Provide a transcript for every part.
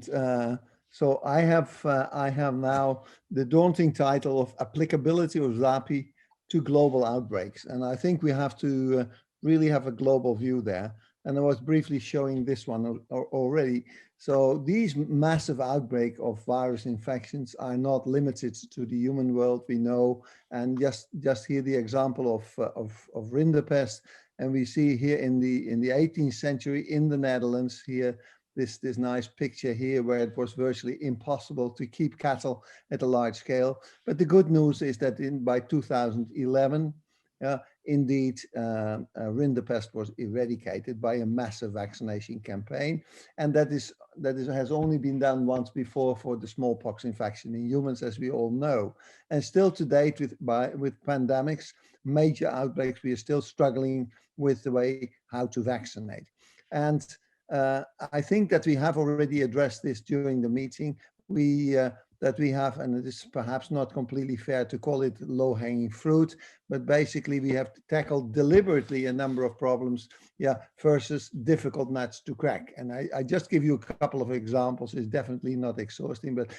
So I have now the daunting title of Applicability of ZAPI to Global Outbreaks. And I think we have to really have a global view there. And I was briefly showing this one already. So these massive outbreak of virus infections are not limited to the human world, we know. And just here the example of rinderpest. And we see here in the 18th century in the Netherlands here, this nice picture here where it was virtually impossible to keep cattle at a large scale. But the good news is that by 2011, indeed, rinderpest was eradicated by a massive vaccination campaign. And that has only been done once before for the smallpox infection in humans, as we all know. And still to date with pandemics, major outbreaks, we are still struggling with the way how to vaccinate. And I think that we have already addressed this during the meeting. That we have, and it is perhaps not completely fair to call it low-hanging fruit, but basically we have tackled deliberately a number of problems, versus difficult nuts to crack. And I just give you a couple of examples. It's definitely not exhausting, but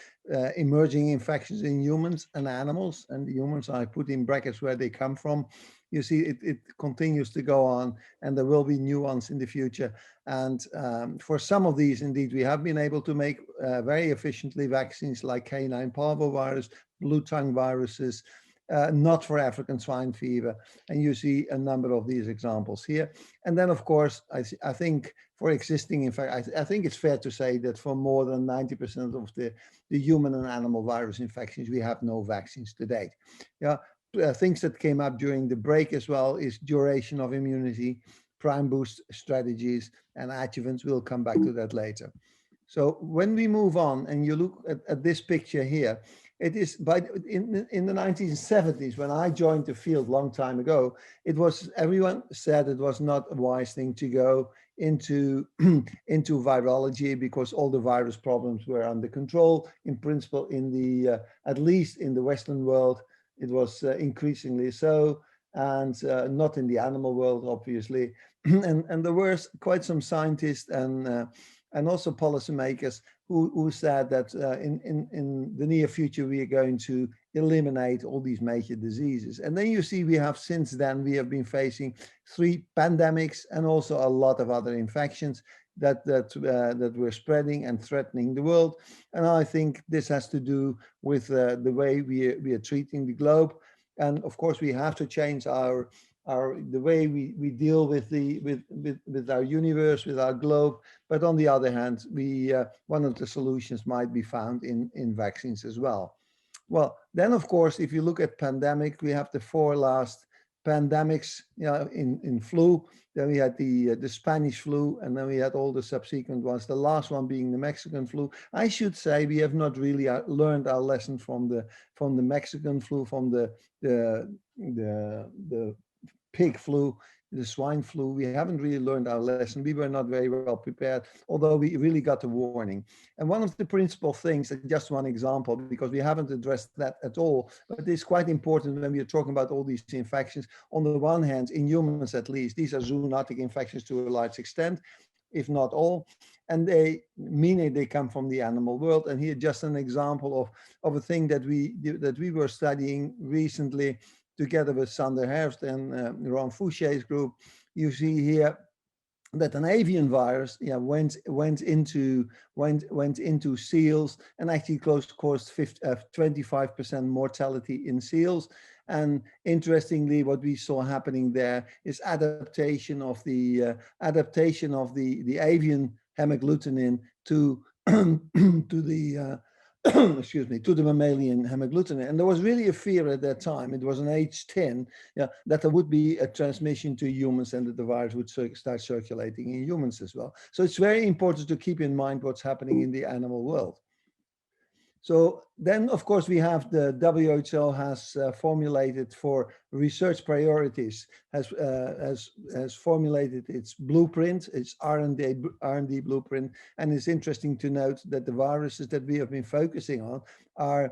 emerging infections in humans and animals, and the humans I put in brackets where they come from. You see, it continues to go on, and there will be new ones in the future. And for some of these, indeed, we have been able to make very efficiently vaccines like canine parvovirus, blue tongue viruses, not for African swine fever. And you see a number of these examples here. And then, of course, I think for existing, in fact, I think it's fair to say that for more than 90% of the human and animal virus infections, we have no vaccines to date. Things that came up during the break as well is duration of immunity, prime boost strategies, and adjuvants. We'll come back to that later. So when we move on and you look at this picture here, it is in the 1970s when I joined the field a long time ago, everyone said it was not a wise thing to go into virology because all the virus problems were under control. In principle, at least in the Western world, it was increasingly so, and not in the animal world, obviously. and there were quite some scientists and also policymakers who said that in the near future we are going to eliminate all these major diseases. And then you see we have since then we have been facing 3 pandemics and also a lot of other infections that were spreading and threatening the world. And I think this has to do with the way we are treating the globe. And of course, we have to change the way we deal with our universe, with our globe. But on the other hand, one of the solutions might be found in vaccines as well. Well, then of course, if you look at pandemic, we have the 4 last pandemics, in flu. Then we had the Spanish flu, and then we had all the subsequent ones. The last one being the Mexican flu. I should say we have not really learned our lesson from the Mexican flu, from the pig flu, the swine flu. We haven't really learned our lesson. We were not very well prepared, although we really got a warning. And one of the principal things, just one example, because we haven't addressed that at all, but it's quite important when we are talking about all these infections. On the one hand, in humans at least, these are zoonotic infections to a large extent, if not all, and meaning they come from the animal world. And here just an example of a thing that we were studying recently together with Sander Herfst and Ron Foucher's group. You see here that an avian virus went into seals and actually caused 25% mortality in seals. And interestingly, what we saw happening there is adaptation of the avian hemagglutinin to the excuse me, to the mammalian hemagglutinin. And there was really a fear at that time, it was an H10, that there would be a transmission to humans and that the virus would start circulating in humans as well. So it's very important to keep in mind what's happening in the animal world. So then, of course, we have the WHO has formulated for research priorities, has formulated its blueprint, its R&D blueprint. And it's interesting to note that the viruses that we have been focusing on are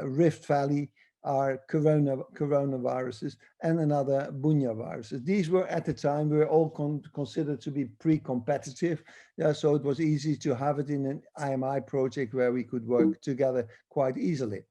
Rift Valley, are coronaviruses and another Bunya viruses. These were at the time, were all considered to be pre-competitive. Yeah, so it was easy to have it in an IMI project where we could work together quite easily.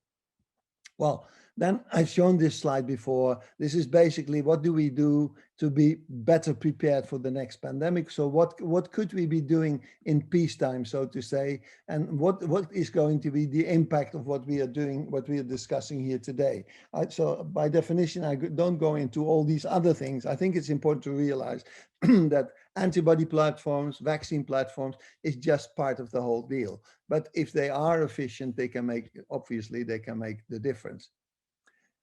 Well, then I've shown this slide before. This is basically what do we do to be better prepared for the next pandemic. So what could we be doing in peacetime, so to say, and what is going to be the impact of what we are doing, what we are discussing here today. So by definition, I don't go into all these other things. I think it's important to realize that antibody platforms, vaccine platforms is just part of the whole deal. But if they are efficient, they can make, obviously, they can make the difference.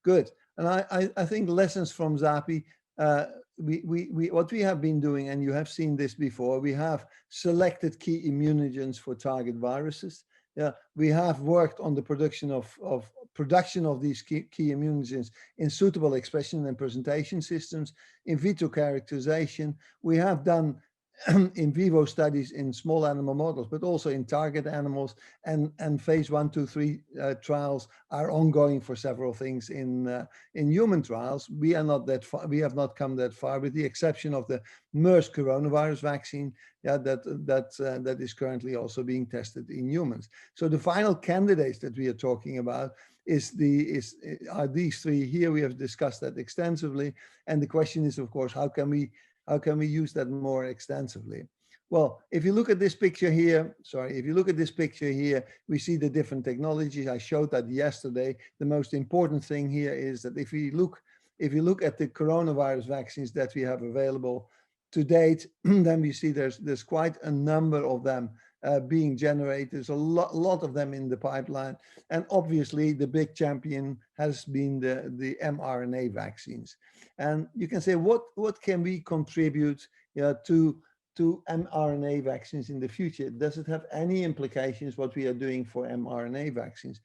Good. And I think lessons from ZAPI, what we have been doing, and you have seen this before, we have selected key immunogens for target viruses. Yeah, we have worked on the production of these key immunogens in suitable expression and presentation systems, in vitro characterization. We have done in vivo studies in small animal models, but also in target animals, and phase 1, 2, 3 trials are ongoing for several things in human trials. We are not that far. We have not come that far, with the exception of the MERS coronavirus vaccine, yeah, that is currently also being tested in humans. So the final candidates that we are talking about are these three here. We have discussed that extensively, and the question is, of course, how can we use that more extensively? Well, if you look at this picture here, we see the different technologies. I showed that yesterday. The most important thing here is that if you look at the coronavirus vaccines that we have available to date, then we see there's quite a number of them being generated. There's a lot of them in the pipeline. And obviously the big champion has been the mRNA vaccines. And you can say, what can we contribute to mRNA vaccines in the future? Does it have any implications what we are doing for mRNA vaccines?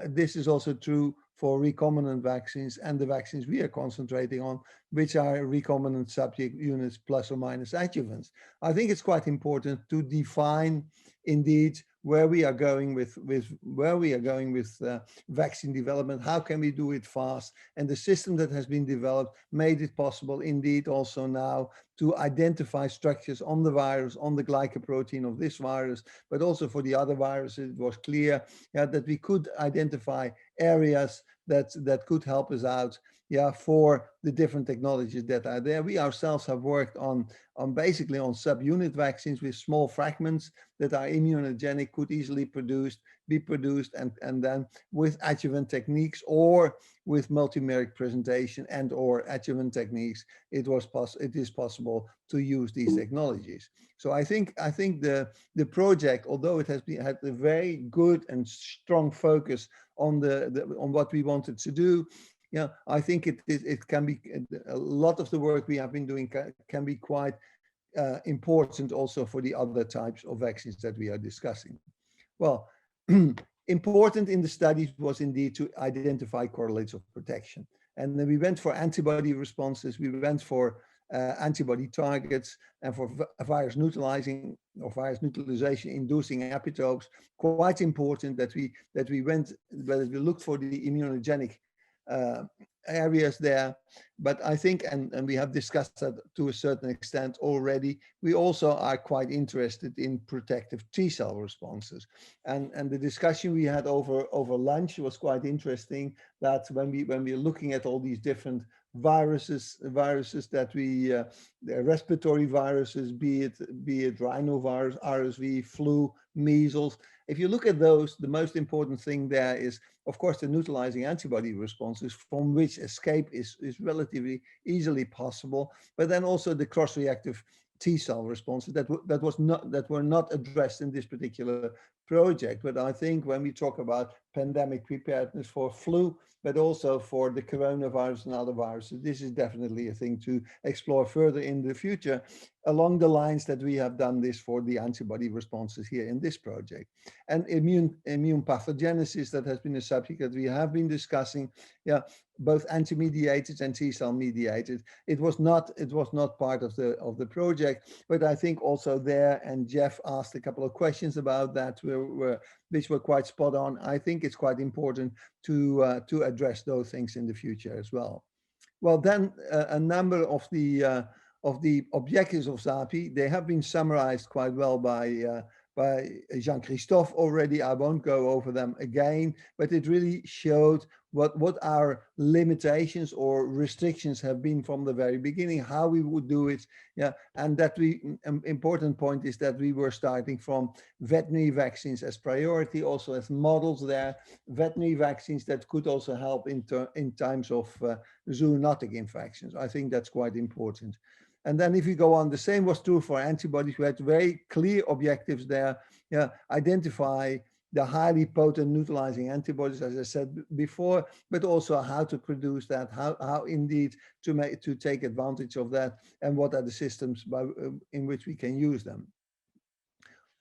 This is also true for recombinant vaccines and the vaccines we are concentrating on, which are recombinant subject units plus or minus adjuvants. I think it's quite important to define indeed where we are going with vaccine development. How can we do it fast? And the system that has been developed made it possible indeed also now to identify structures on the virus, on the glycoprotein of this virus, but also for the other viruses. It was clear that we could identify areas that could help us out for the different technologies that are there. We ourselves have worked on basically on subunit vaccines with small fragments that are immunogenic, could easily be produced, and then with adjuvant techniques or with multimeric presentation and or adjuvant techniques, it is possible to use these technologies. So I think the project, although it has had a very good and strong focus on on what we wanted to do, I think it can be, a lot of the work we have been doing can be quite important also for the other types of vaccines that we are discussing. Well, important in the studies was indeed to identify correlates of protection. And then we went for antibody responses, we went for antibody targets, and for virus neutralizing or virus neutralization inducing epitopes. Quite important that we looked for the immunogenic areas there. But I think, and we have discussed that to a certain extent already, we also are quite interested in protective T-cell responses. And the discussion we had over lunch was quite interesting, that when we're looking at all these different viruses that we, respiratory viruses, be it rhinovirus, RSV, flu, measles. If you look at those, the most important thing there is, of course, the neutralizing antibody responses, from which escape is relatively easily possible, but then also the cross-reactive T-cell responses that were not addressed in this particular project. But I think when we talk about pandemic preparedness for flu, but also for the coronavirus and other viruses, this is definitely a thing to explore further in the future, along the lines that we have done this for the antibody responses here in this project. And immune pathogenesis, that has been a subject that we have been discussing. both anti-mediated and T-cell mediated. It was not part of the project, but I think also there, and Jeff asked a couple of questions about that, which were quite spot on. I think it's quite important to address those things in the future as well. Well, then a number of the objectives of ZAPI, they have been summarized quite well by Jean-Christophe already. I won't go over them again, but it really showed what our limitations or restrictions have been from the very beginning, how we would do it. Yeah, and that important point is that we were starting from veterinary vaccines as priority, also as models there, veterinary vaccines that could also help in times of zoonotic infections. I think that's quite important. And then if you go on, the same was true for antibodies. We had very clear objectives there. Yeah, identify the highly potent neutralizing antibodies, as I said before, but also how to produce that, how indeed to take advantage of that, and what are the systems in which we can use them.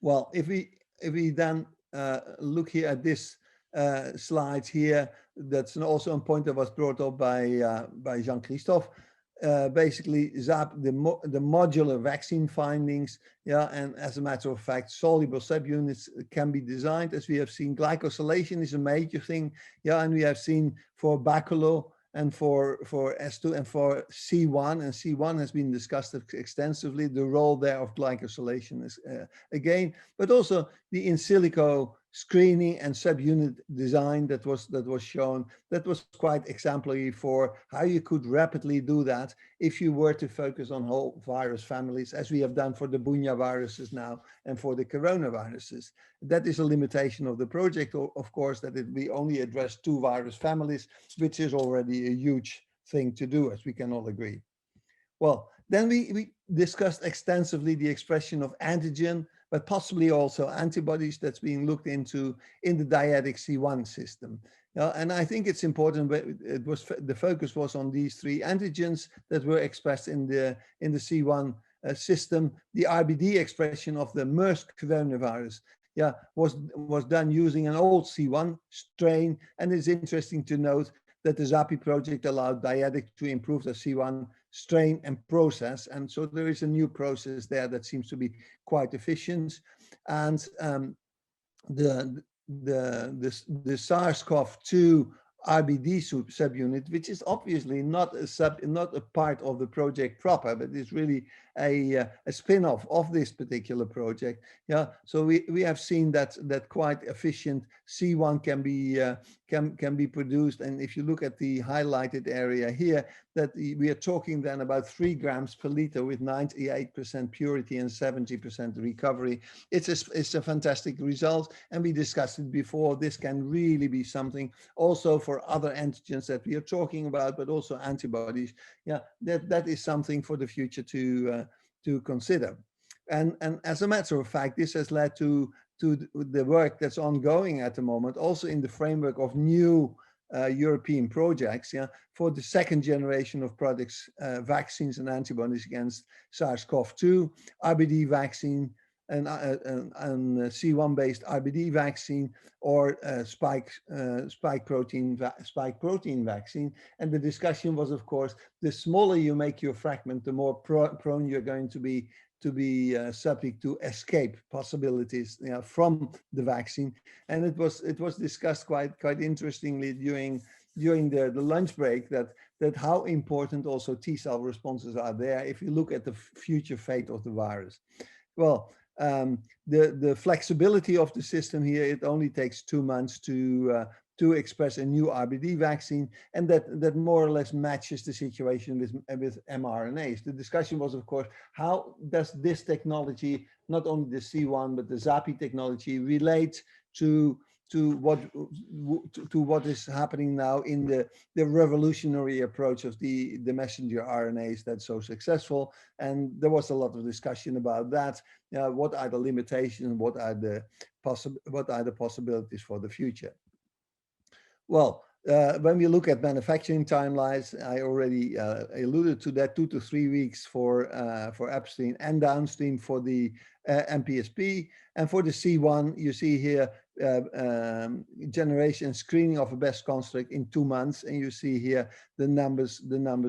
Well, if we then look here at this slide here, that's also a point that was brought up by Jean-Christophe. Basically, the modular vaccine findings, yeah, and as a matter of fact, soluble subunits can be designed. As we have seen, glycosylation is a major thing, yeah, and we have seen for baculo and for S2 and for C1, and C1 has been discussed extensively, the role there of glycosylation is again, but also the in silico screening and subunit design that was shown, that was quite exemplary for how you could rapidly do that if you were to focus on whole virus families, as we have done for the Bunya viruses now and for the coronaviruses. That is a limitation of the project, of course, that we only address 2 virus families, which is already a huge thing to do, as we can all agree. Well, then we discussed extensively the expression of antigen, but possibly also antibodies that's being looked into in the dyadic C1 system. And I think it's important, but the focus was on these 3 antigens that were expressed in the C1 system. The RBD expression of the MERS coronavirus, yeah, was done using an old C1 strain, and it's interesting to note that the ZAPI project allowed dyadic to improve the C1 strain and process. And so there is a new process there that seems to be quite efficient. And the SARS-CoV-2 RBD subunit, which is obviously not a part of the project proper, but is really a spin-off of this particular project. Yeah, so we have seen that quite efficient C1 can be produced, and if you look at the highlighted area here, that we are talking then about 3 grams per liter with 98% purity and 70% recovery. It's a fantastic result, and we discussed it before. This can really be something also for other antigens that we are talking about, but also antibodies. Yeah, that is something for the future to consider. And as a matter of fact, this has led to the work that's ongoing at the moment, also in the framework of new European projects, yeah, for the 2nd generation of products, vaccines and antibodies against SARS-CoV-2, RBD vaccine, and C1-based RBD vaccine, or spike protein vaccine. And the discussion was, of course, the smaller you make your fragment, the more prone you're going to be subject to escape possibilities, you know, from the vaccine. And it was discussed quite interestingly during the lunch break that how important also T-cell responses are there if you look at the future fate of the virus. Well, the flexibility of the system here, it only takes 2 months to express a new RBD vaccine, and that more or less matches the situation with mRNAs. The discussion was, of course, how does this technology, not only the C1 but the ZAPI technology, relate to what is happening now in the revolutionary approach of the messenger RNAs that's so successful. And there was a lot of discussion about that. What are the limitations? What are the possibilities for the future? Well, when we look at manufacturing timelines, I already alluded to that, 2 to 3 weeks for upstream and downstream for the MPSP. And for the C1, you see here generation and screening of a best construct in 2 months, and you see here the numbers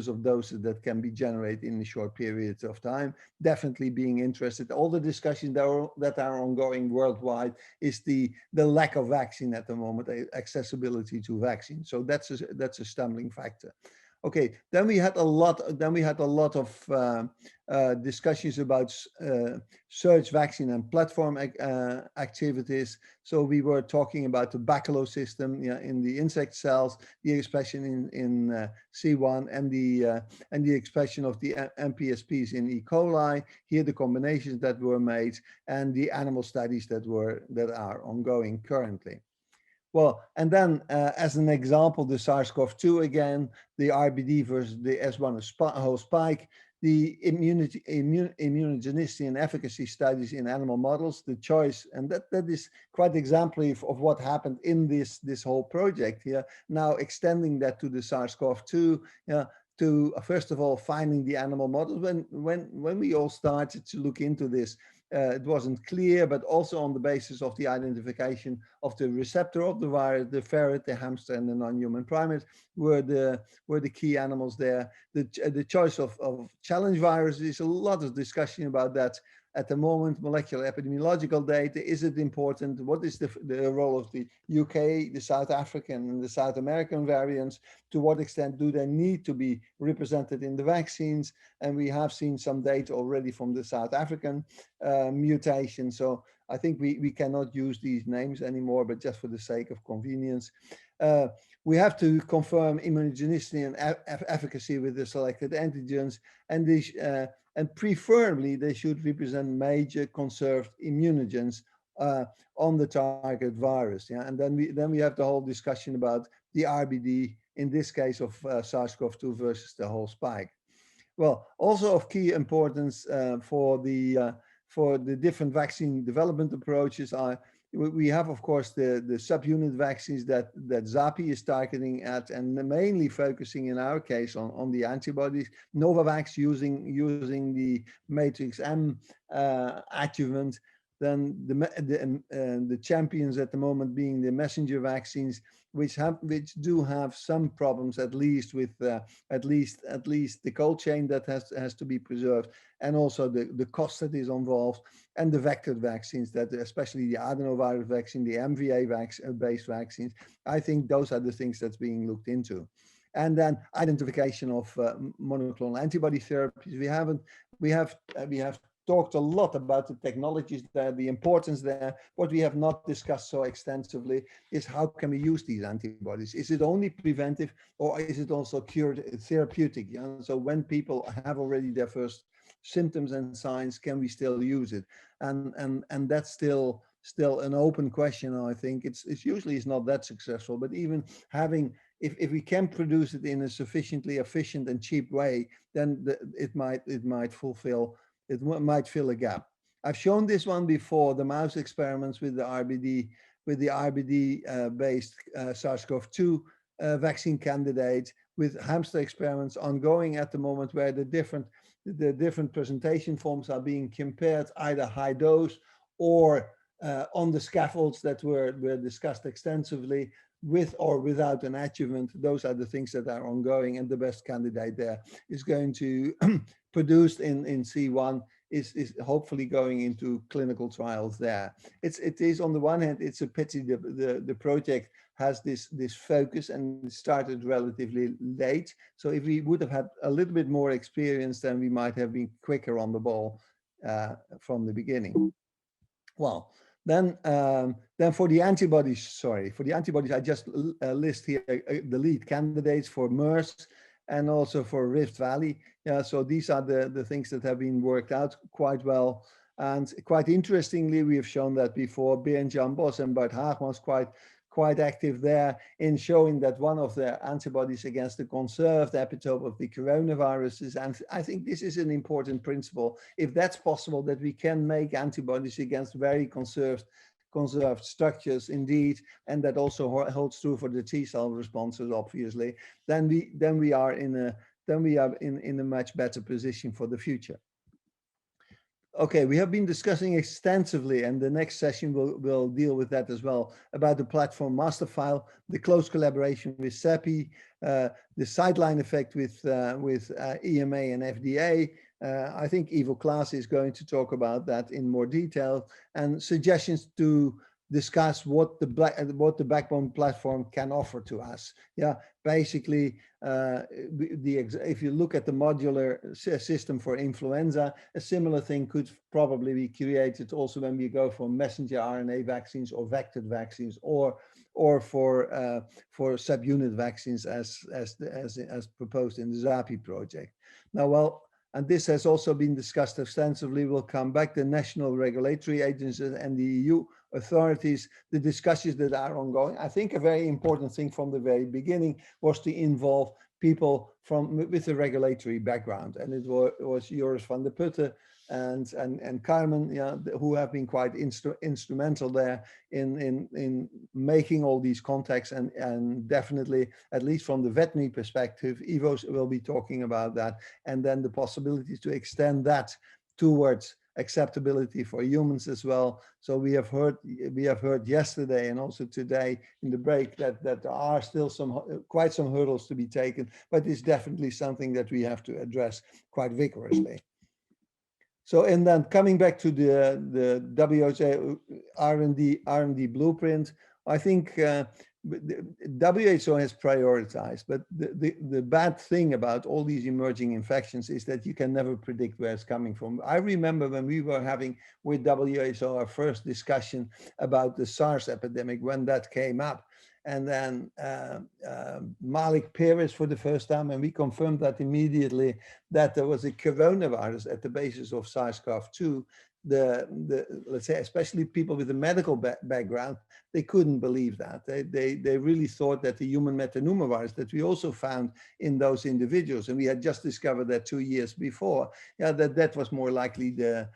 of doses that can be generated in a short period of time. Definitely being interested. All the discussions that are ongoing worldwide is the lack of vaccine at the moment, accessibility to vaccine. So that's a stumbling factor. Okay, then we had a lot of discussions about search, vaccine, and platform activities. So we were talking about the baculo system, in the insect cells, the expression in C1, and the expression of the MPSPs in E. coli. Here, the combinations that were made, and the animal studies that are ongoing currently. Well, and then as an example, the SARS-CoV-2 again, the RBD versus the S1 whole spike, the immunogenicity and efficacy studies in animal models, the choice, and that is quite exemplary of what happened in this whole project here. Now extending that to the SARS-CoV-2, to first of all finding the animal models. When we all started to look into this, it wasn't clear, but also on the basis of the identification of the receptor of the virus, the ferret, the hamster, and the non-human primate were the key animals there. The choice of challenge viruses, a lot of discussion about that at the moment. Molecular epidemiological data, is it important? What is the role of the UK, the South African, and the South American variants? To what extent do they need to be represented in the vaccines? And we have seen some data already from the South African mutation. So I think we cannot use these names anymore, but just for the sake of convenience. We have to confirm immunogenicity and efficacy with the selected antigens, and these, and preferably they should represent major conserved immunogens on the target virus. Yeah, and then we have the whole discussion about the RBD, in this case of SARS-CoV-2 versus the whole spike. Well, also of key importance for the different vaccine development approaches are, we have, of course, the subunit vaccines that ZAPI is targeting at, and mainly focusing in our case on the antibodies. Novavax using the matrix M adjuvant. Then the champions at the moment being the messenger vaccines, which do have some problems, at least with at least the cold chain that has to be preserved, and also the cost that is involved, and the vector vaccines, that especially the adenovirus vaccine, the MVA based vaccines. I think those are the things that's being looked into. And then identification of monoclonal antibody therapies. We have talked a lot about the technologies there, the importance there. What we have not discussed so extensively is how can we use these antibodies? Is it only preventive, or is it also therapeutic? So when people have already their first symptoms and signs, can we still use it? And that's still an open question. I think it's usually not that successful, but even having, if we can produce it in a sufficiently efficient and cheap way, then it might fill a gap. I've shown this one before, the mouse experiments with the RBD based SARS-CoV-2 vaccine candidate, with hamster experiments ongoing at the moment, where the different presentation forms are being compared, either high dose or on the scaffolds that were discussed extensively, with or without an adjuvant. Those are the things that are ongoing, and the best candidate there is going to produced in C1 is hopefully going into clinical trials there. It is on the one hand, it's a pity the project has this focus and started relatively late. So if we would have had a little bit more experience, then we might have been quicker on the ball from the beginning. Well, then for the antibodies, I just list here the lead candidates for MERS and also for Rift Valley. Yeah, so these are the things that have been worked out quite well. And quite interestingly, we have shown that before. Bernd-Jan Bos and Bart Haagmans quite active there in showing that one of their antibodies against the conserved epitope of the coronaviruses. And I think this is an important principle. If that's possible, that we can make antibodies against very conserved structures indeed, and that also holds true for the T cell responses, obviously, then we are in a much better position for the future. Okay, we have been discussing extensively, and the next session will deal with that as well, about the platform master file, the close collaboration with ZAPI, the sideline effect with EMA and FDA. I think Ivo Klassen is going to talk about that in more detail, and suggestions to discuss what the backbone platform can offer to us. Yeah, basically, if you look at the modular system for influenza, a similar thing could probably be created also when we go for messenger RNA vaccines or vectored vaccines, or for subunit vaccines as proposed in the ZAPI project. Now, well, and this has also been discussed extensively. We'll come back, the national regulatory agencies and the EU authorities, the discussions that are ongoing. I think a very important thing from the very beginning was to involve people with a regulatory background, and it was Joris van der Putten and Carmen, yeah, who have been quite instrumental there in making all these contacts, and definitely, at least from the veterinary perspective, Ivo will be talking about that, and then the possibilities to extend that towards acceptability for humans as well. So we have heard yesterday and also today in the break that there are still quite some hurdles to be taken, but it's definitely something that we have to address quite vigorously. So, and then coming back to the WHO R&D blueprint, I think WHO has prioritized, but the bad thing about all these emerging infections is that you can never predict where it's coming from. I remember when we were having with WHO our first discussion about the SARS epidemic, when that came up, and then Malik Peres for the first time, and we confirmed that immediately that there was a coronavirus at the basis of SARS-CoV-2. Let's say, especially people with a medical background, they couldn't believe that. They really thought that the human metapneumovirus that we also found in those individuals, and we had just discovered that 2 years before, yeah, that was more likely to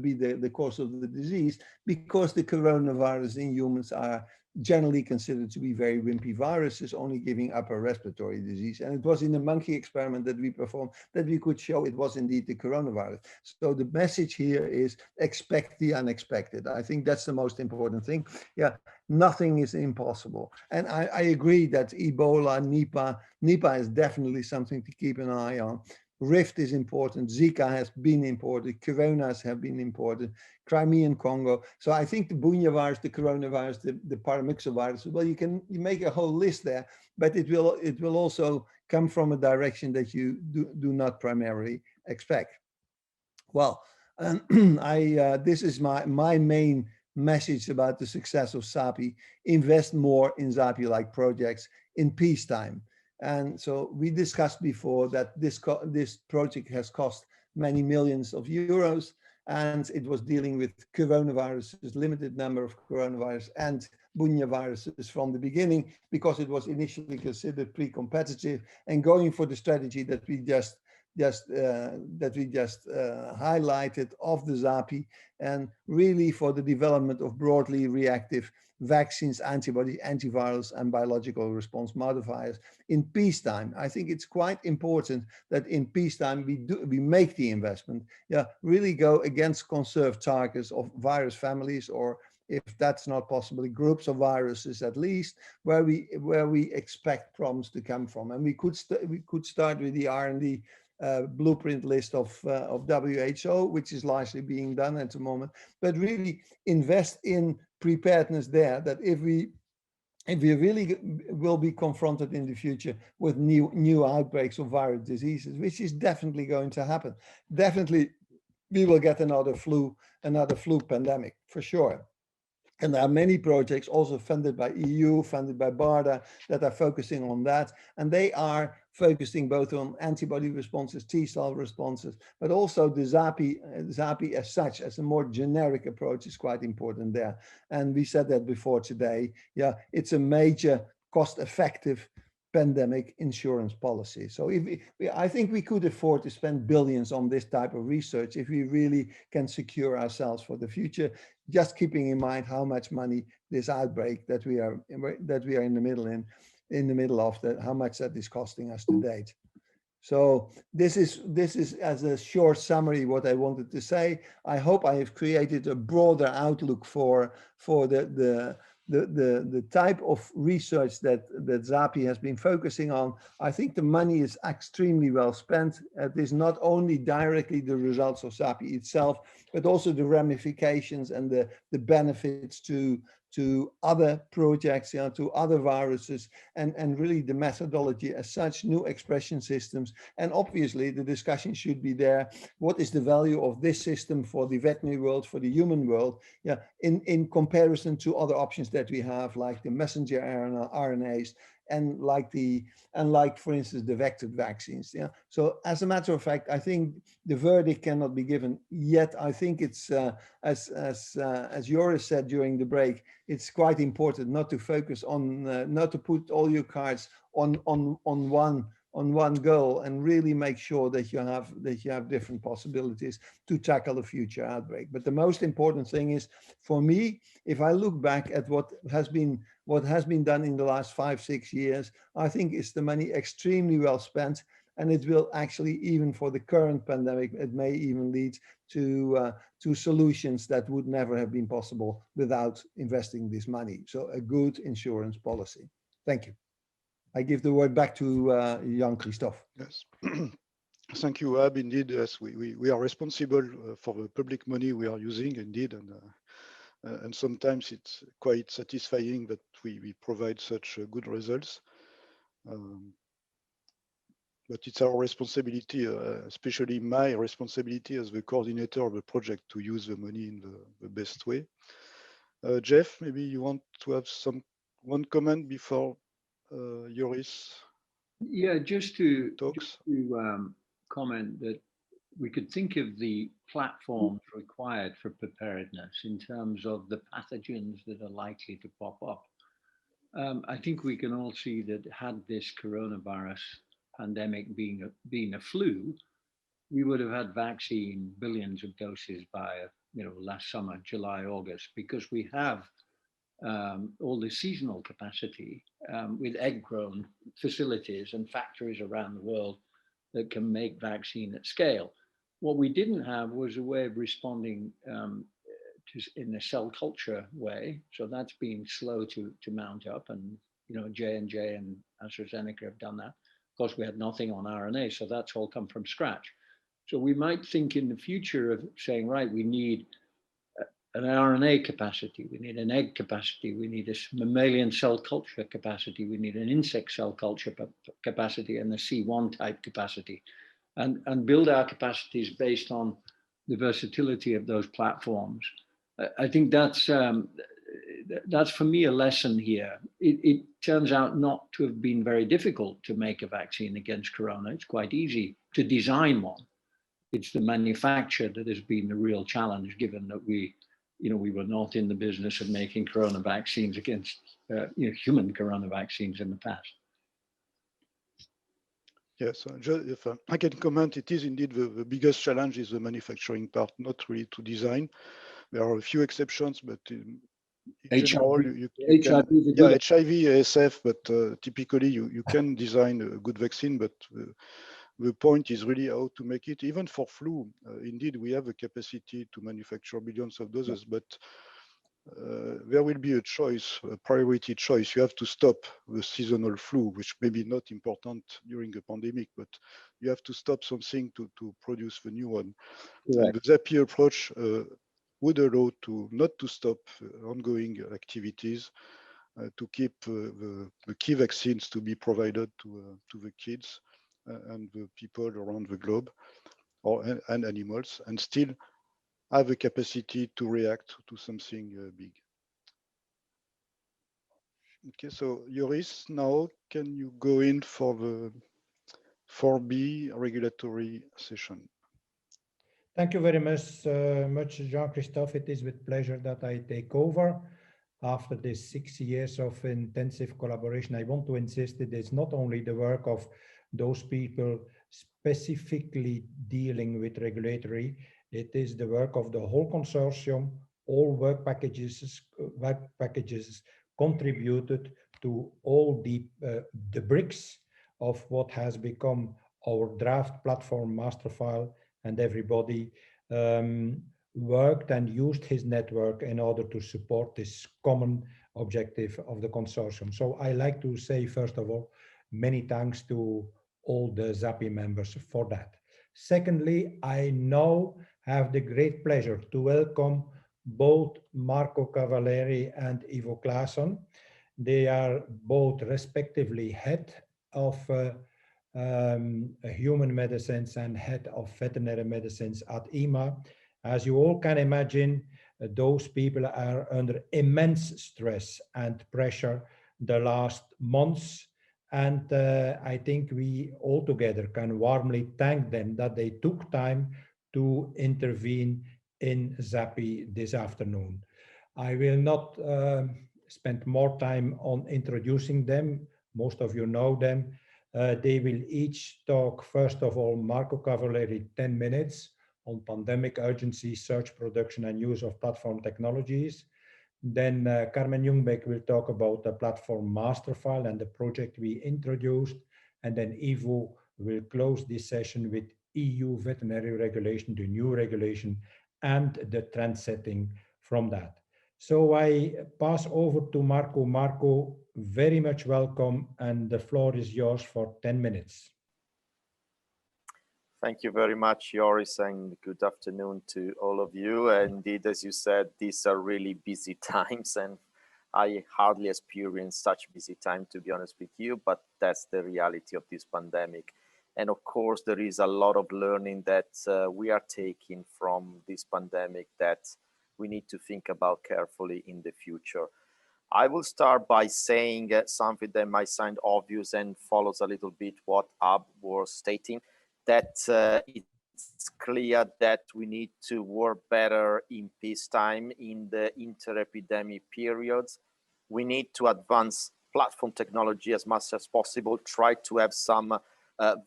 be the cause of the disease, because the coronavirus in humans are generally considered to be very wimpy viruses, only giving upper respiratory disease. And it was in a monkey experiment that we performed that we could show it was indeed the coronavirus. So the message here is expect the unexpected. I think that's the most important thing. Yeah, nothing is impossible. And I agree that Ebola, Nipah is definitely something to keep an eye on. Rift is important. Zika has been important. Coronas have been important. Crimean Congo. So I think the Bunya virus, the coronavirus, the paramyxovirus, well, you make a whole list there, but it will also come from a direction that you do not primarily expect. Well, this is my main message about the success of ZAPI. Invest more in ZAPI-like projects in peacetime. And so we discussed before that this project has cost many millions of euros, and it was dealing with coronaviruses, limited number of coronavirus and Bunya viruses from the beginning, because it was initially considered pre-competitive, and going for the strategy that we just highlighted of the ZAPI, and really for the development of broadly reactive vaccines, antibodies, antivirals, and biological response modifiers in peacetime. I think it's quite important that in peacetime we make the investment, yeah, really go against conserved targets of virus families, or if that's not possible, groups of viruses at least, where we expect problems to come from. And we could start with the R&D blueprint list of WHO, which is largely being done at the moment, but really invest in preparedness there, that if we really will be confronted in the future with new outbreaks of viral diseases, which is definitely going to happen, definitely we will get another flu pandemic for sure. And there are many projects also funded by EU, funded by BARDA, that are focusing on that. And they are focusing both on antibody responses, T-cell responses, but also the ZAPI as such, as a more generic approach, is quite important there. And we said that before today. Yeah, it's a major cost-effective pandemic insurance policy. So I think we could afford to spend billions on this type of research if we really can secure ourselves for the future, just keeping in mind how much money this outbreak that we are in the middle of, how much that is costing us to date. So this is as a short summary what I wanted to say. I hope I have created a broader outlook for the type of research that ZAPI has been focusing on. I think the money is extremely well spent. It is not only directly the results of ZAPI itself, but also the ramifications and the benefits to other projects, you know, to other viruses, and really the methodology as such, new expression systems. And obviously the discussion should be there. What is the value of this system for the veterinary world, for the human world, yeah, in comparison to other options that we have, like the messenger RNAs, and like for instance the vectored vaccines. Yeah. So as a matter of fact, I think the verdict cannot be given yet. I think it's as Joris said during the break, it's quite important not to focus on not to put all your cards on one goal, and really make sure that you have different possibilities to tackle a future outbreak. But the most important thing is, for me, if I look back at what has been done in the last 5-6 years, I think it's the money extremely well spent, and it will actually, even for the current pandemic, it may even lead to solutions that would never have been possible without investing this money. So a good insurance policy. Thank you. I give the word back to Jan-Christophe. Yes. Thank you, Ab. Indeed, yes, we are responsible for the public money we are using, indeed, and sometimes it's quite satisfying that we provide such good results. But it's our responsibility, especially my responsibility as the coordinator of the project, to use the money in the best way. Jeff, maybe you want to have one comment before Joris? Yeah, just to talks. Comment that we could think of the platforms required for preparedness in terms of the pathogens that are likely to pop up. I think we can all see that had this coronavirus pandemic being a flu, we would have had vaccine billions of doses by last summer, July, August, because we have all the seasonal capacity with egg-grown facilities and factories around the world that can make vaccine at scale. What we didn't have was a way of responding in a cell culture way. So that's been slow to mount up, and J&J and AstraZeneca have done that. Of course, we had nothing on RNA, so that's all come from scratch. So we might think in the future of saying, right, we need an RNA capacity, we need an egg capacity, we need a mammalian cell culture capacity, we need an insect cell culture capacity, and a C1 type capacity, and build our capacities based on the versatility of those platforms. I think that's for me a lesson here. It turns out not to have been very difficult to make a vaccine against corona. It's quite easy to design one. It's the manufacture that has been the real challenge, given that we were not in the business of making corona vaccines against human corona vaccines in the past. Yes, if I can comment, it is indeed the biggest challenge is the manufacturing part, not really to design. There are a few exceptions, but in general, you can, HIV, ASF, but typically you can design a good vaccine, but the point is really how to make it. Even for flu, indeed, we have a capacity to manufacture billions of doses, but there will be a choice, a priority choice. You have to stop the seasonal flu, which may be not important during a pandemic, but you have to stop something to produce the new one. And the ZAPI approach would allow not to stop ongoing activities, to keep the key vaccines to be provided to the kids and the people around the globe, and animals, and still have a capacity to react to something big. Okay, so Joris, now can you go in for the 4B regulatory session? Thank you very much, Jean-Christophe. It is with pleasure that I take over. After this 6 years of intensive collaboration, I want to insist it is not only the work of those people specifically dealing with regulatory, it is the work of the whole consortium. All work packages contributed to all the bricks of what has become our draft platform master file, and everybody worked and used his network in order to support this common objective of the consortium. So I like to say, first of all, many thanks to all the ZAPI members for that. Secondly, I now have the great pleasure to welcome both Marco Cavaleri and Ivo Klassen. They are both respectively head of human medicines and head of veterinary medicines at EMA. As you all can imagine, those people are under immense stress and pressure the last months. And I think we all together can warmly thank them that they took time to intervene in ZAPI this afternoon. I will not spend more time on introducing them. Most of you know them. They will each talk, first of all, Marco Cavaleri, 10 minutes on pandemic urgency, search, production, and use of platform technologies. Then Carmen Ljungbeck will talk about the platform master file and the project we introduced. And then Ivo will close this session with EU veterinary regulation, the new regulation, and the trend setting from that. So I pass over to Marco. Marco, very much welcome, and the floor is yours for 10 minutes. Thank you very much, Joris, and good afternoon to all of you. Indeed, as you said, these are really busy times, and I hardly experienced such busy time, to be honest with you, but that's the reality of this pandemic. And of course, there is a lot of learning that we are taking from this pandemic that we need to think about carefully in the future. I will start by saying something that might sound obvious and follows a little bit what Ab was stating, that it's clear that we need to work better in peacetime, in the inter-epidemic periods. We need to advance platform technology as much as possible, try to have some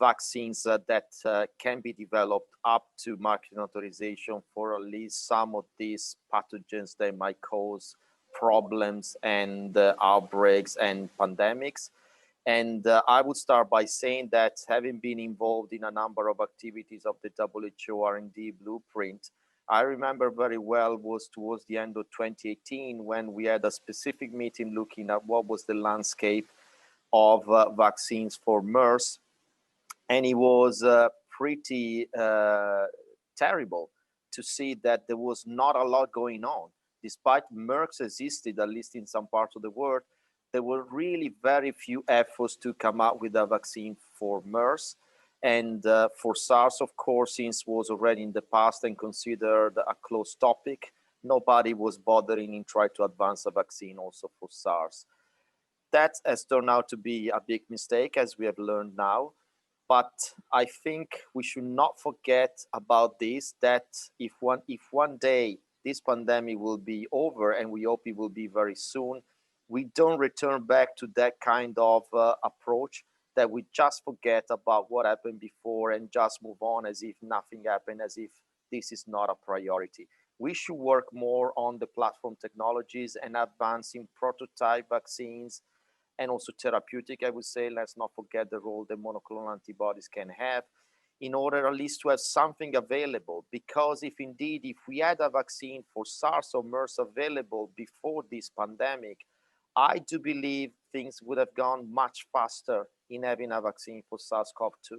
vaccines that can be developed up to marketing authorization for at least some of these pathogens that might cause problems and outbreaks and pandemics. And I would start by saying that having been involved in a number of activities of the WHO R&D blueprint, I remember very well was towards the end of 2018 when we had a specific meeting looking at what was the landscape of vaccines for MERS. And it was pretty terrible to see that there was not a lot going on. Despite MERS existed, at least in some parts of the world, there were really very few efforts to come up with a vaccine for MERS. And for SARS, of course, since it was already in the past and considered a closed topic, nobody was bothering in trying to advance a vaccine also for SARS. That has turned out to be a big mistake, as we have learned now. But I think we should not forget about this, that if one day this pandemic will be over, and we hope it will be very soon, we don't return back to that kind of approach, that we just forget about what happened before and just move on as if nothing happened, as if this is not a priority. We should work more on the platform technologies and advancing prototype vaccines and also therapeutic, I would say. Let's not forget the role that monoclonal antibodies can have in order at least to have something available. Because if we had a vaccine for SARS or MERS available before this pandemic, I do believe things would have gone much faster in having a vaccine for SARS-CoV-2.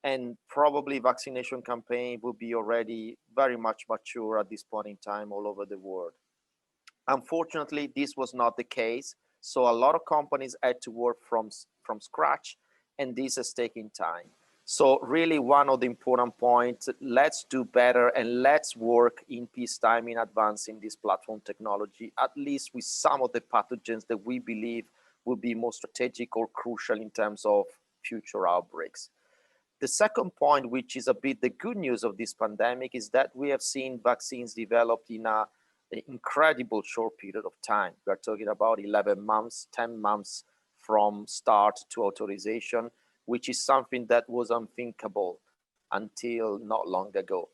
And probably vaccination campaign will be already very much mature at this point in time all over the world. Unfortunately, this was not the case. So a lot of companies had to work from scratch, and this has taken time. So really one of the important points, let's do better and let's work in peacetime in advancing this platform technology, at least with some of the pathogens that we believe will be more strategic or crucial in terms of future outbreaks. The second point, which is a bit the good news of this pandemic, is that we have seen vaccines developed in an incredible short period of time. We are talking about 11 months, 10 months from start to authorization, which is something that was unthinkable until not long ago.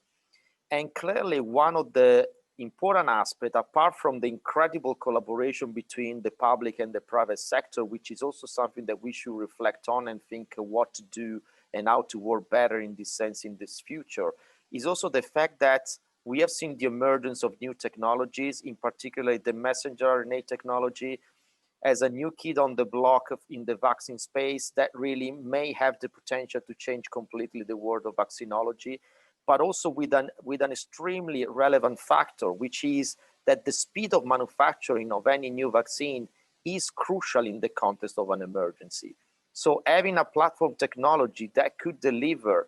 And clearly one of the important aspects, apart from the incredible collaboration between the public and the private sector, which is also something that we should reflect on and think what to do and how to work better in this sense in this future is also the fact that we have seen the emergence of new technologies, in particular the messenger RNA technology, as a new kid on the block in the vaccine space that really may have the potential to change completely the world of vaccinology, but also with an extremely relevant factor, which is that the speed of manufacturing of any new vaccine is crucial in the context of an emergency. So having a platform technology that could deliver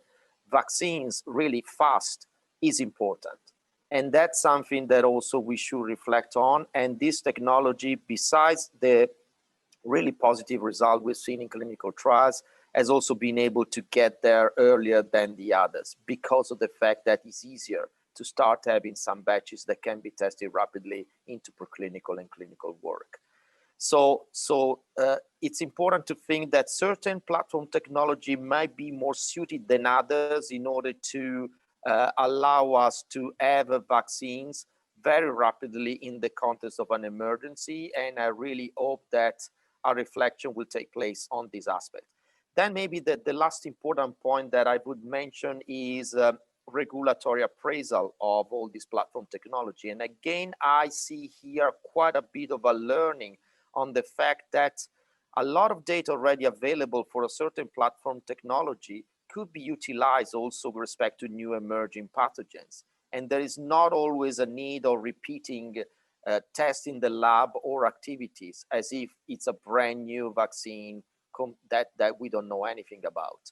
vaccines really fast is important. And that's something that also we should reflect on. And this technology, besides the really positive result we've seen in clinical trials, has also been able to get there earlier than the others because of the fact that it's easier to start having some batches that can be tested rapidly into preclinical and clinical work. So it's important to think that certain platform technology might be more suited than others in order to allow us to have vaccines very rapidly in the context of an emergency. And I really hope that a reflection will take place on this aspect. Then maybe the last important point that I would mention is regulatory appraisal of all this platform technology. And again, I see here quite a bit of a learning on the fact that a lot of data already available for a certain platform technology could be utilized also with respect to new emerging pathogens. And there is not always a need of repeating tests in the lab or activities as if it's a brand new vaccine that we don't know anything about.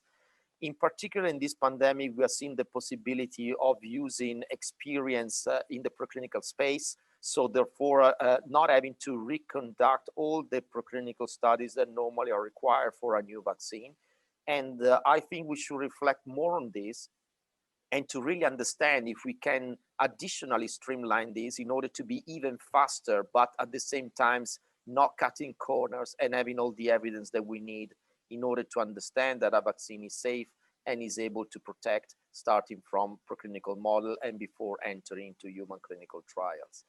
In particular, in this pandemic, we are seeing the possibility of using experience in the preclinical space. So therefore, not having to reconduct all the preclinical studies that normally are required for a new vaccine. And I think we should reflect more on this and to really understand if we can additionally streamline this in order to be even faster, but at the same time, not cutting corners and having all the evidence that we need in order to understand that a vaccine is safe and is able to protect starting from preclinical model and before entering into human clinical trials.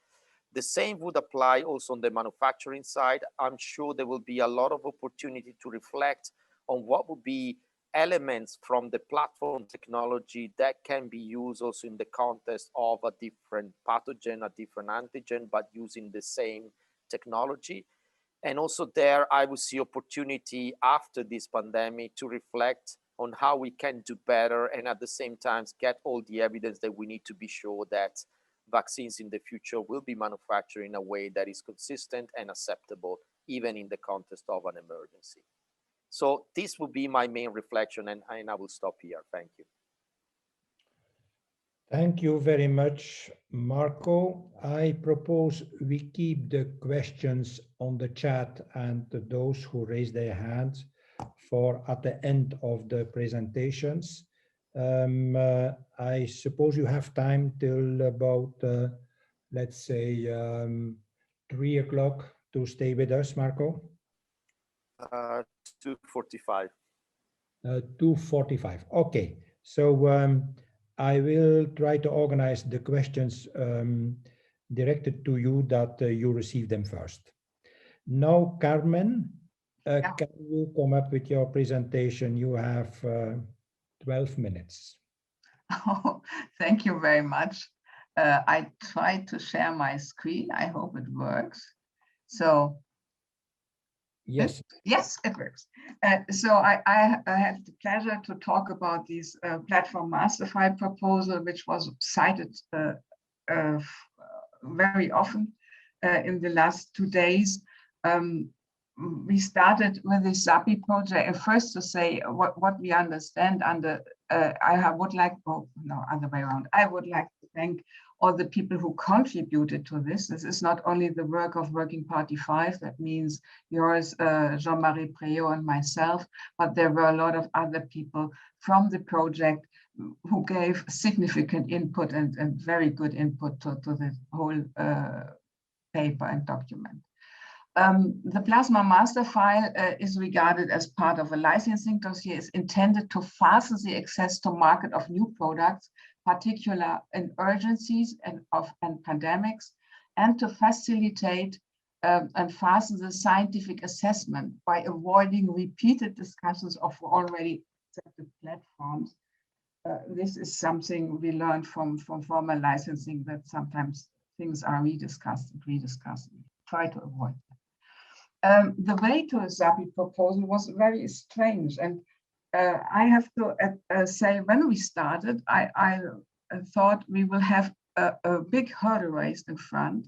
The same would apply also on the manufacturing side. I'm sure there will be a lot of opportunity to reflect on what would be elements from the platform technology that can be used also in the context of a different pathogen, a different antigen, but using the same technology. And also there, I will see opportunity after this pandemic to reflect on how we can do better and at the same time get all the evidence that we need to be sure that vaccines in the future will be manufactured in a way that is consistent and acceptable, even in the context of an emergency. So this will be my main reflection, and I will stop here. Thank you. Thank you very much, Marco. I propose we keep the questions on the chat and those who raise their hands for at the end of the presentations. I suppose you have time till about, let's say, 3 o'clock to stay with us, Marco? 2:45. 2:45. Okay. So I will try to organize the questions directed to you that you receive them first. Now, Carmen, can you come up with your presentation? You have 12 minutes. Oh, thank you very much. I tried to share my screen. I hope it works. So. Yes. Yes, it works. So I had the pleasure to talk about this platform master file proposal, which was cited very often in the last 2 days. We started with the ZAPI project. First to say what we understand under, I would like to thank all the people who contributed to this. This is not only the work of Working Party 5, that means yours, Jean-Marie Préau and myself, but there were a lot of other people from the project who gave significant input and very good input to the whole paper and document. The plasma master file is regarded as part of a licensing dossier, is intended to fasten the access to market of new products, particular in urgencies and pandemics, and to facilitate and fasten the scientific assessment by avoiding repeated discussions of already accepted platforms. This is something we learned from former licensing, that sometimes things are rediscussed and rediscussed. Try to avoid that. The way to a ZAPI proposal was very strange. And I have to say, when we started, I thought we will have a big hurdle raised in front.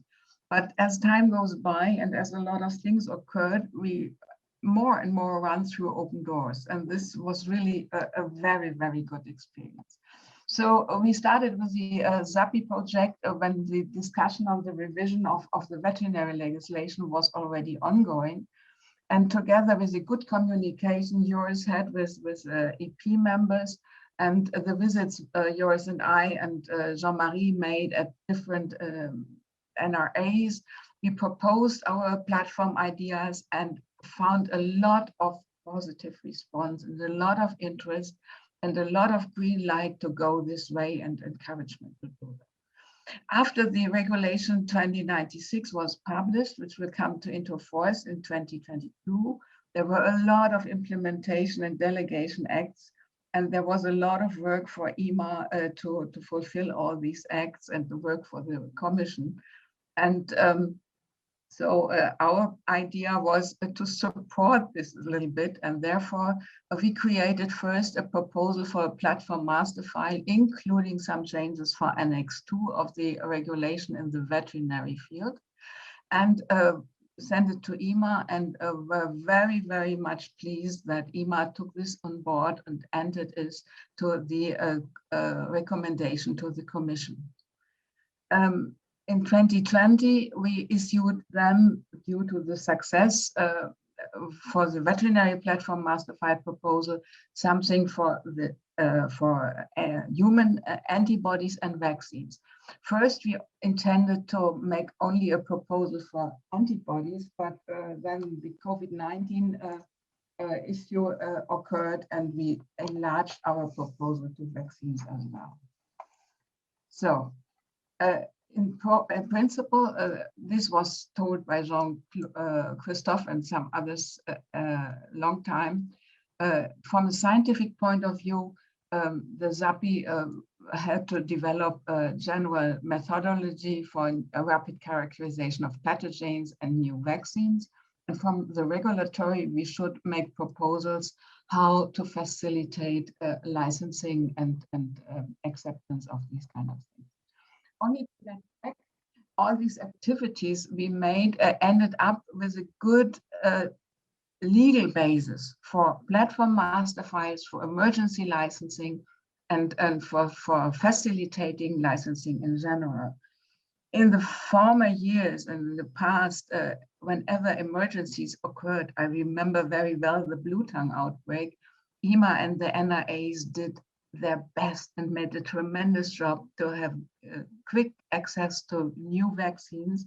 But as time goes by and as a lot of things occurred, we more and more run through open doors. And this was really a very, very good experience. So we started with the ZAPI project when the discussion on the revision of the veterinary legislation was already ongoing. And together with the good communication Joris had with EP members and the visits Joris and I and Jean-Marie made at different NRAs, we proposed our platform ideas and found a lot of positive response and a lot of interest and a lot of green light to go this way and encouragement to do that. After the regulation 2096 was published, which will come into force in 2022, there were a lot of implementation and delegation acts, and there was a lot of work for EMA to fulfill all these acts and the work for the Commission. And so our idea was to support this a little bit, and therefore we created first a proposal for a platform master file, including some changes for Annex 2 of the regulation in the veterinary field, and sent it to EMA, and were very, very much pleased that EMA took this on board and entered it to the recommendation to the Commission. In 2020, we issued then, due to the success for the veterinary platform master file proposal, something for the human antibodies and vaccines. First, we intended to make only a proposal for antibodies, but then the COVID-19 issue occurred, and we enlarged our proposal to vaccines as well. So. In principle, this was told by Jean-Christophe and some others long time. From a scientific point of view, the ZAPI had to develop a general methodology for a rapid characterization of pathogens and new vaccines. And from the regulatory, we should make proposals how to facilitate licensing and acceptance of these kind of things. Only all these activities we made ended up with a good legal basis for platform master files, for emergency licensing, and for facilitating licensing in general. In the former years and in the past, whenever emergencies occurred, I remember very well the blue tongue outbreak, EMA and the NRAs did their best and made a tremendous job to have quick access to new vaccines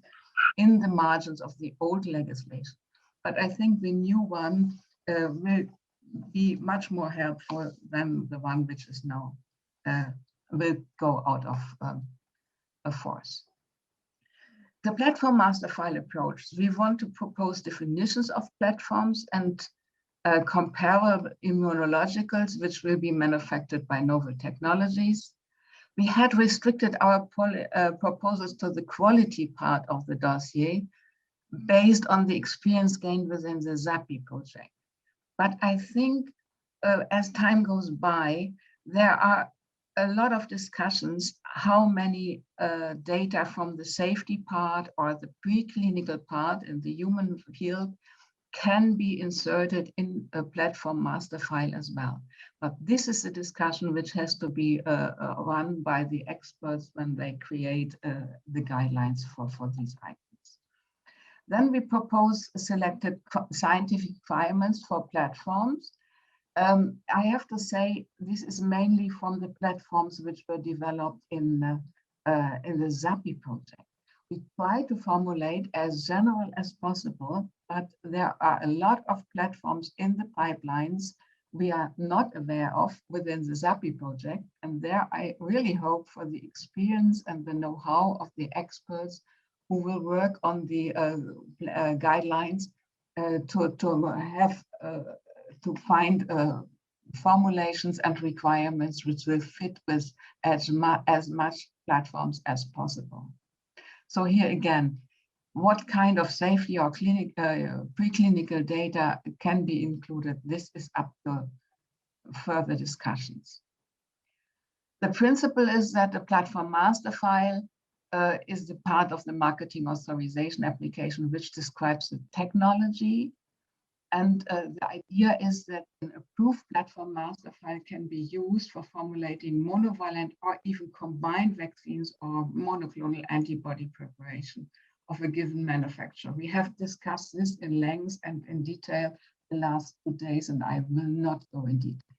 in the margins of the old legislation. But I think the new one will be much more helpful than the one which is now will go out of force. The platform master file approach, we want to propose definitions of platforms and comparable immunologicals, which will be manufactured by novel technologies. We had restricted our proposals to the quality part of the dossier based on the experience gained within the ZAPI project. But I think as time goes by, there are a lot of discussions how many data from the safety part or the preclinical part in the human field can be inserted in a platform master file as well. But this is a discussion which has to be run by the experts when they create the guidelines for these items. Then we propose selected scientific requirements for platforms. I have to say, this is mainly from the platforms which were developed in the ZAPI project. We try to formulate as general as possible, but there are a lot of platforms in the pipelines we are not aware of within the ZAPI project. And there I really hope for the experience and the know-how of the experts who will work on the guidelines to find formulations and requirements which will fit with as much platforms as possible. So here again, what kind of safety or preclinical data can be included? This is up to further discussions. The principle is that the platform master file is the part of the marketing authorization application which describes the technology. And the idea is that an approved platform master file can be used for formulating monovalent or even combined vaccines or monoclonal antibody preparation of a given manufacturer. We have discussed this in length and in detail the last 2 days, and I will not go in detail.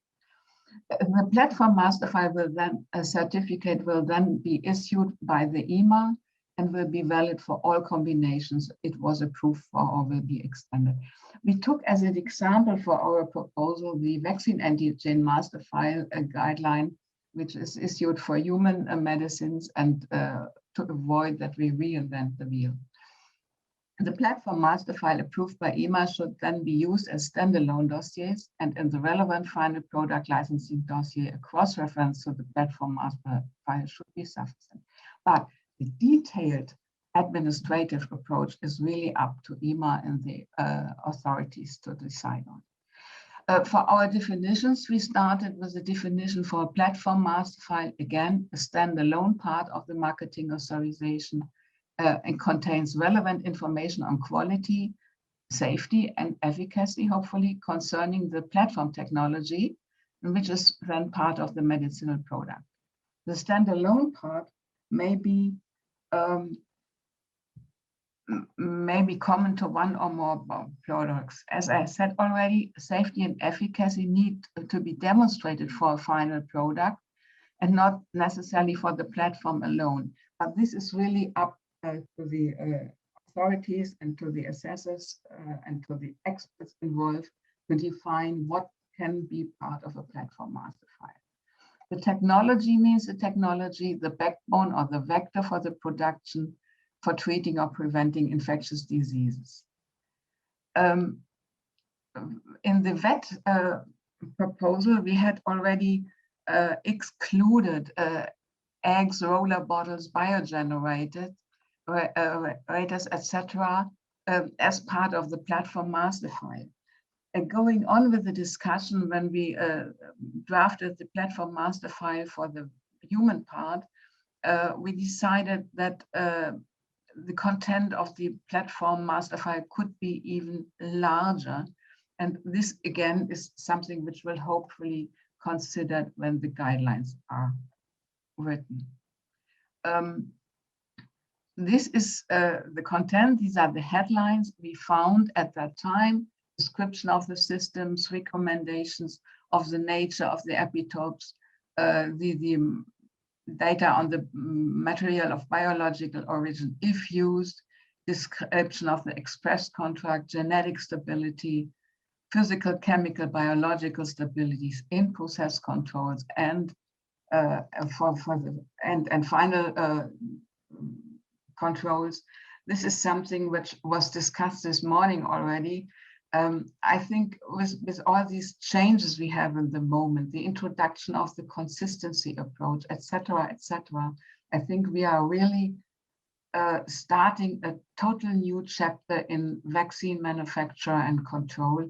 The platform master file will then, a certificate will then be issued by the EMA and will be valid for all combinations it was approved for or will be extended. We took as an example for our proposal the vaccine antigen master file guideline, which is issued for human medicines and to avoid that we reinvent the wheel. The platform master file approved by EMA should then be used as standalone dossiers, and in the relevant final product licensing dossier, a cross-reference to the platform master file should be sufficient. But the detailed administrative approach is really up to EMA and the authorities to decide on. For our definitions, we started with a definition for a platform master file, again, a standalone part of the marketing authorization, and contains relevant information on quality, safety, and efficacy, hopefully, concerning the platform technology, which is then part of the medicinal product. The standalone part may be common to one or more products. As I said already, safety and efficacy need to be demonstrated for a final product and not necessarily for the platform alone. But this is really up to the authorities and to the assessors and to the experts involved to define what can be part of a platform master file. The technology means the technology, the backbone or the vector for the production for treating or preventing infectious diseases. In the VET proposal, we had already excluded eggs, roller bottles, biogenerators, etc., as part of the platform master file. Going on with the discussion, when we drafted the platform master file for the human part, we decided that the content of the platform master file could be even larger. And this, again, is something which will hopefully considered when the guidelines are written. This is the content. These are the headlines we found at that time: description of the systems, recommendations of the nature of the epitopes, the data on the material of biological origin if used, description of the express contract, genetic stability, physical, chemical, biological stabilities in process controls, and final controls. This is something which was discussed this morning already. I think with all these changes we have in the moment, the introduction of the consistency approach, etc., I think we are really starting a total new chapter in vaccine manufacture and control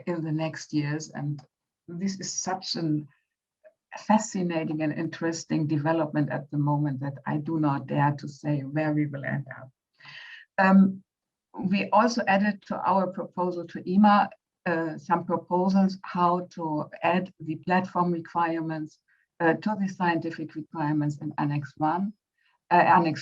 in the next years. And this is such an fascinating and interesting development at the moment that I do not dare to say where we will end up. We also added to our proposal to EMA some proposals how to add the platform requirements to the scientific requirements in Annex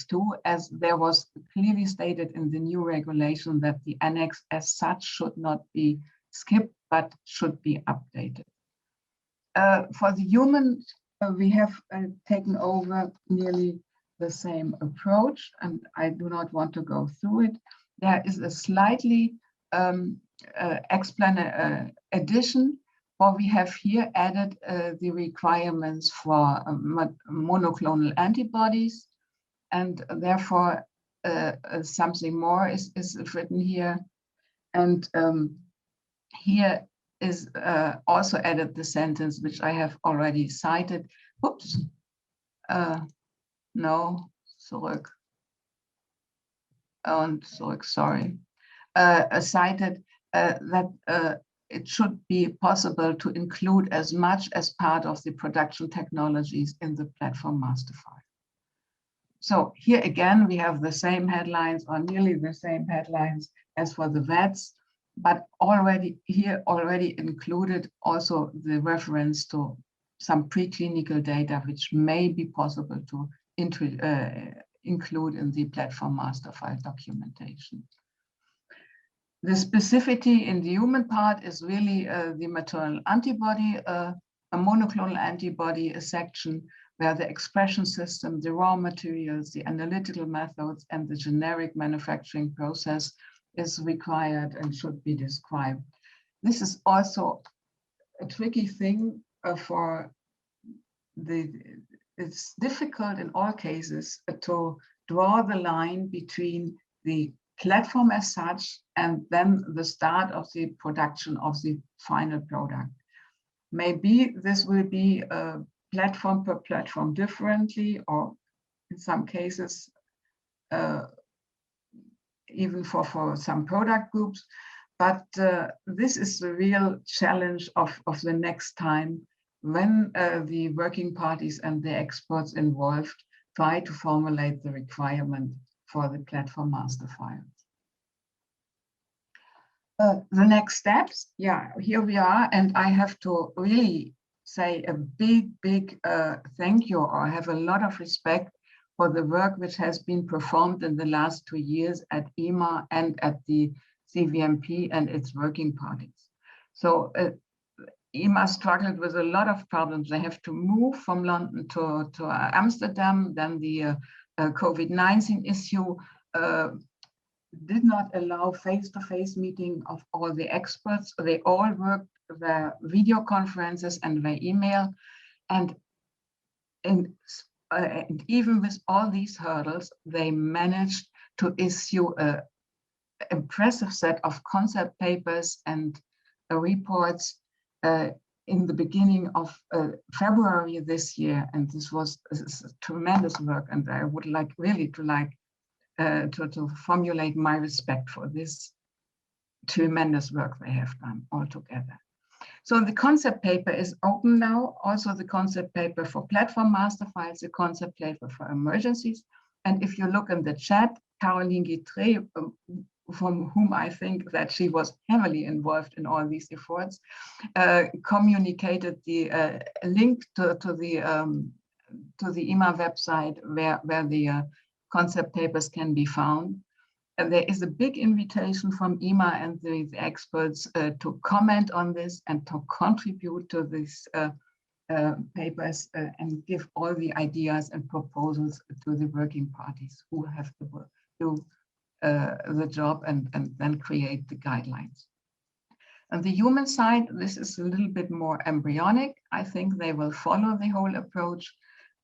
2, as there was clearly stated in the new regulation that the annex as such should not be skipped, but should be updated. For the humans, we have taken over nearly the same approach, and I do not want to go through it. There is a slightly addition, for we have here added the requirements for monoclonal antibodies, and therefore something more is written here. And here is also added the sentence which I have already cited. Oops. No, zurück. Und zurück, sorry. Cited that it should be possible to include as much as part of the production technologies in the platform master file. So here again, we have the same headlines or nearly the same headlines as for the VATs, but already included also the reference to some preclinical data which may be possible to include in the platform master file documentation. The specificity in the human part is really the maternal antibody, a monoclonal antibody, a section where the expression system, the raw materials, the analytical methods, and the generic manufacturing process is required and should be described. This is also a tricky thing it's difficult in all cases to draw the line between the platform as such and then the start of the production of the final product. Maybe this will be platform per platform differently, or in some cases, even for some product groups. But this is the real challenge of the next time when the working parties and the experts involved try to formulate the requirement for the platform master files. The next steps, yeah, here we are, and I have to really say a big thank you, or have a lot of respect for the work which has been performed in the last 2 years at EMA and at the CVMP and its working parties. So EMA struggled with a lot of problems. They have to move from London to Amsterdam. Then the COVID-19 issue did not allow face-to-face meeting of all the experts. They all worked via video conferences and via email. And even with all these hurdles, they managed to issue an impressive set of concept papers and reports in the beginning of February this year. And this was tremendous work. And I would like really to formulate my respect for this tremendous work they have done all together. So the concept paper is open now, also the concept paper for platform master files, the concept paper for emergencies. And if you look in the chat, Caroline Guitret, from whom I think that she was heavily involved in all these efforts, communicated the link to the EMA website where the concept papers can be found. And there is a big invitation from EMA and the experts to comment on this and to contribute to these papers and give all the ideas and proposals to the working parties who have to do the job and then create the guidelines. On the human side, this is a little bit more embryonic. I think they will follow the whole approach,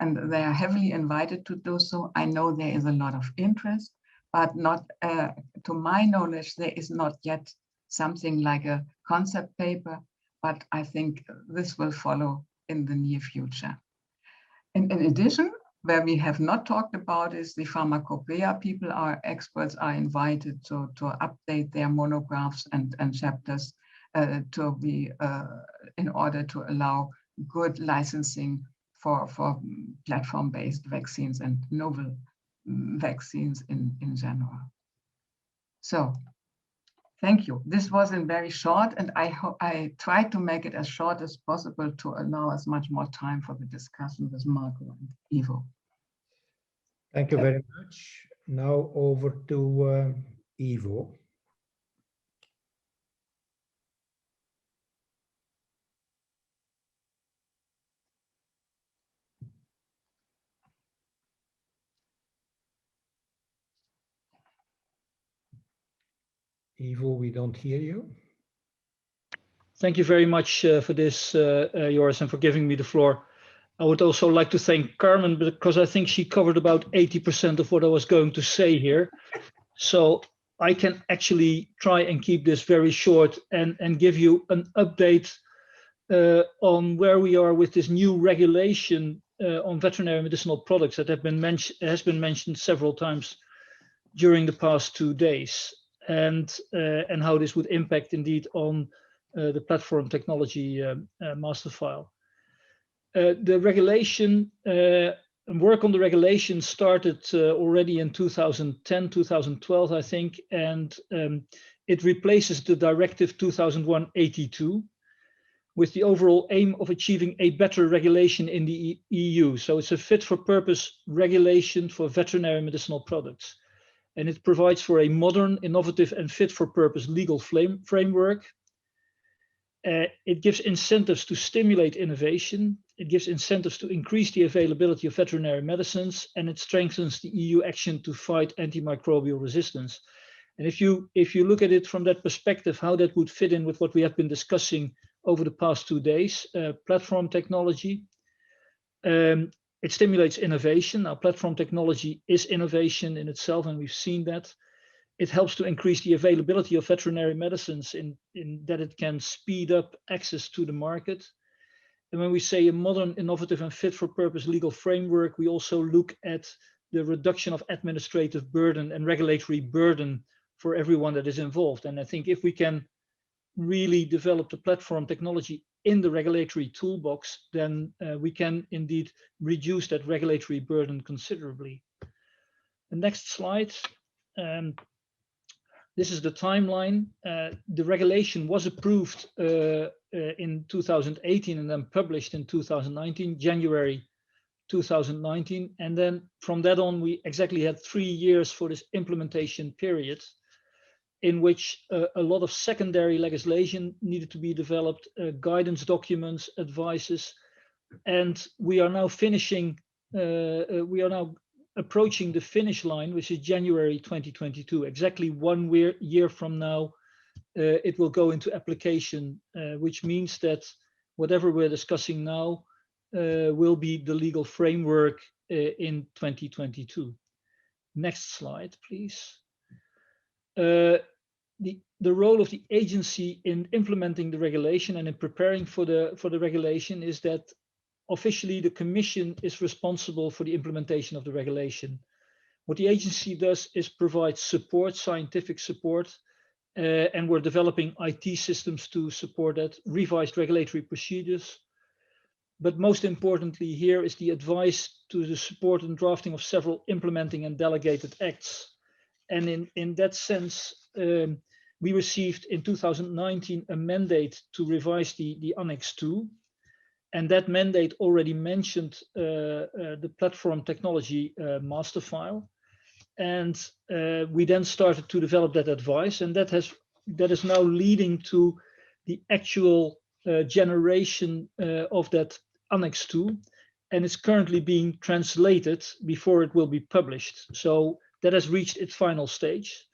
and they are heavily invited to do so. I know there is a lot of interest, but not, to my knowledge, there is not yet something like a concept paper, but I think this will follow in the near future. In addition, where we have not talked about is the pharmacopoeia people, our experts are invited to update their monographs and chapters to be in order to allow good licensing for platform-based vaccines and novel vaccines in general. So thank you. This wasn't very short, and I tried to make it as short as possible to allow as much more time for the discussion with Marco and Ivo. Thank you very much. Now over to Ivo. Ivo, we don't hear you. Thank you very much for this, Joris, and for giving me the floor. I would also like to thank Carmen, because I think she covered about 80% of what I was going to say here. So I can actually try and keep this very short and give you an update on where we are with this new regulation on veterinary medicinal products that has been mentioned several times during the past 2 days, and how this would impact indeed on the platform technology master file. The regulation, work on the regulation started already in 2010, 2012, I think, and it replaces the Directive 2001/82 with the overall aim of achieving a better regulation in the EU. So it's a fit-for-purpose regulation for veterinary medicinal products. And it provides for a modern, innovative, and fit-for-purpose legal framework. It gives incentives to stimulate innovation. It gives incentives to increase the availability of veterinary medicines, and it strengthens the EU action to fight antimicrobial resistance. And if you look at it from that perspective, how that would fit in with what we have been discussing over the past 2 days, platform technology, it stimulates innovation. Now, platform technology is innovation in itself, and we've seen that. It helps to increase the availability of veterinary medicines in that it can speed up access to the market. And when we say a modern, innovative, and fit-for-purpose legal framework, we also look at the reduction of administrative burden and regulatory burden for everyone that is involved. And I think if we can really develop the platform technology in the regulatory toolbox, then we can indeed reduce that regulatory burden considerably. The next slide. This is the timeline. The regulation was approved in 2018 and then published in 2019, January 2019. And then from that on, we exactly had 3 years for this implementation period, in which a lot of secondary legislation needed to be developed, guidance documents, advices, and we are now approaching the finish line, which is January 2022. Exactly 1 year from now, it will go into application, which means that whatever we're discussing now will be the legal framework in 2022. Next slide, please. The role of the agency in implementing the regulation and in preparing for the regulation is that officially the Commission is responsible for the implementation of the regulation. What the agency does is provide support, scientific support, and we're developing IT systems to support that, revised regulatory procedures. But most importantly here is the advice to the support and drafting of several implementing and delegated acts. And in that sense, we received in 2019 a mandate to revise the Annex 2. And that mandate already mentioned the platform technology master file. And we then started to develop that advice. And that is now leading to the actual generation of that Annex 2. And it's currently being translated before it will be published. So that has reached its final stage.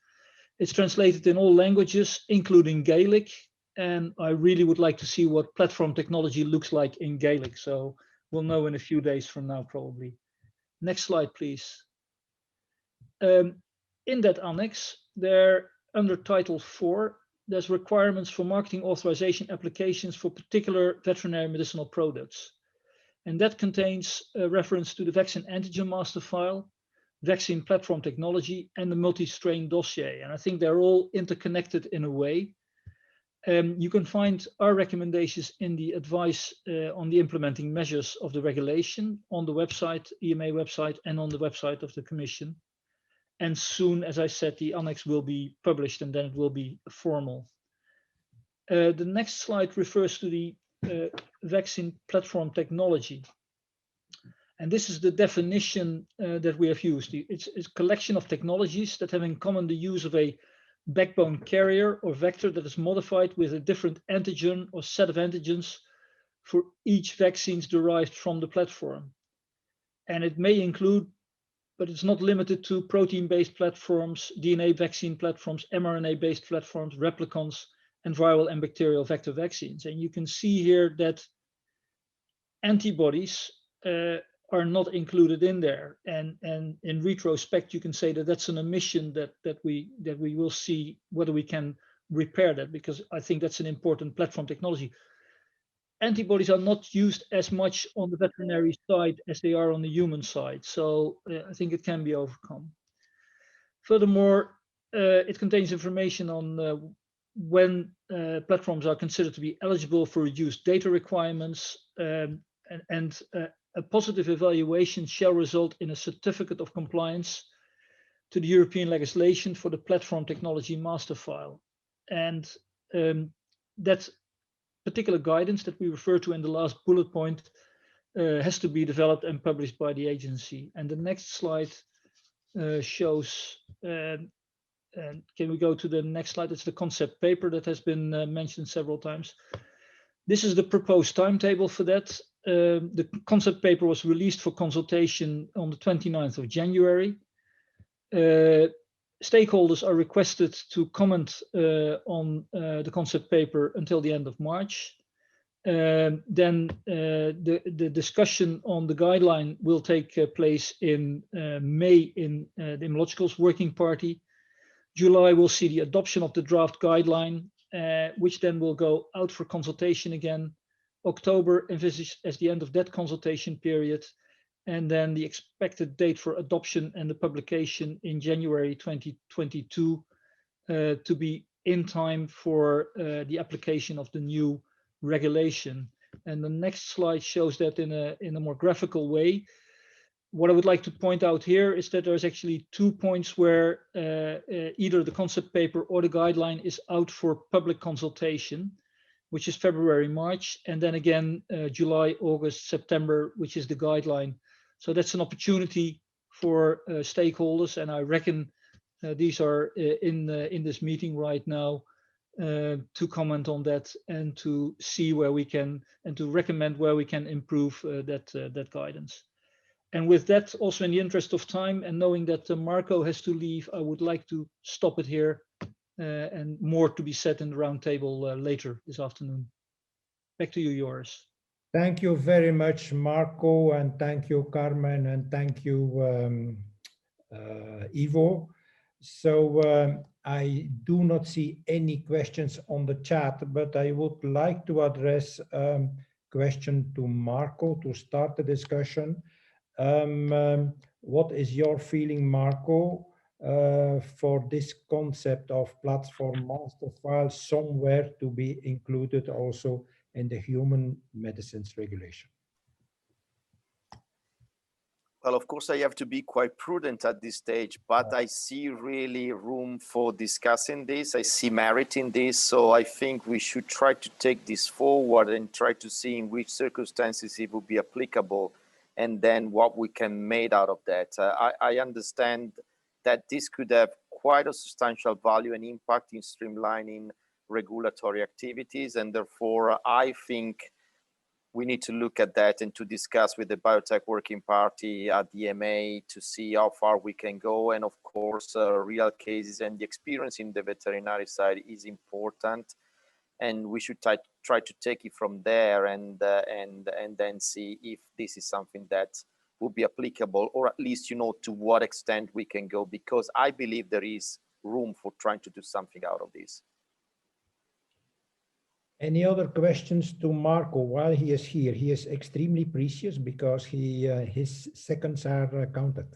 It's translated in all languages, including Gaelic. And I really would like to see what platform technology looks like in Gaelic. So we'll know in a few days from now, probably. Next slide, please. In that annex, there under Title 4, there's requirements for marketing authorization applications for particular veterinary medicinal products. And that contains a reference to the vaccine antigen master file, vaccine platform technology, and the multi-strain dossier. And I think they're all interconnected in a way. You can find our recommendations in the advice on the implementing measures of the regulation on the website, EMA website, and on the website of the Commission. And soon, as I said, the annex will be published and then it will be formal. The next slide refers to the vaccine platform technology. And this is the definition that we have used. It's a collection of technologies that have in common the use of a backbone carrier or vector that is modified with a different antigen or set of antigens for each vaccines derived from the platform. And it may include, but it's not limited to, protein-based platforms, DNA vaccine platforms, mRNA-based platforms, replicons, and viral and bacterial vector vaccines. And you can see here that antibodies are not included in there. And in retrospect, you can say that that's an omission that we will see whether we can repair that, because I think that's an important platform technology. Antibodies are not used as much on the veterinary side as they are on the human side. So I think it can be overcome. Furthermore, it contains information on when platforms are considered to be eligible for reduced data requirements, and a positive evaluation shall result in a certificate of compliance to the European legislation for the platform technology master file. And that particular guidance that we refer to in the last bullet point has to be developed and published by the agency. And the next slide shows, can we go to the next slide? It's the concept paper that has been mentioned several times. This is the proposed timetable for that. The concept paper was released for consultation on the 29th of January. Stakeholders are requested to comment on the concept paper until the end of March. Then the discussion on the guideline will take place in May in the Immunologicals Working Party. July will see the adoption of the draft guideline, which then will go out for consultation again. October envisaged as the end of that consultation period, and then the expected date for adoption and the publication in January 2022 to be in time for the application of the new regulation. And the next slide shows that in a more graphical way. What I would like to point out here is that there's actually 2 points where either the concept paper or the guideline is out for public consultation, which is February, March, and then again July, August, September, which is the guideline. So that's an opportunity for stakeholders, and I reckon these are in this meeting right now to comment on that and to see where we can, and to recommend where we can improve that guidance. And with that, also in the interest of time and knowing that Marco has to leave, I would like to stop it here, and more to be said in the roundtable later this afternoon. Back to you, Joris. Thank you very much, Marco, and thank you, Carmen, and thank you, Ivo. So I do not see any questions on the chat, but I would like to address a question to Marco to start the discussion. What is your feeling, Marco, for this concept of platform master file somewhere to be included also in the human medicines regulation? Well, of course, I have to be quite prudent at this stage, but I see really room for discussing this. I see merit in this. So I think we should try to take this forward and try to see in which circumstances it will be applicable, and then what we can make out of that. I understand that this could have quite a substantial value and impact in streamlining regulatory activities. And therefore, I think we need to look at that and to discuss with the Biotech Working Party at the EMA to see how far we can go. And of course, real cases and the experience in the veterinary side is important. And we should try to take it from there and then see if this is something that will be applicable, or at least, you know, to what extent we can go, because I believe there is room for trying to do something out of this. Any other questions to Marco while he is here? He is extremely precious because his seconds are counted.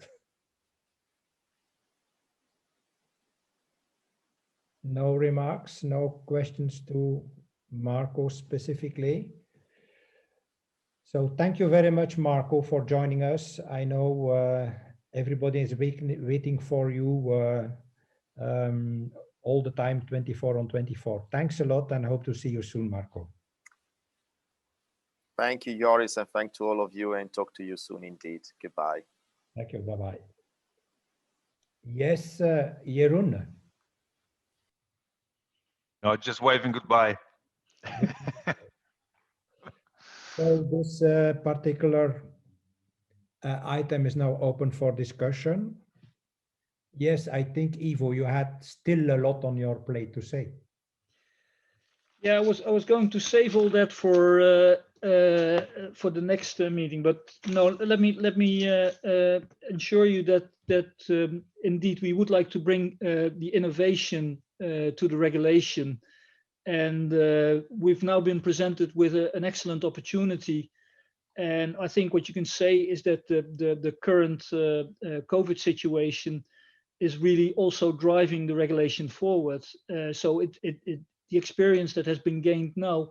No remarks, no questions to Marco specifically. So thank you very much, Marco, for joining us. I know everybody is waiting for you all the time, 24/24. Thanks a lot, and hope to see you soon, Marco. Thank you, Joris, and thank to all of you, and talk to you soon indeed. Goodbye. Thank you. Bye-bye. Yes, Jeroen. No, just waving goodbye. So this particular item is now open for discussion. Yes, I think, Ivo, you had still a lot on your plate to say. Yeah, I was going to save all that for for the next meeting. But no, let me ensure you that indeed we would like to bring the innovation to the regulation, and we've now been presented with an excellent opportunity. And I think what you can say is that the current COVID situation is really also driving the regulation forward. So the experience that has been gained now,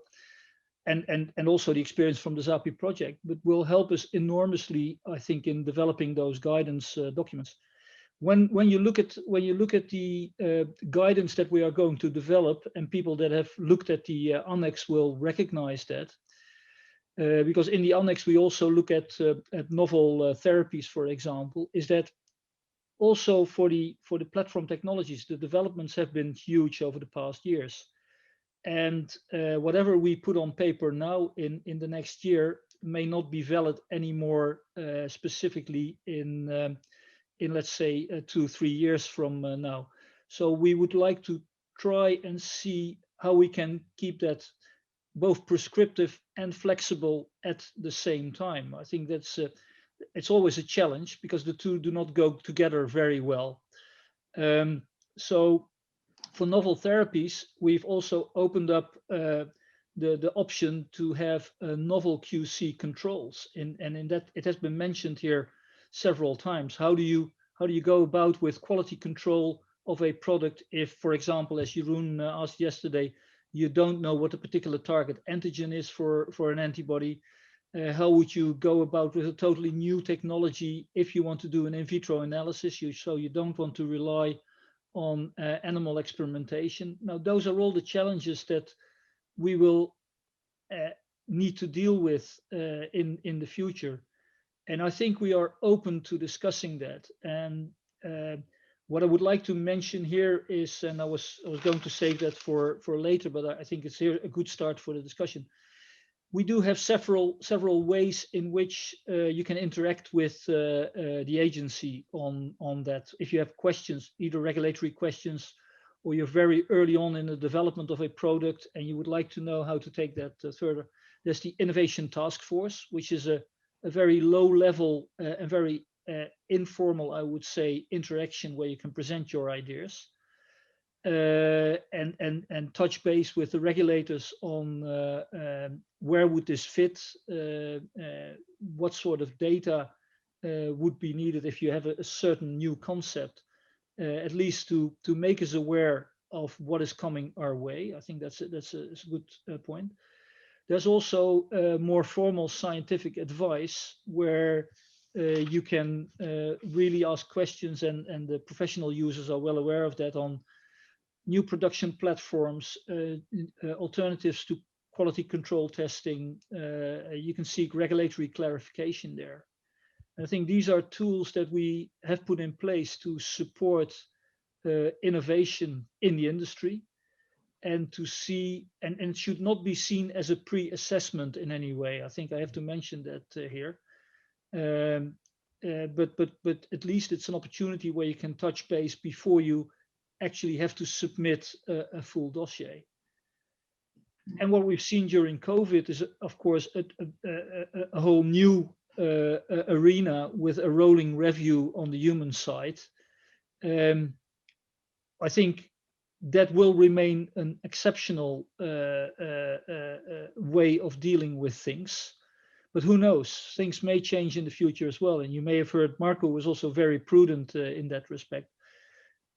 and also the experience from the ZAPI project, but will help us enormously, I think, in developing those guidance documents. When you look at the guidance that we are going to develop, and people that have looked at the annex will recognize that. Because in the annex we also look at novel therapies, for example, is that also for the platform technologies, the developments have been huge over the past years, and whatever we put on paper now in the next year may not be valid anymore, specifically in let's say 2-3 years from now. So we would like to try and see how we can keep that both prescriptive and flexible at the same time. I think that's it's always a challenge because the two do not go together very well. So for novel therapies, we've also opened up the option to have novel QC controls, and in that it has been mentioned here several times. How do you go about with quality control of a product if, for example, as Jeroen asked yesterday, you don't know what a particular target antigen is for an antibody? How would you go about with a totally new technology if you want to do an in vitro analysis? So you don't want to rely on animal experimentation. Now, those are all the challenges that we will need to deal with in the future. And I think we are open to discussing that. And what I would like to mention here is, and I was going to save that for later, but I think it's here a good start for the discussion. We do have several ways in which you can interact with the agency on that. If you have questions, either regulatory questions, or you're very early on in the development of a product and you would like to know how to take that further, there's the Innovation Task Force, which is a very low level and very informal, I would say, interaction where you can present your ideas and touch base with the regulators on where would this fit, what sort of data would be needed if you have a certain new concept, at least to make us aware of what is coming our way. I think that's a good point. There's also more formal scientific advice where you can really ask questions, and the professional users are well aware of that, on new production platforms, alternatives to quality control testing. You can seek regulatory clarification there. And I think these are tools that we have put in place to support innovation in the industry, and to see, and it should not be seen as a pre-assessment in any way. I think I have to mention that here. But at least it's an opportunity where you can touch base before you actually have to submit a full dossier. And what we've seen during COVID is, of course, a whole new arena with a rolling review on the human side. I think that will remain an exceptional way of dealing with things. But who knows? Things may change in the future as well. And you may have heard Marco was also very prudent in that respect.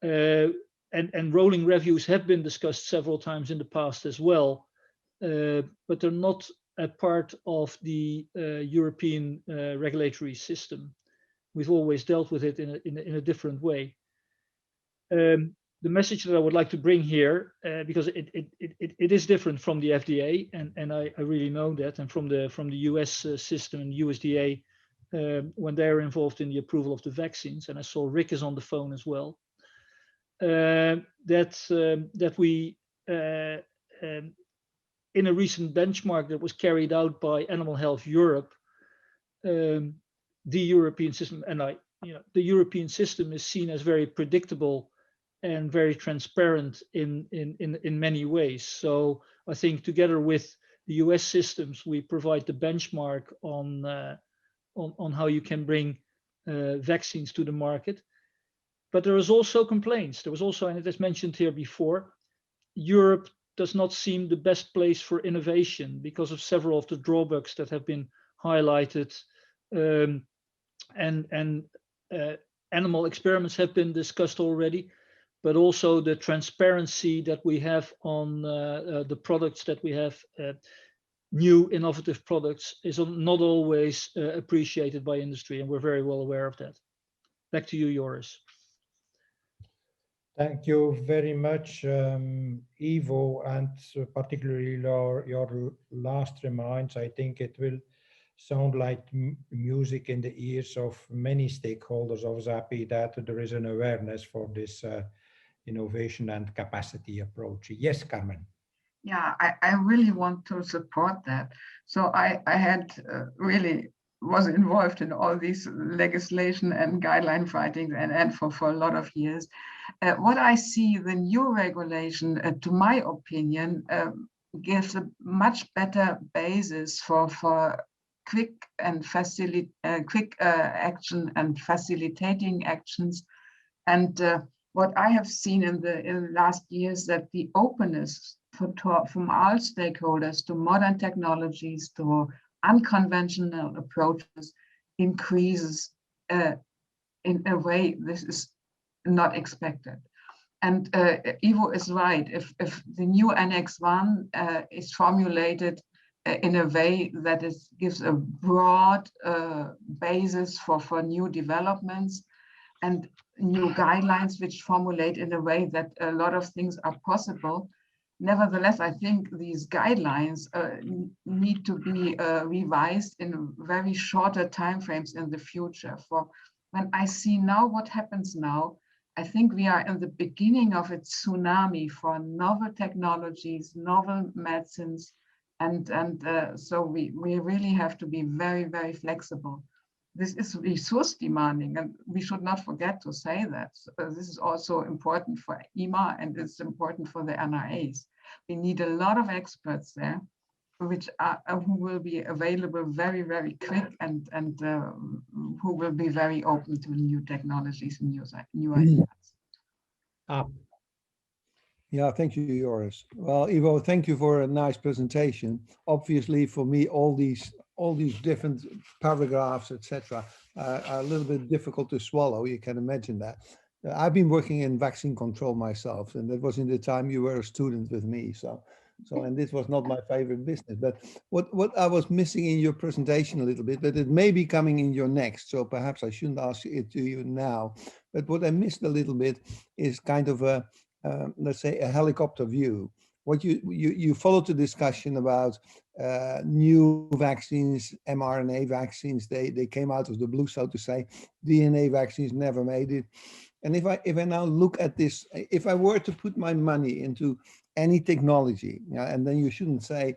And rolling reviews have been discussed several times in the past as well, but they're not a part of the European regulatory system. We've always dealt with it in a different way. The message that I would like to bring here, because it is different from the FDA, and I really know that, and from the US system and USDA when they're involved in the approval of the vaccines, and I saw Rick is on the phone as well. That we in a recent benchmark that was carried out by Animal Health Europe, the European system, and the European system is seen as very predictable and very transparent in many ways. So I think together with the US systems, we provide the benchmark on how you can bring vaccines to the market. But there is also complaints. There was also, and it is mentioned here before, Europe does not seem the best place for innovation because of several of the drawbacks that have been highlighted. Animal experiments have been discussed already, but also the transparency that we have on the products that we have, new innovative products, is not always appreciated by industry, and we're very well aware of that. Back to you, Joris. Thank you very much, Ivo, and particularly your last remarks. I think it will sound like music in the ears of many stakeholders of ZAPI that there is an awareness for this innovation and capacity approach. Yes, Carmen. Yeah, I really want to support that. So I had really was involved in all these legislation and guideline writings and for a lot of years. What I see, the new regulation, to my opinion, gives a much better basis for quick and quick action and facilitating actions. And what I have seen in the last years, that the openness from all stakeholders to modern technologies to unconventional approaches increases in a way this is not expected. And Ivo is right. If the new Annex 1 is formulated in a way that gives a broad basis for new developments and new guidelines which formulate in a way that a lot of things are possible. Nevertheless, I think these guidelines need to be revised in very shorter timeframes in the future. For when I see now what happens now, I think we are in the beginning of a tsunami for novel technologies, novel medicines, and so we really have to be very, very flexible. This is resource demanding, and we should not forget to say that. This is also important for EMA, and it's important for the NRAs. We need a lot of experts there, who will be available very, very quick, and who will be very open to new technologies and new ideas. Yeah, thank you, Joris. Well, Ivo, thank you for a nice presentation. Obviously, for me, all these different paragraphs, etc., are a little bit difficult to swallow. You can imagine that. I've been working in vaccine control myself, and that was in the time you were a student with me. And this was not my favorite business. But what I was missing in your presentation a little bit, but it may be coming in your next, so perhaps I shouldn't ask it to you now. But what I missed a little bit is kind of a let's say a helicopter view. What you followed the discussion about new vaccines, mRNA vaccines. They came out of the blue, so to say. DNA vaccines never made it. And if I now look at this, if I were to put my money into any technology, and then you shouldn't say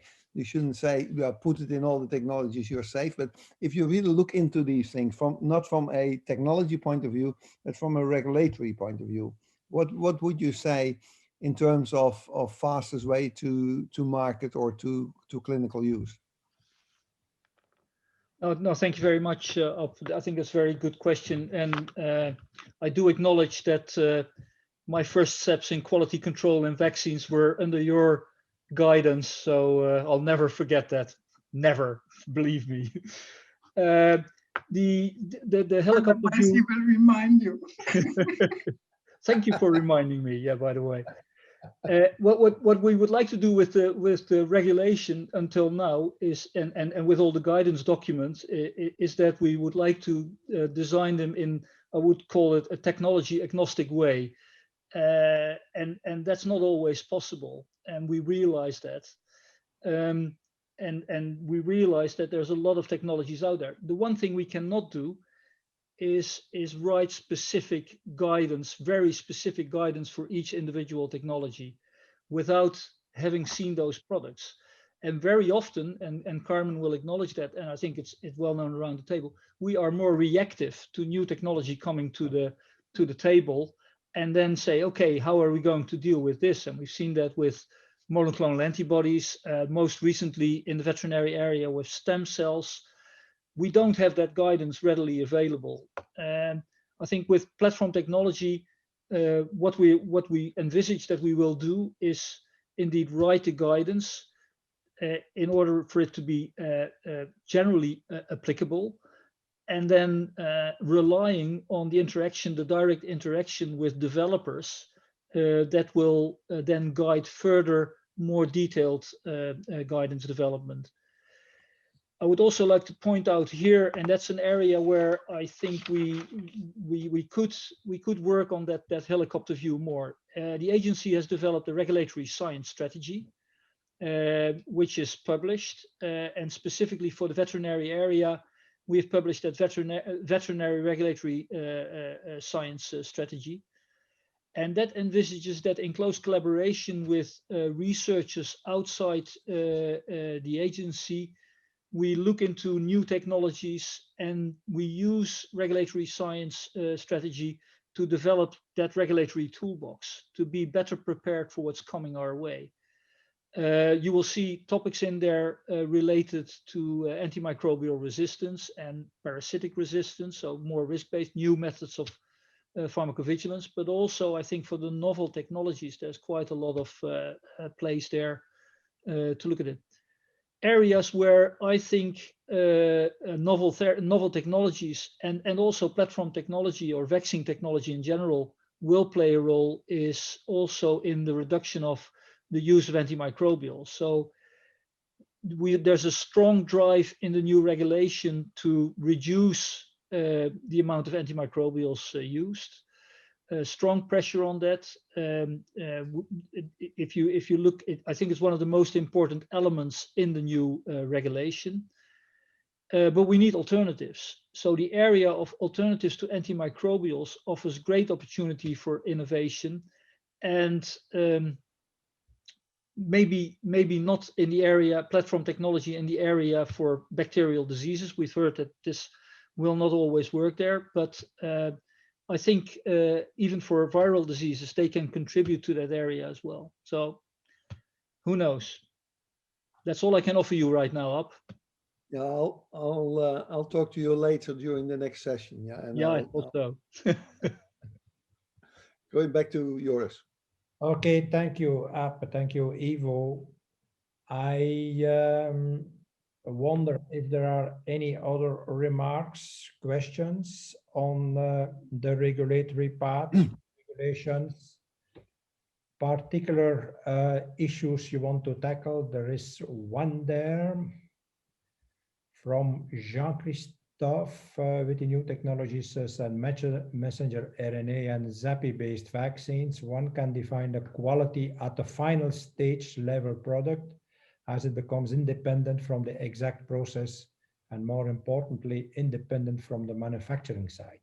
put it in all the technologies, you're safe. But if you really look into these things not from a technology point of view, but from a regulatory point of view, what would you say in terms of fastest way to market or to clinical use? No, thank you very much. I think that's a very good question. And I do acknowledge that my first steps in quality control and vaccines were under your guidance. So I'll never forget that. Never, believe me. The helicopter view. Will remind you. Thank you for reminding me. Yeah, by the way. What we would like to do with the regulation until now is, and with all the guidance documents, is that we would like to design them in, I would call it, a technology agnostic way, and that's not always possible, and we realize that, and we realize that there's a lot of technologies out there. The one thing we cannot do is write specific guidance, very specific guidance for each individual technology without having seen those products. And very often, and Carmen will acknowledge that, and I think it's well known around the table, we are more reactive to new technology coming to the table, and then say, okay, how are we going to deal with this? And we've seen that with monoclonal antibodies, most recently in the veterinary area with stem cells. We don't have that guidance readily available. And I think with platform technology, what we envisage that we will do is indeed write the guidance in order for it to be generally applicable, and then relying on the interaction, the direct interaction with developers that will then guide further, more detailed guidance development. I would also like to point out here, and that's an area where I think we could work on that helicopter view more. The agency has developed a regulatory science strategy, which is published, and specifically for the veterinary area, we've published that veterinary regulatory science strategy. And that envisages that in close collaboration with researchers outside the agency, we look into new technologies and we use regulatory science strategy to develop that regulatory toolbox to be better prepared for what's coming our way. You will see topics in there related to antimicrobial resistance and parasitic resistance, so more risk-based new methods of pharmacovigilance, but also I think for the novel technologies, there's quite a lot of place there to look at it. Areas where I think novel technologies and also platform technology or vaccine technology in general will play a role is also in the reduction of the use of antimicrobials. So there's a strong drive in the new regulation to reduce the amount of antimicrobials used. Strong pressure on that. If you look, I think it's one of the most important elements in the new regulation. But we need alternatives. So the area of alternatives to antimicrobials offers great opportunity for innovation, and maybe not in the area platform technology in the area for bacterial diseases. We've heard that this will not always work there, but I think even for viral diseases, they can contribute to that area as well. So who knows? That's all I can offer you right now, Ab. Yeah, I'll talk to you later during the next session. Yeah, and yeah, I hope so. Going back to Joris. Okay, thank you, Ab. Thank you, Ivo. I wonder if there are any other remarks, questions on the regulatory part, regulations, particular issues you want to tackle. There is one there from Jean-Christophe with the new technologies and messenger RNA and ZAPI-based vaccines. One can define the quality at the final stage level product as it becomes independent from the exact process and, more importantly, independent from the manufacturing side.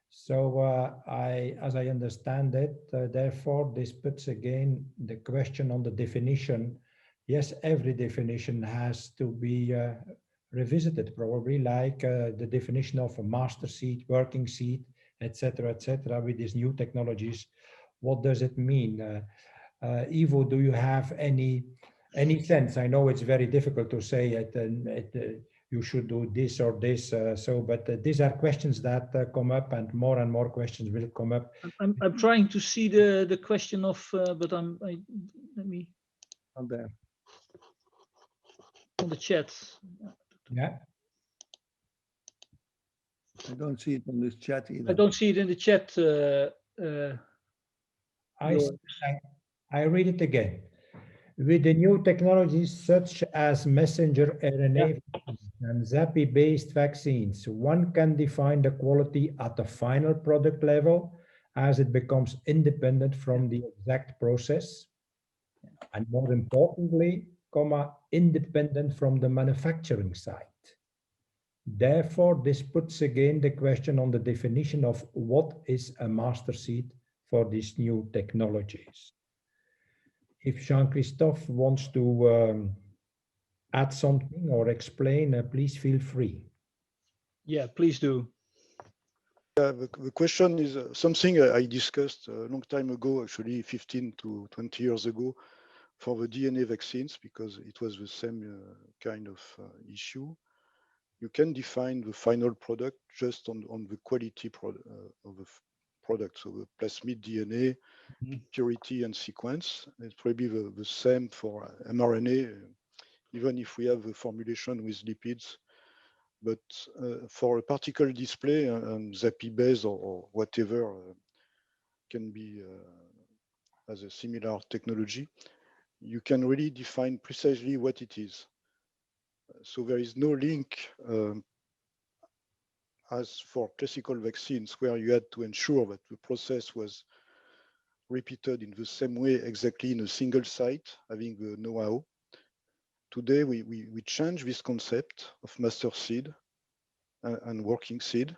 So as I understand it, therefore, this puts again the question on the definition. Yes, every definition has to be revisited, probably, like the definition of a master seed, working seed, etc., with these new technologies. What does it mean? Ivo, do you have any sense? I know it's very difficult to say it you should do this or this. But these are questions that come up, and more questions will come up. I'm trying to see the question of, but let me. On there. On the chat. Yeah. I don't see it in this chat either. I don't see it in the chat. I read it again. With the new technologies such as messenger RNA and ZAPI-based vaccines, one can define the quality at the final product level as it becomes independent from the exact process, and more importantly, independent from the manufacturing side. Therefore, this puts again the question on the definition of what is a master seed for these new technologies. If Jean-Christophe wants to add something or explain, please feel free. Yeah, please do. The question is something I discussed a long time ago, actually 15 to 20 years ago, For the DNA vaccines, because it was the same kind of issue, you can define the final product just on the quality of the product. So the plasmid DNA, purity and sequence. It's probably the same for mRNA, even if we have a formulation with lipids. But for a particle display, ZAPI base or whatever can be as a similar technology, you can really define precisely what it is. So there is no link as for classical vaccines where you had to ensure that the process was repeated in the same way exactly in a single site, having the know-how. Today, we change this concept of master seed and working seed,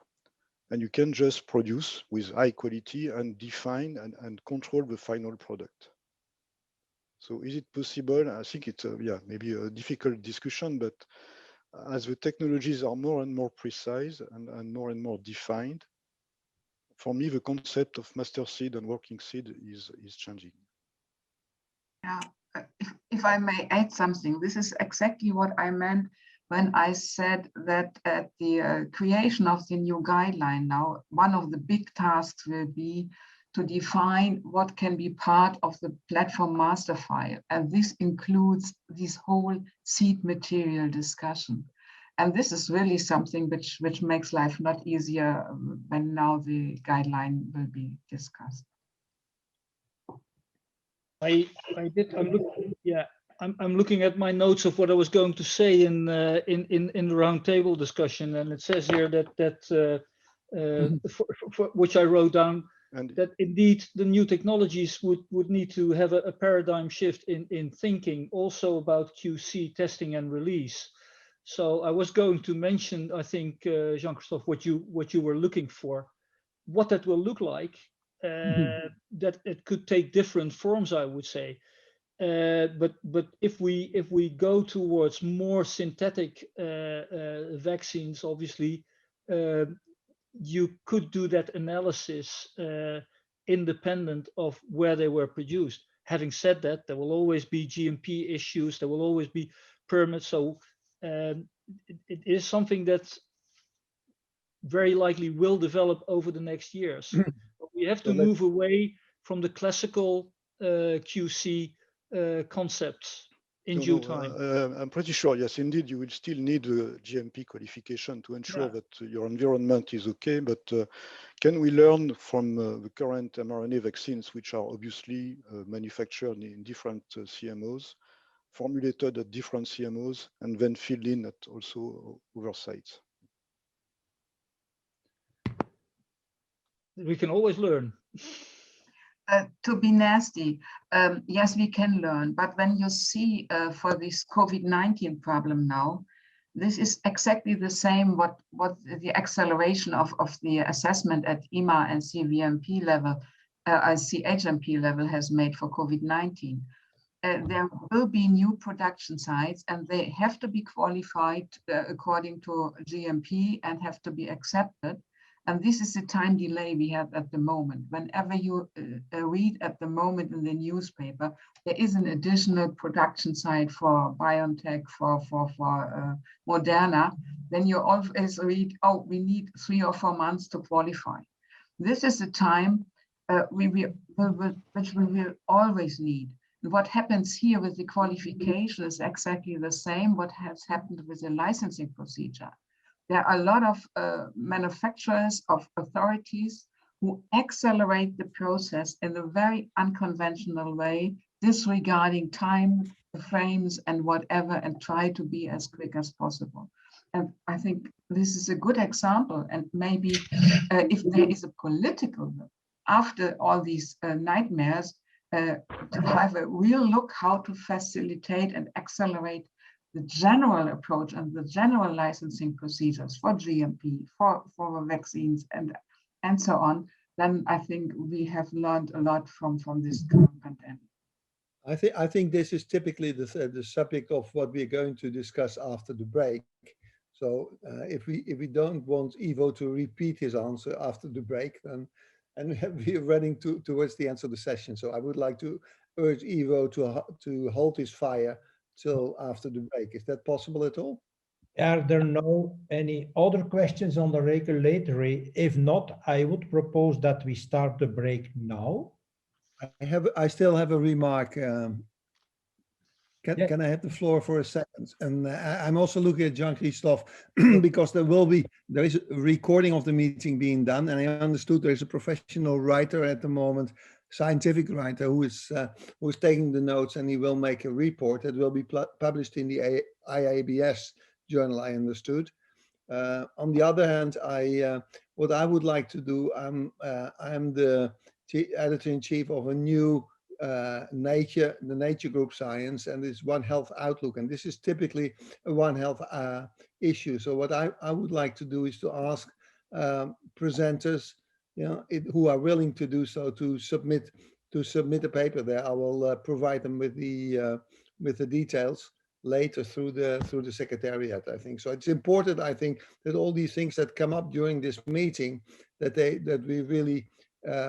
and you can just produce with high quality and define and control the final product. So is it possible? I think it's maybe a difficult discussion, but as the technologies are more and more precise and more defined, for me, the concept of master seed and working seed is changing. Yeah, if I may add something, this is exactly what I meant when I said that at the creation of the new guideline now, one of the big tasks will be to define what can be part of the platform master file. And this includes this whole seed material discussion. And this is really something which makes life not easier when now the guideline will be discussed. I'm looking at my notes of what I was going to say in the roundtable discussion, and it says here that for which I wrote down, that indeed the new technologies would need to have a paradigm shift in thinking also about QC testing and release. So I was going to mention, I think, Jean-Christophe, what you were looking for, what that will look like. That it could take different forms, I would say. But if we go towards more synthetic vaccines, obviously, you could do that analysis independent of where they were produced. Having said that, there will always be GMP issues. There will always be permits. So it is something that very likely will develop over the next years. We have to move away from the classical QC concepts in due time. I'm pretty sure, yes, indeed, you will still need a GMP qualification to ensure that your environment is okay. But can we learn from the current mRNA vaccines, which are obviously manufactured in different CMOs, formulated at different CMOs, and then filled in at also other sites? We can always learn. To be nasty, yes, we can learn. But when you see for this COVID-19 problem now, this is exactly the same what the acceleration of the assessment at EMA and CVMP level, CHMP level has made for COVID-19. There will be new production sites and they have to be qualified according to GMP and have to be accepted. And this is the time delay we have at the moment. Whenever you read at the moment in the newspaper, there is an additional production site for BioNTech, for Moderna, then you always read, oh, we need 3 or 4 months to qualify. This is the time which we will always need. And what happens here with the qualification is exactly the same what has happened with the licensing procedure. There are a lot of manufacturers, of authorities who accelerate the process in a very unconventional way, disregarding time frames and whatever, and try to be as quick as possible. And I think this is a good example. And maybe if there is a political will, after all these nightmares, to have a real look how to facilitate and accelerate the general approach and the general licensing procedures for GMP, for vaccines and so on, then I think we have learned a lot from this pandemic. I think this is typically the subject of what we're going to discuss after the break. So if we don't want Ivo to repeat his answer after the break, then and we're running towards the end of the session. So I would like to urge Ivo to hold his fire till after the break. Is that possible at all? Are there no any other questions on the regulatory? If not, I would propose that we start the break now. I still have a remark. Yes. Can I have the floor for a second? And I'm also looking at Jean-Christophe because there is a recording of the meeting being done, and I understood there's a professional writer at the moment, scientific writer, who is taking the notes, and he will make a report that will be published in the IABS journal, I understood. On the other hand, what I would like to do, I'm the editor-in-chief of a new the Nature Group Science, and it's One Health Outlook, and this is typically a One Health issue. So what I would like to do is to ask presenters, who are willing to do so, to submit a paper there. I will provide them with the details later through the secretariat, I think. So it's important, I think, that all these things that come up during this meeting, that we really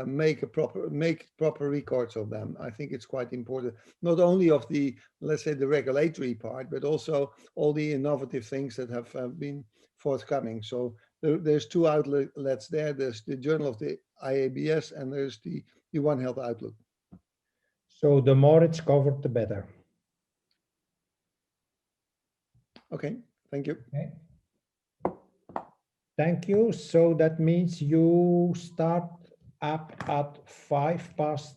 make proper records of them. I think it's quite important, not only of the, let's say, the regulatory part, but also all the innovative things that have been forthcoming. So there's two outlets there. There's the Journal of the IABS, and there's the One Health Outlook. So the more it's covered, the better. Okay, thank you. Okay. Thank you. So that means you start up at 3:05,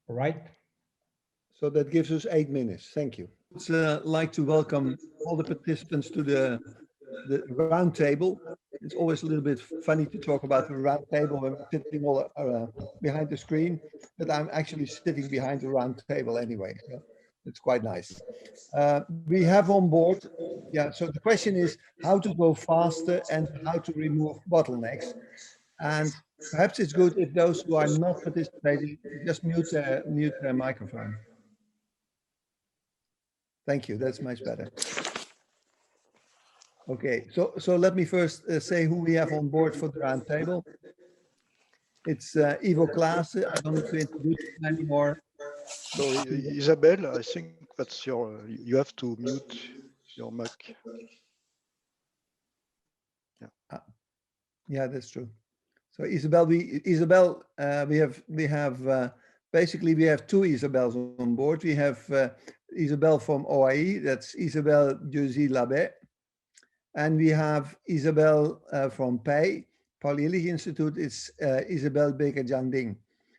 right? So that gives us 8 minutes. Thank you. I'd like to welcome all the participants to the round table. It's always a little bit funny to talk about the round table when we're sitting all behind the screen, but I'm actually sitting behind the round table anyway. So it's quite nice. We have on board, so the question is how to go faster and how to remove bottlenecks. And perhaps it's good if those who are not participating just mute their microphone. Thank you, that's much better. Okay, so let me first say who we have on board for the round table. It's Ivo Klassen. I don't need to introduce him anymore. So Isabel, I think that's you have to mute your mic. Yeah, that's true. So Isabel, we have basically we have two Isabels on board. We have Isabel from OAI, that's Isabel Josie-Labet, and we have Isabel from PEI, Paul Ehrlich Institute. It's Isabel Baker-Janding.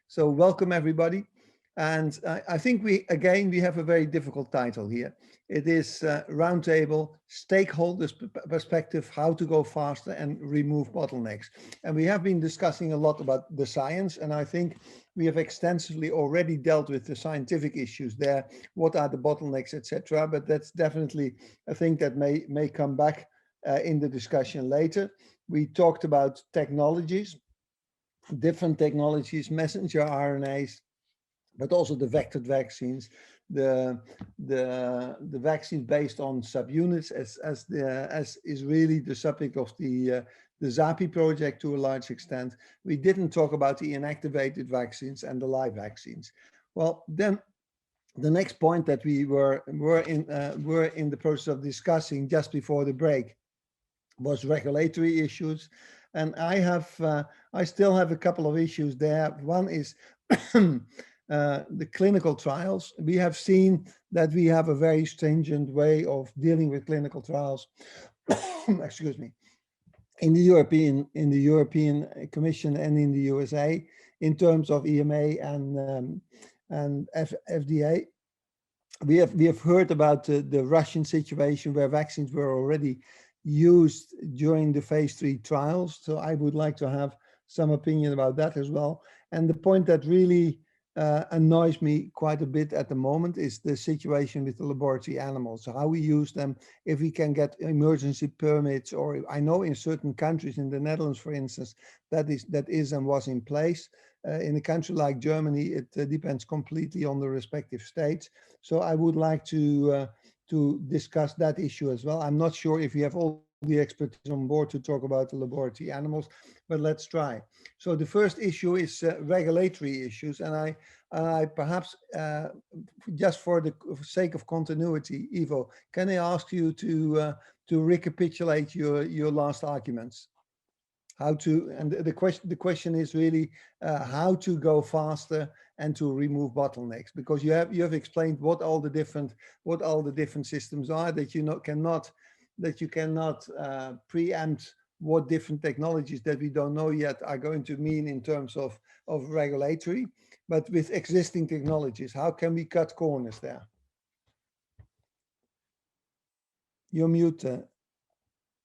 So welcome everybody. And I think we have a very difficult title here. It is Roundtable, Stakeholders Perspective, How to Go Faster and Remove Bottlenecks. And we have been discussing a lot about the science, and I think we have extensively already dealt with the scientific issues there. What are the bottlenecks, etc. But that's definitely a thing that may come back in the discussion later. We talked about technologies, different technologies, messenger RNAs, but also the vectored vaccines, the vaccines based on subunits, as is really the subject of the ZAPI project to a large extent. We didn't talk about the inactivated vaccines and the live vaccines. Well, then the next point that we were in the process of discussing just before the break was regulatory issues, and I still have a couple of issues there. One is the clinical trials. We have seen that we have a very stringent way of dealing with clinical trials. Excuse me. In the European Commission and in the USA, in terms of EMA and FDA, we have heard about the Russian situation where vaccines were already used during the phase 3 trials. So I would like to have some opinion about that as well. And the point that really annoys me quite a bit at the moment is the situation with the laboratory animals, how we use them, if we can get emergency permits, or I know in certain countries, in the Netherlands, for instance, that is and was in place. In a country like Germany, it depends completely on the respective states. So I would like to discuss that issue as well. I'm not sure if we have all the expertise on board to talk about the laboratory animals, but let's try. So the first issue is regulatory issues, and I perhaps, just for the sake of continuity, Ivo, can I ask you to recapitulate your last arguments? How to, and the question is really how to go faster and to remove bottlenecks, because you have explained what all the different systems are, that you cannot preempt what different technologies that we don't know yet are going to mean in terms of regulatory. But with existing technologies, how can we cut corners there? You're mute.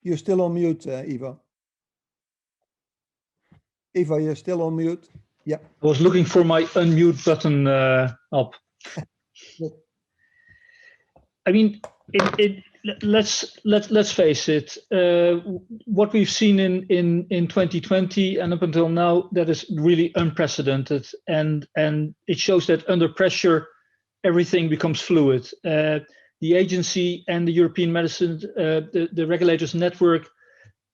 You're still on mute, Ivo. Ivo, you're still on mute. Yeah. I was looking for my unmute button up. I mean, let's face it. What we've seen in 2020 and up until now, that is really unprecedented, and it shows that under pressure, everything becomes fluid. The agency and the European Medicine, the regulators network,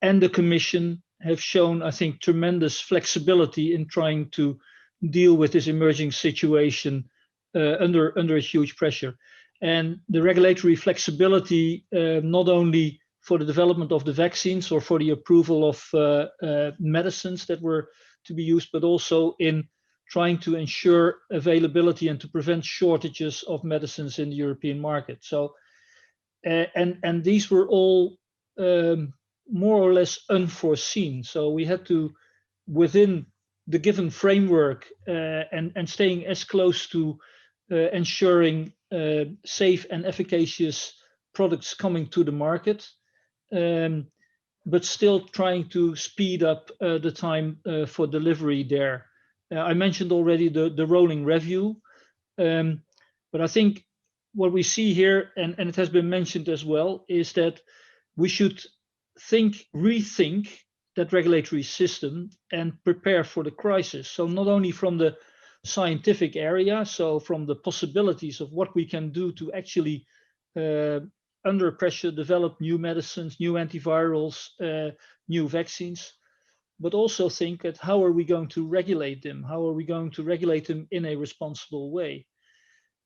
and the Commission have shown, I think, tremendous flexibility in trying to deal with this emerging situation under a huge pressure. And the regulatory flexibility, not only for the development of the vaccines or for the approval of medicines that were to be used, but also in trying to ensure availability and to prevent shortages of medicines in the European market. So, and these were all more or less unforeseen. So we had to, within the given framework and staying as close to ensuring safe and efficacious products coming to the market, but still trying to speed up the time for delivery there. I mentioned already the rolling review, but I think what we see here, and it has been mentioned as well, is that we should rethink that regulatory system and prepare for the crisis. So not only from the scientific area, so from the possibilities of what we can do to actually under pressure develop new medicines, new antivirals, new vaccines, but also think at how are we going to regulate them? How are we going to regulate them in a responsible way?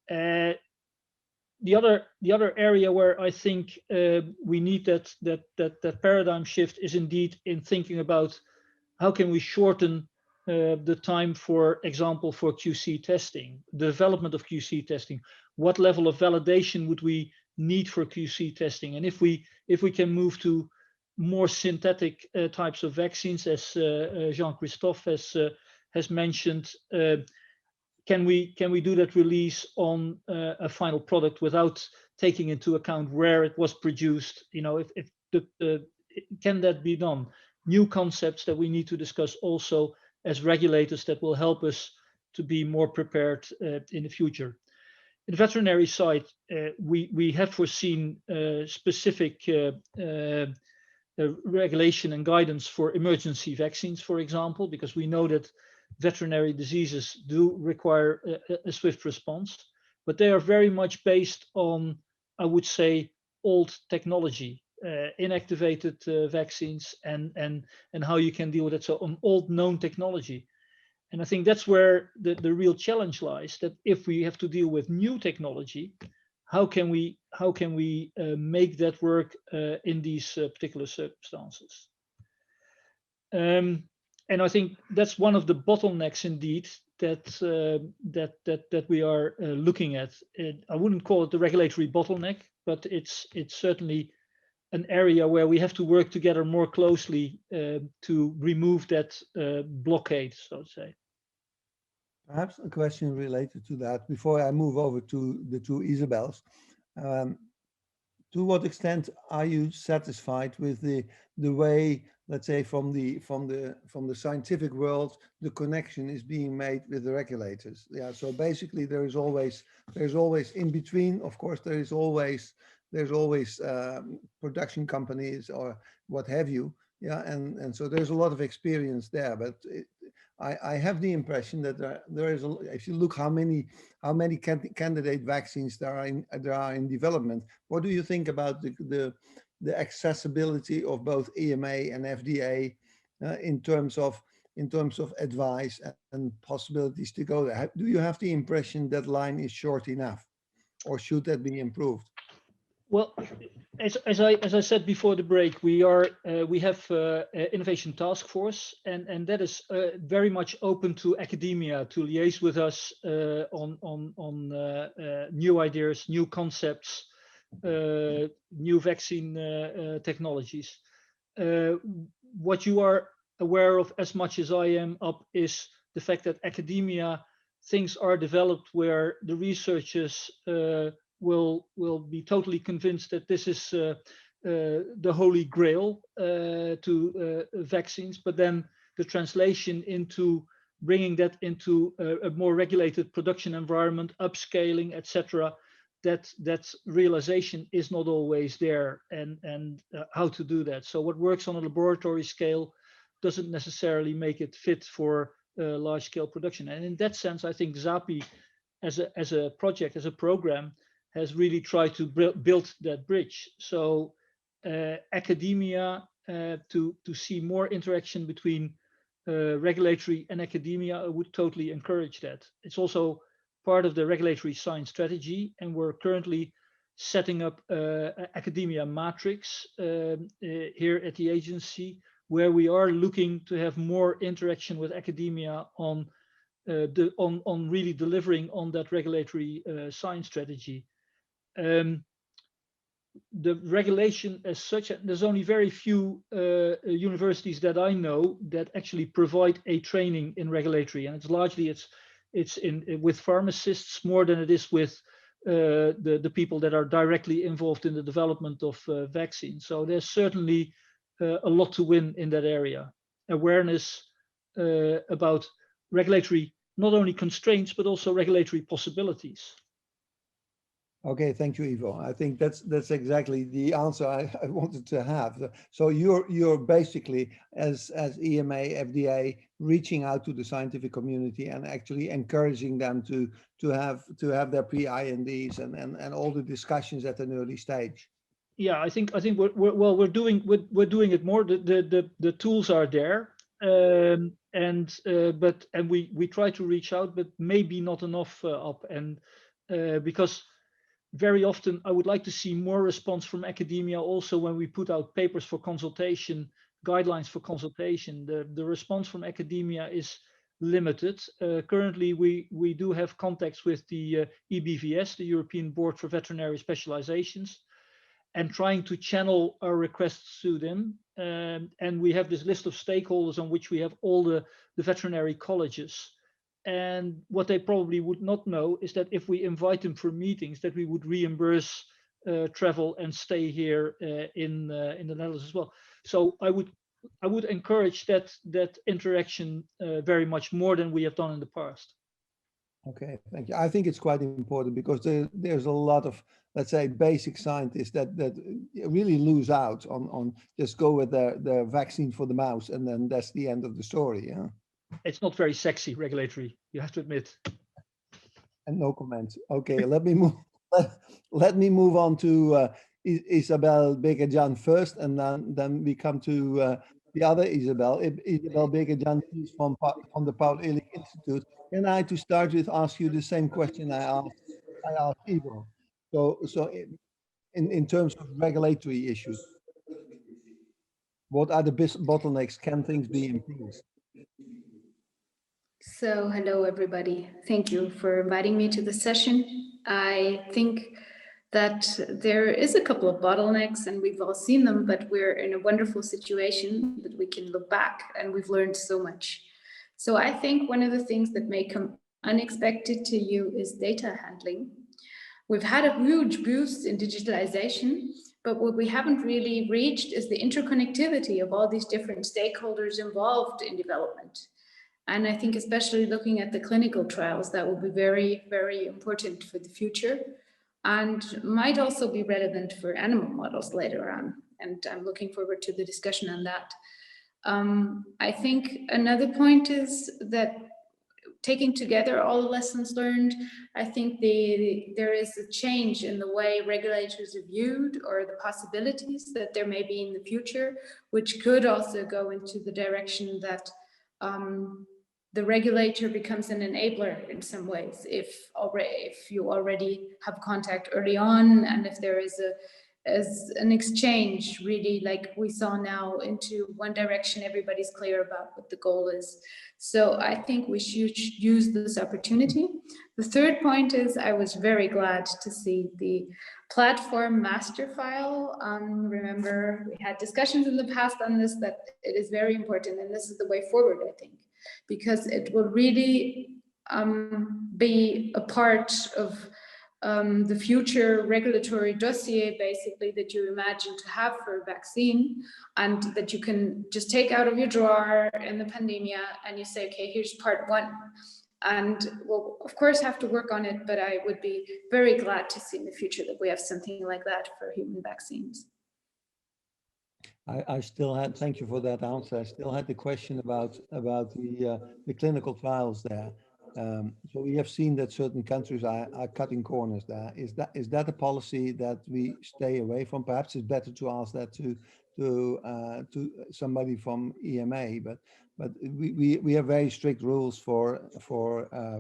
The other area where I think we need that paradigm shift is indeed in thinking about how can we shorten the time, for example, for QC testing, the development of QC testing. What level of validation would we need for QC testing? And if we can move to more synthetic types of vaccines, as Jean-Christophe has mentioned, can we do that release on a final product without taking into account where it was produced? You know, can that be done? New concepts that we need to discuss also as regulators that will help us to be more prepared in the future. In the veterinary side, we have foreseen specific regulation and guidance for emergency vaccines, for example, because we know that veterinary diseases do require a swift response, but they are very much based on, I would say, old technology, inactivated vaccines, and how you can deal with it. So on old known technology. And I think that's where the real challenge lies, that if we have to deal with new technology, how can we make that work in these particular circumstances? And I think that's one of the bottlenecks indeed that we are looking at. I wouldn't call it the regulatory bottleneck, but it's certainly an area where we have to work together more closely to remove that blockade, so to say. Perhaps a question related to that before I move over to the two Isabels. To what extent are you satisfied with the way, let's say, from the scientific world, the connection is being made with the regulators? Yeah. So basically, there's always in between. Of course, there's always production companies or what have you. Yeah. And so there's a lot of experience there, but I have the impression that there is, if you look how many candidate vaccines there are in development, what do you think about the the accessibility of both EMA and FDA in terms of advice and possibilities to go there? Do you have the impression that line is short enough, or should that be improved? Well, as I said before the break, we have innovation task force, and that is very much open to academia to liaise with us on new ideas, new concepts, new vaccine technologies. What you are aware of as much as I am is the fact that academia, things are developed where the researchers will be totally convinced that this is the holy grail to vaccines, but then the translation into bringing that into a more regulated production environment, upscaling, etc., that realization is not always there, and how to do that. So what works on a laboratory scale doesn't necessarily make it fit for large-scale production. And in that sense, I think ZAPI as a project, as a program, has really tried to build that bridge. So academia, to see more interaction between regulatory and academia, I would totally encourage that. It's also part of the regulatory science strategy, and we're currently setting up academia matrix here at the agency, where we are looking to have more interaction with academia on really delivering on that regulatory science strategy. The regulation as such, there's only very few universities that I know that actually provide a training in regulatory, and it's largely it's with pharmacists more than it is with the people that are directly involved in the development of vaccines. So there's certainly a lot to win in that area. Awareness about regulatory, not only constraints, but also regulatory possibilities. Okay, thank you, Ivo. I think that's exactly the answer I wanted to have. So you're basically, as EMA, FDA, reaching out to the scientific community and actually encouraging them to have their pre-INDs and all the discussions at an early stage. Yeah, I think we're doing it more. The tools are there, but we try to reach out, but maybe not enough up, and because very often I would like to see more response from academia also when we put out papers for consultation, guidelines for consultation. The response from academia is limited. Currently, we do have contacts with the EBVS, the European Board for Veterinary Specializations, and trying to channel our requests to them. And we have this list of stakeholders on which we have all the veterinary colleges. And what they probably would not know is that if we invite them for meetings, that we would reimburse travel and stay here in the Netherlands as well. So I would encourage that interaction very much more than we have done in the past. Okay, thank you. I think it's quite important because there's a lot of, let's say, basic scientists that really lose out on just go with the vaccine for the mouse, and then that's the end of the story. Yeah. It's not very sexy regulatory, you have to admit. And no comment. Okay, let me move on to Isabel Bekerjan first, and then we come to the other Isabel. Isabel Bekerjan is from the Paul Ehrlich Institute. Can I, to start with, ask you the same question I asked Ivo? So in terms of regulatory issues, what are the bottlenecks? Can things be improved? So hello, everybody. Thank you for inviting me to the session. I think that there is a couple of bottlenecks, and we've all seen them, but we're in a wonderful situation that we can look back, and we've learned so much. So I think one of the things that may come unexpected to you is data handling. We've had a huge boost in digitalization, but what we haven't really reached is the interconnectivity of all these different stakeholders involved in development. And I think especially looking at the clinical trials, that will be very, very important for the future, and might also be relevant for animal models later on. And I'm looking forward to the discussion on that. I think another point is that taking together all the lessons learned, I think there is a change in the way regulators are viewed, or the possibilities that there may be in the future, which could also go into the direction that the regulator becomes an enabler in some ways. If you already have contact early on, and if there is as an exchange, really, like we saw now, into one direction, everybody's clear about what the goal is. So I think we should use this opportunity. The third point is, I was very glad to see the platform master file. Remember, we had discussions in the past on this, that it is very important, and this is the way forward, I think, because it will really be a part of the future regulatory dossier, basically, that you imagine to have for a vaccine, and that you can just take out of your drawer in the pandemia and you say, okay, here's part one. And we'll, of course, have to work on it, but I would be very glad to see in the future that we have something like that for human vaccines. I still had, thank you for that answer. I still had the question about the clinical trials there. So we have seen that certain countries are cutting corners there. Is that a policy that we stay away from? Perhaps it's better to ask that to somebody from EMA, but we have very strict rules for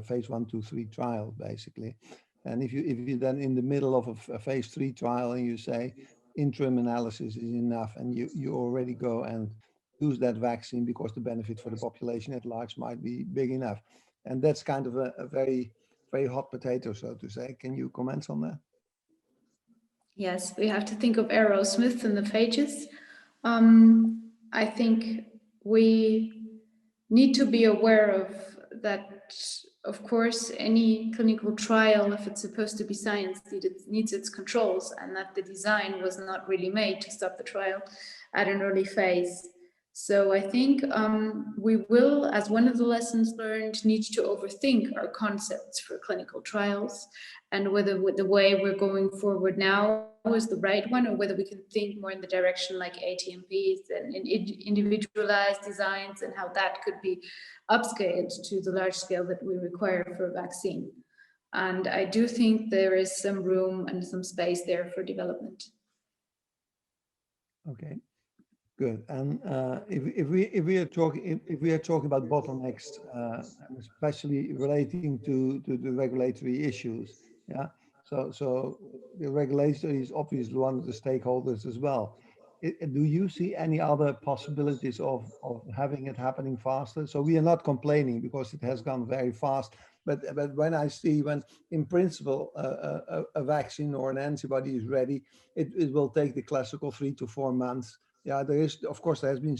phase 1, 2, 3 trial, basically. And if you then in the middle of a phase 3 trial and you say interim analysis is enough, and you already go and use that vaccine because the benefit for the population at large might be big enough. And that's kind of a very, very hot potato, so to say. Can you comment on that? Yes, we have to think of Aerosmith and the phages. I think we need to be aware of that. Of course, any clinical trial, if it's supposed to be science, needs its controls, and that the design was not really made to stop the trial at an early phase. So I think we will, as one of the lessons learned, need to overthink our concepts for clinical trials, and whether the way we're going forward now is the right one, or whether we can think more in the direction like ATMPs and individualized designs, and how that could be upscaled to the large scale that we require for a vaccine. And I do think there is some room and some space there for development. Okay. Good. And if we are talking about bottlenecks, especially relating to the regulatory issues, yeah. So the regulator is obviously one of the stakeholders as well. Do you see any other possibilities of having it happening faster? So we are not complaining because it has gone very fast. But when I see, when in principle a vaccine or an antibody is ready, it will take the classical 3 to 4 months. Yeah, there is, of course, there has been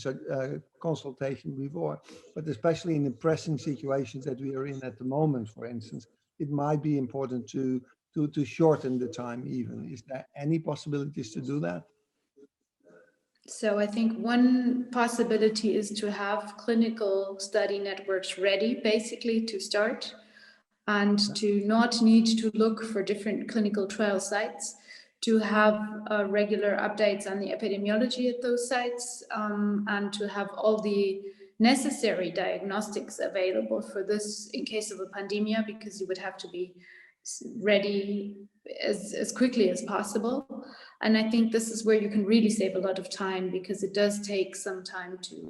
consultation before, but especially in the pressing situations that we are in at the moment, for instance, it might be important to shorten the time even. Is there any possibilities to do that? So I think one possibility is to have clinical study networks ready, basically, to start, and to not need to look for different clinical trial sites, to have regular updates on the epidemiology at those sites, and to have all the necessary diagnostics available for this in case of a pandemia, because you would have to be ready as quickly as possible. And I think this is where you can really save a lot of time, because it does take some time to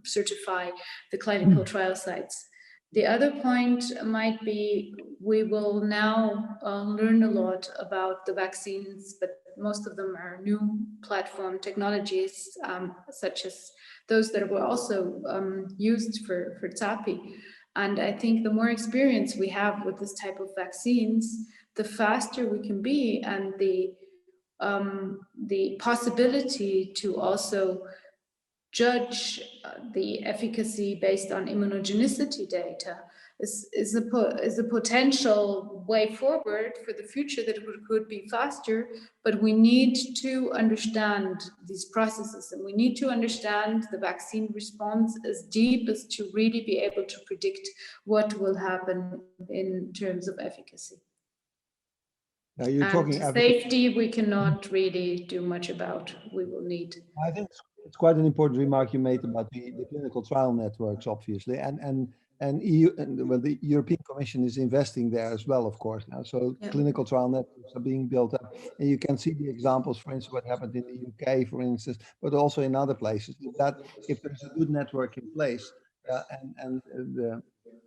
certify the clinical trial sites. The other point might be, we will now learn a lot about the vaccines, but most of them are new platform technologies, such as those that were also used for ZAPI. And I think the more experience we have with this type of vaccines, the faster we can be, and the possibility to also judge the efficacy based on immunogenicity data is a potential way forward for the future, that it could be faster. But we need to understand these processes, and we need to understand the vaccine response as deep as to really be able to predict what will happen in terms of efficacy. Now you're talking safety, we cannot really do much about. We will need. I think it's quite an important remark you made about the clinical trial networks, obviously, and EU, and well, the European Commission is investing there as well, of course. Now, so clinical trial networks are being built up, and you can see the examples, for instance, what happened in the UK, for instance, but also in other places. That if there's a good network in place, and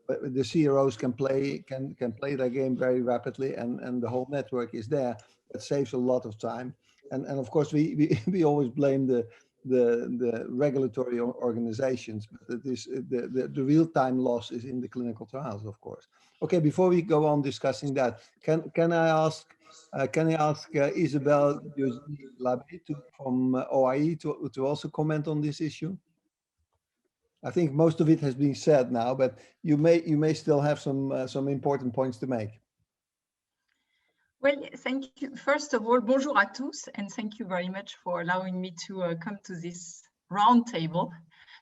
the CROs can play their game very rapidly, and the whole network is there, that saves a lot of time. And of course, we always blame the regulatory organizations, but the real-time loss is in the clinical trials, of course. Okay, before we go on discussing that, can I ask Isabelle Labé from OIE to also comment on this issue? I think most of it has been said now, but you may still have some important points to make. Well, thank you. First of all, bonjour à tous, and thank you very much for allowing me to come to this roundtable,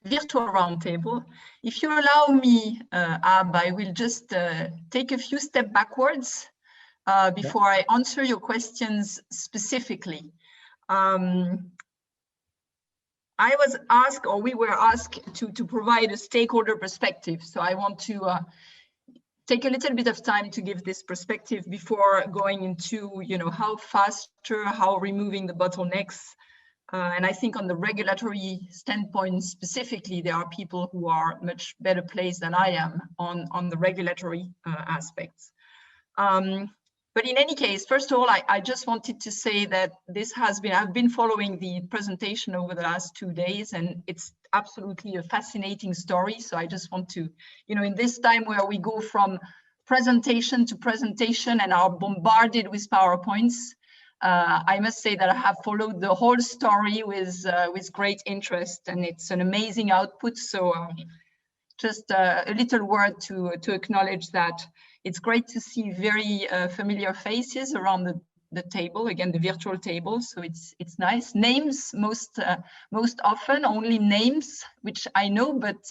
virtual roundtable. If you allow me, Ab, I will just take a few steps backwards before I answer your questions specifically. I was asked, or we were asked, to provide a stakeholder perspective. So I want to take a little bit of time to give this perspective before going into, how faster, how removing the bottlenecks. And I think on the regulatory standpoint specifically, there are people who are much better placed than I am on the regulatory aspects. But in any case, first of all, I just wanted to say that I've been following the presentation over the last 2 days, and it's absolutely a fascinating story. So I just want to, in this time where we go from presentation to presentation and are bombarded with PowerPoints, I must say that I have followed the whole story with great interest, and it's an amazing output. So just a little word to acknowledge that. It's great to see very familiar faces around the table, again, the virtual table. So it's nice. Names most often, only names, which I know, but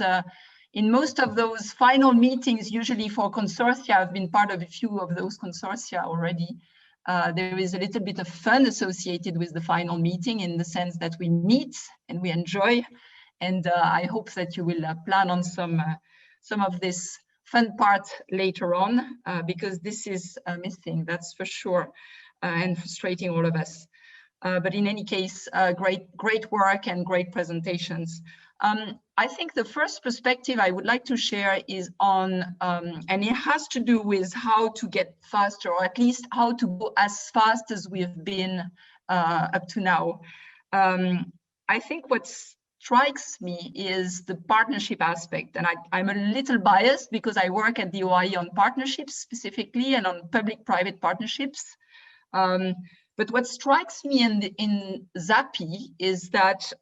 in most of those final meetings, usually for consortia, I've been part of a few of those consortia already. There is a little bit of fun associated with the final meeting in the sense that we meet and we enjoy. And I hope that you will plan on some of this fun part later on, because this is missing, that's for sure, and frustrating all of us. But in any case, great work and great presentations. I think the first perspective I would like to share is on, and it has to do with how to get faster, or at least how to go as fast as we've been up to now. I think what strikes me is the partnership aspect, and I'm a little biased because I work at the OIE on partnerships specifically and on public-private partnerships. But what strikes me in ZAPI is that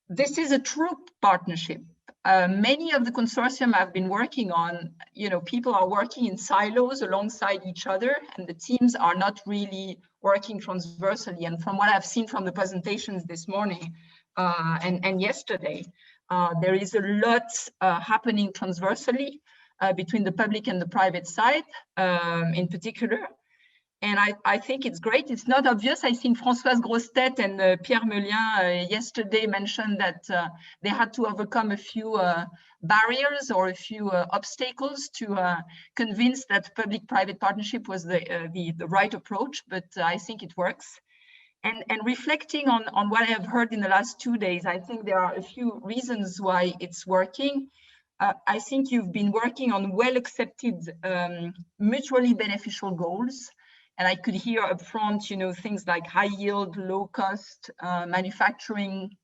this is a true partnership. Many of the consortium I've been working on, people are working in silos alongside each other, and the teams are not really working transversally. And from what I've seen from the presentations this morning and yesterday, there is a lot happening transversally between the public and the private side in particular. And I think it's great. It's not obvious. I think Françoise Grostet and Pierre Melien yesterday mentioned that they had to overcome a few barriers or a few obstacles to convince that public-private partnership was the right approach, but I think it works. And reflecting on what I have heard in the last 2 days, I think there are a few reasons why it's working. I think you've been working on well-accepted, mutually beneficial goals. And I could hear up front, things like high yield, low cost, manufacturing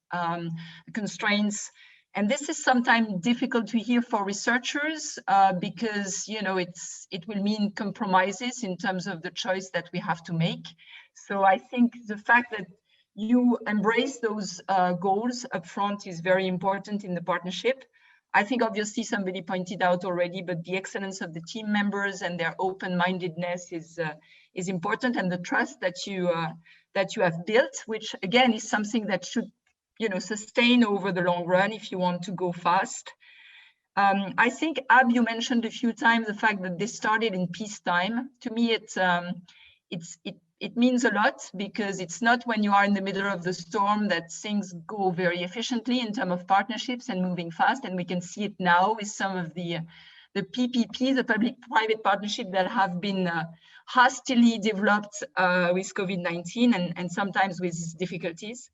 constraints. And this is sometimes difficult to hear for researchers because, it will mean compromises in terms of the choice that we have to make. So I think the fact that you embrace those goals up front is very important in the partnership. I think obviously somebody pointed out already, but the excellence of the team members and their open-mindedness is important, and the trust that you have built, which again is something that should sustain over the long run if you want to go fast. I think Ab, you mentioned a few times the fact that this started in peacetime. To me, it means a lot, because it's not when you are in the middle of the storm that things go very efficiently in terms of partnerships and moving fast. And we can see it now with some of the PPP, the public-private partnership, that have been hastily developed with COVID-19 and sometimes with difficulties.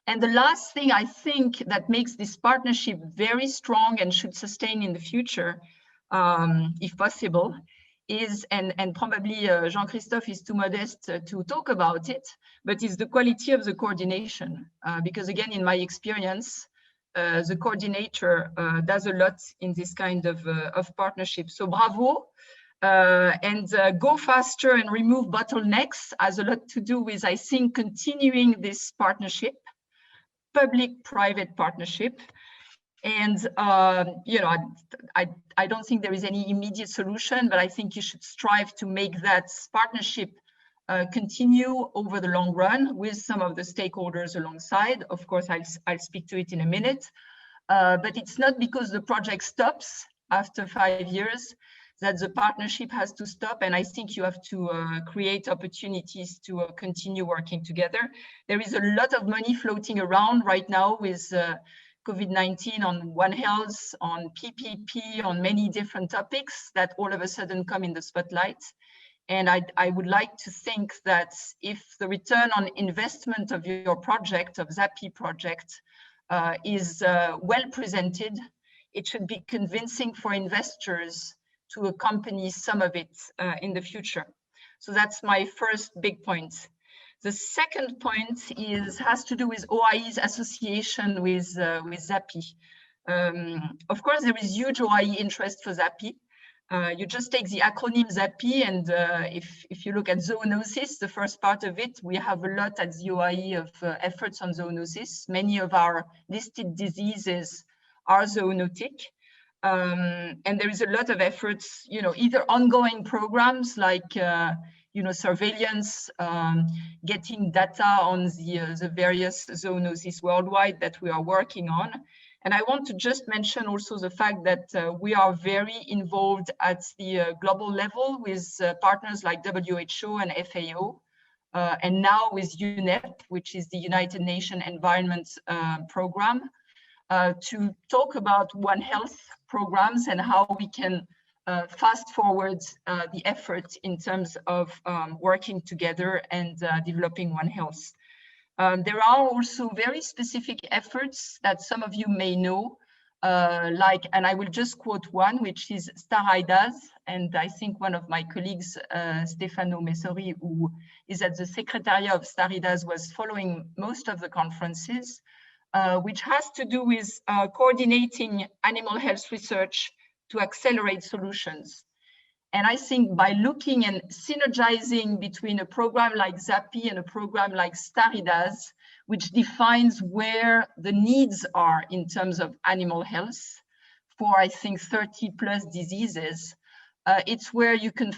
And the last thing I think that makes this partnership very strong and should sustain in the future, if possible, is, and probably Jean-Christophe is too modest to talk about it, but is the quality of the coordination. Because again, in my experience, the coordinator does a lot in this kind of partnership. So bravo, and go faster and remove bottlenecks has a lot to do with, I think, continuing this partnership, public-private partnership. And, you know, I don't think there is any immediate solution, but I think you should strive to make that partnership continue over the long run with some of the stakeholders alongside. Of course, I'll speak to it in a minute, but it's not because the project stops after 5 years that the partnership has to stop. And I think you have to create opportunities to continue working together. There is a lot of money floating around right now with COVID-19 on One Health, on PPP, on many different topics that all of a sudden come in the spotlight. And I would like to think that if the return on investment of your project, of ZAPI project, is well presented, it should be convincing for investors to accompany some of it in the future. So that's my first big point. The second point has to do with OIE's association with ZAPI. Of course, there is huge OIE interest for ZAPI. You just take the acronym ZAPI, and if you look at zoonosis, the first part of it, we have a lot at the OIE of efforts on zoonosis. Many of our listed diseases are zoonotic. And there is a lot of efforts, you know, either ongoing programs like, you know, surveillance, getting data on the various zoonoses worldwide that we are working on. And I want to just mention also the fact that we are very involved at the global level with partners like WHO and FAO, and now with UNEP, which is the United Nations Environment Program, to talk about One Health programs and how we can fast forward the effort in terms of working together and developing One Health. There are also very specific efforts that some of you may know, like, and I will just quote one, which is StarIDAS. And I think one of my colleagues, Stefano Messori, who is at the Secretariat of StarIDAS, was following most of the conferences, which has to do with coordinating animal health research to accelerate solutions. And I think by looking and synergizing between a program like ZAPI and a program like StarIDAS, which defines where the needs are in terms of animal health for, I think, 30 plus diseases, it's where you can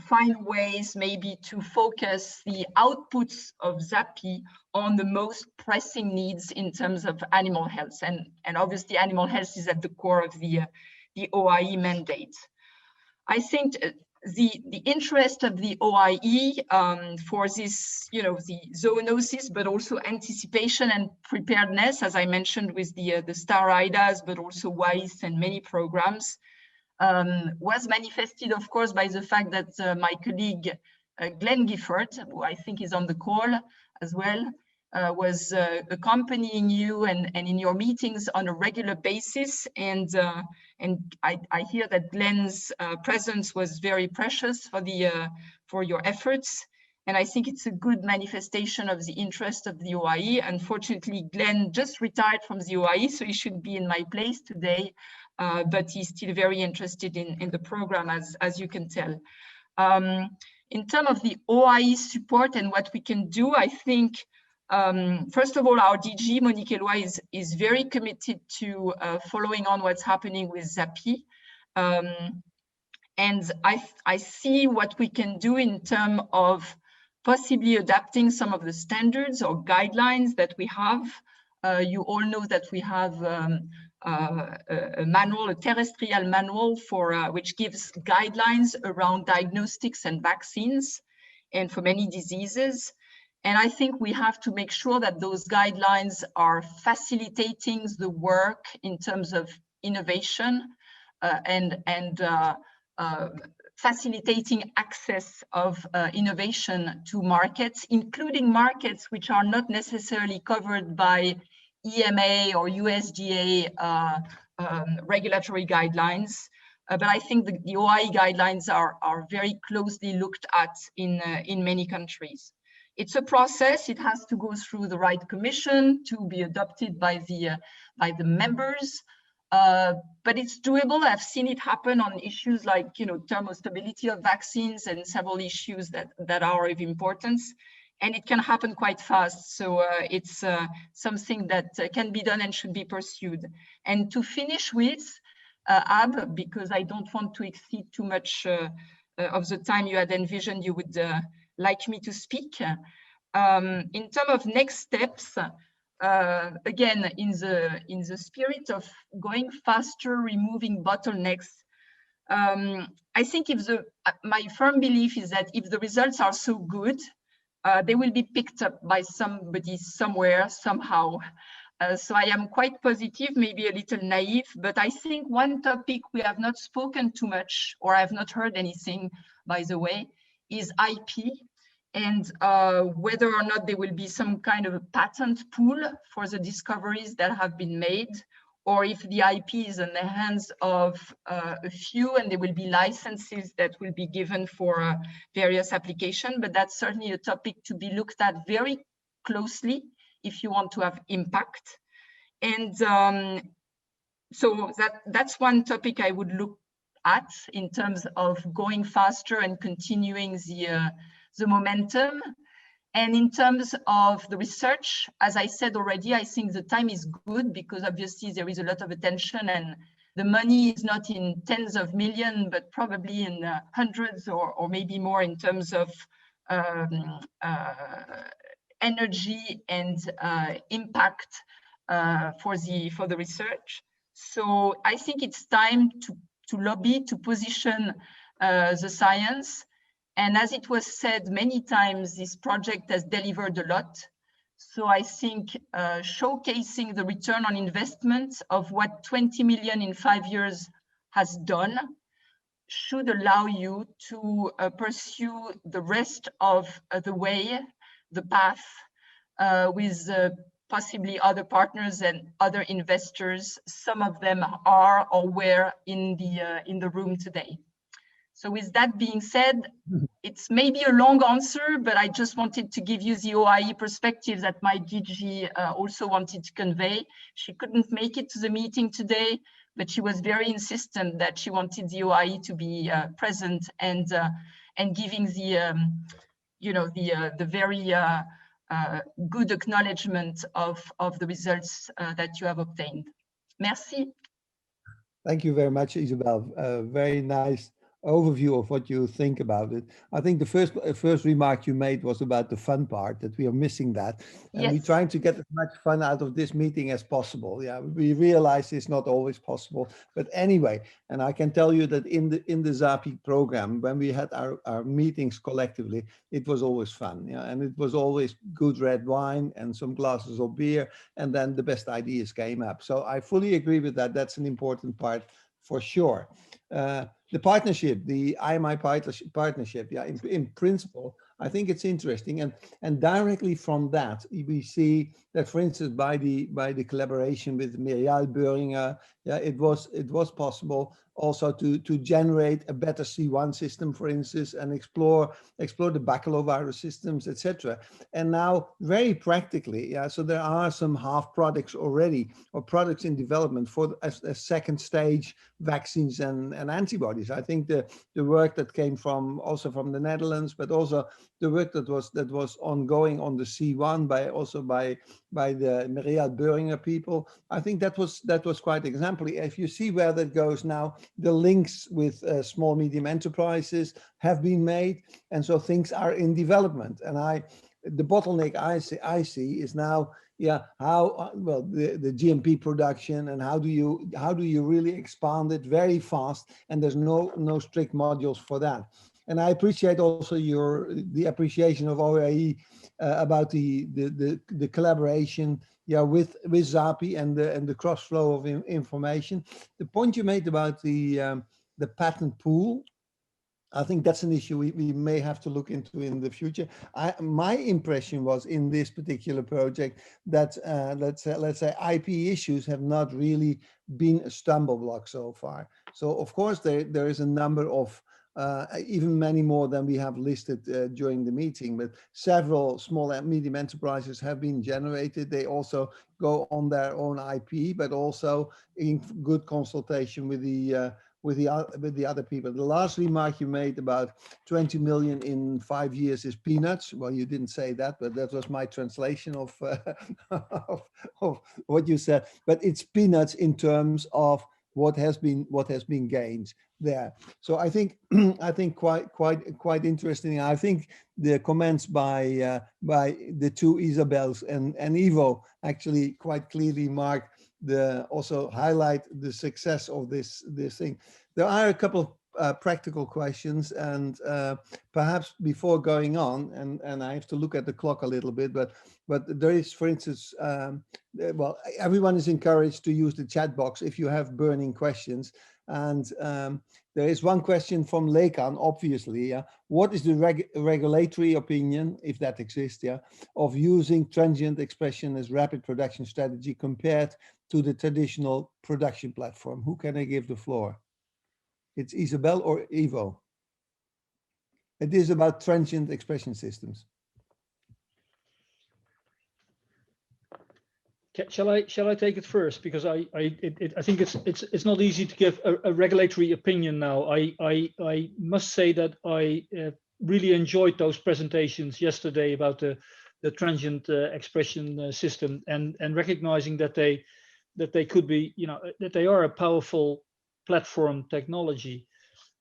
find ways maybe to focus the outputs of ZAPI on the most pressing needs in terms of animal health. And obviously animal health is at the core of the OIE mandate. I think the interest of the OIE for this, you know, the zoonosis, but also anticipation and preparedness, as I mentioned with the StarIDAS, but also WISE and many programs, was manifested, of course, by the fact that my colleague Glenn Gifford, who I think is on the call as well, was accompanying you and in your meetings on a regular basis. And I hear that Glenn's presence was very precious for your efforts. And I think it's a good manifestation of the interest of the OIE. Unfortunately, Glenn just retired from the OIE, so he should be in my place today, but he's still very interested in the program, as you can tell. In terms of the OIE support and what we can do, I think, first of all, our DG, Monique Eloy, is very committed to following on what's happening with ZAPI. And I see what we can do in terms of possibly adapting some of the standards or guidelines that we have. You all know that we have a manual, a terrestrial manual for which gives guidelines around diagnostics and vaccines. and for many diseases. And I think we have to make sure that those guidelines are facilitating the work in terms of innovation and facilitating access of innovation to markets, including markets which are not necessarily covered by EMA or USDA regulatory guidelines. But I think the OIE guidelines are very closely looked at in many countries. It's a process. It has to go through the right commission to be adopted by the members. But it's doable. I've seen it happen on issues like, thermostability of vaccines and several issues that are of importance. And it can happen quite fast. So it's something that can be done and should be pursued. And to finish with, Ab, because I don't want to exceed too much of the time you had envisioned you would like me to speak. In terms of next steps, again, in the spirit of going faster, removing bottlenecks, I think my firm belief is that if the results are so good, they will be picked up by somebody somewhere, somehow. So I am quite positive, maybe a little naive, but I think one topic we have not spoken too much, or I have not heard anything, by the way, is IP, and whether or not there will be some kind of a patent pool for the discoveries that have been made, or if the IP is in the hands of a few and there will be licenses that will be given for various applications. But that's certainly a topic to be looked at very closely if you want to have impact. And so that's one topic I would look at in terms of going faster and continuing the momentum. And in terms of the research, as I said already, I think the time is good because obviously there is a lot of attention and the money is not in tens of millions, but probably in hundreds or maybe more in terms of energy and impact for the research. So I think it's time to lobby, to position the science. And as it was said many times, this project has delivered a lot. So I think showcasing the return on investment of what 20 million in 5 years has done should allow you to pursue the rest of the way, the path, with possibly other partners and investor investors. Some of them are or were in the room today. So with that being said, it's maybe a long answer, but I just wanted to give you the OIE perspective that my DG also wanted to convey. She couldn't make it to the meeting today, but she was very insistent that she wanted the OIE to be present and giving the the very good acknowledgement of the results that you have obtained. Merci. Thank you very much, Isabel. Very nice overview of what you think about it. I think the first remark you made was about the fun part, that we are missing that. And we're trying to get as much fun out of this meeting as possible. Yeah, we realize it's not always possible. But anyway, and I can tell you that in the ZAPI program, when we had our meetings collectively, it was always fun. Yeah, and it was always good red wine and some glasses of beer, and then the best ideas came up. So I fully agree with that. That's an important part for sure. The partnership, the IMI partnership, yeah, in principle, I think it's interesting, and directly from that we see that, for instance, by the collaboration with Muriel Boeringer, yeah, it was possible also to generate a better C1 system, for instance, and explore the baculovirus systems, etc. And now, very practically, yeah, so there are some half products already, or products in development for a second stage vaccines and antibodies. I think the work that came from the Netherlands, but also the work that was ongoing on the C1 by the Muriel Boeringer people, I think that was quite exemplary. If you see where that goes now, the links with small medium enterprises have been made, and so things are in development. And the bottleneck I see is now, yeah, how the GMP production, and how do you really expand it very fast, and there's no strict modules for that. And I appreciate also the appreciation of OAE about the collaboration, with ZAPI and the cross flow of information. The point you made about the patent pool, I think that's an issue we may have to look into in the future. My impression was in this particular project that let's say IP issues have not really been a stumble block so far. So of course there is a number of even many more than we have listed during the meeting, but several small and medium enterprises have been generated. They also go on their own IP, but also in good consultation with the other people. The last remark you made about 20 million in 5 years is peanuts. Well, you didn't say that, but that was my translation of of what you said. But it's peanuts in terms of what has been gained there. So I think quite interesting. I think the comments by the two Isabels and Ivo actually quite clearly mark also highlight the success of this thing. There are a couple of practical questions, and perhaps before going on, and I have to look at the clock a little bit, but there is, for instance, well, everyone is encouraged to use the chat box if you have burning questions. And there is one question from Lekan, obviously. What is the regulatory opinion, if that exists, of using transient expression as rapid production strategy compared to the traditional production platform? Who can I give the floor? It's Isabel or Ivo. It is about transient expression systems. Shall I take it first, because I think it's not easy to give a regulatory opinion now. I must say that I really enjoyed those presentations yesterday about the transient expression system, and recognizing that they could be, that they are a powerful platform technology.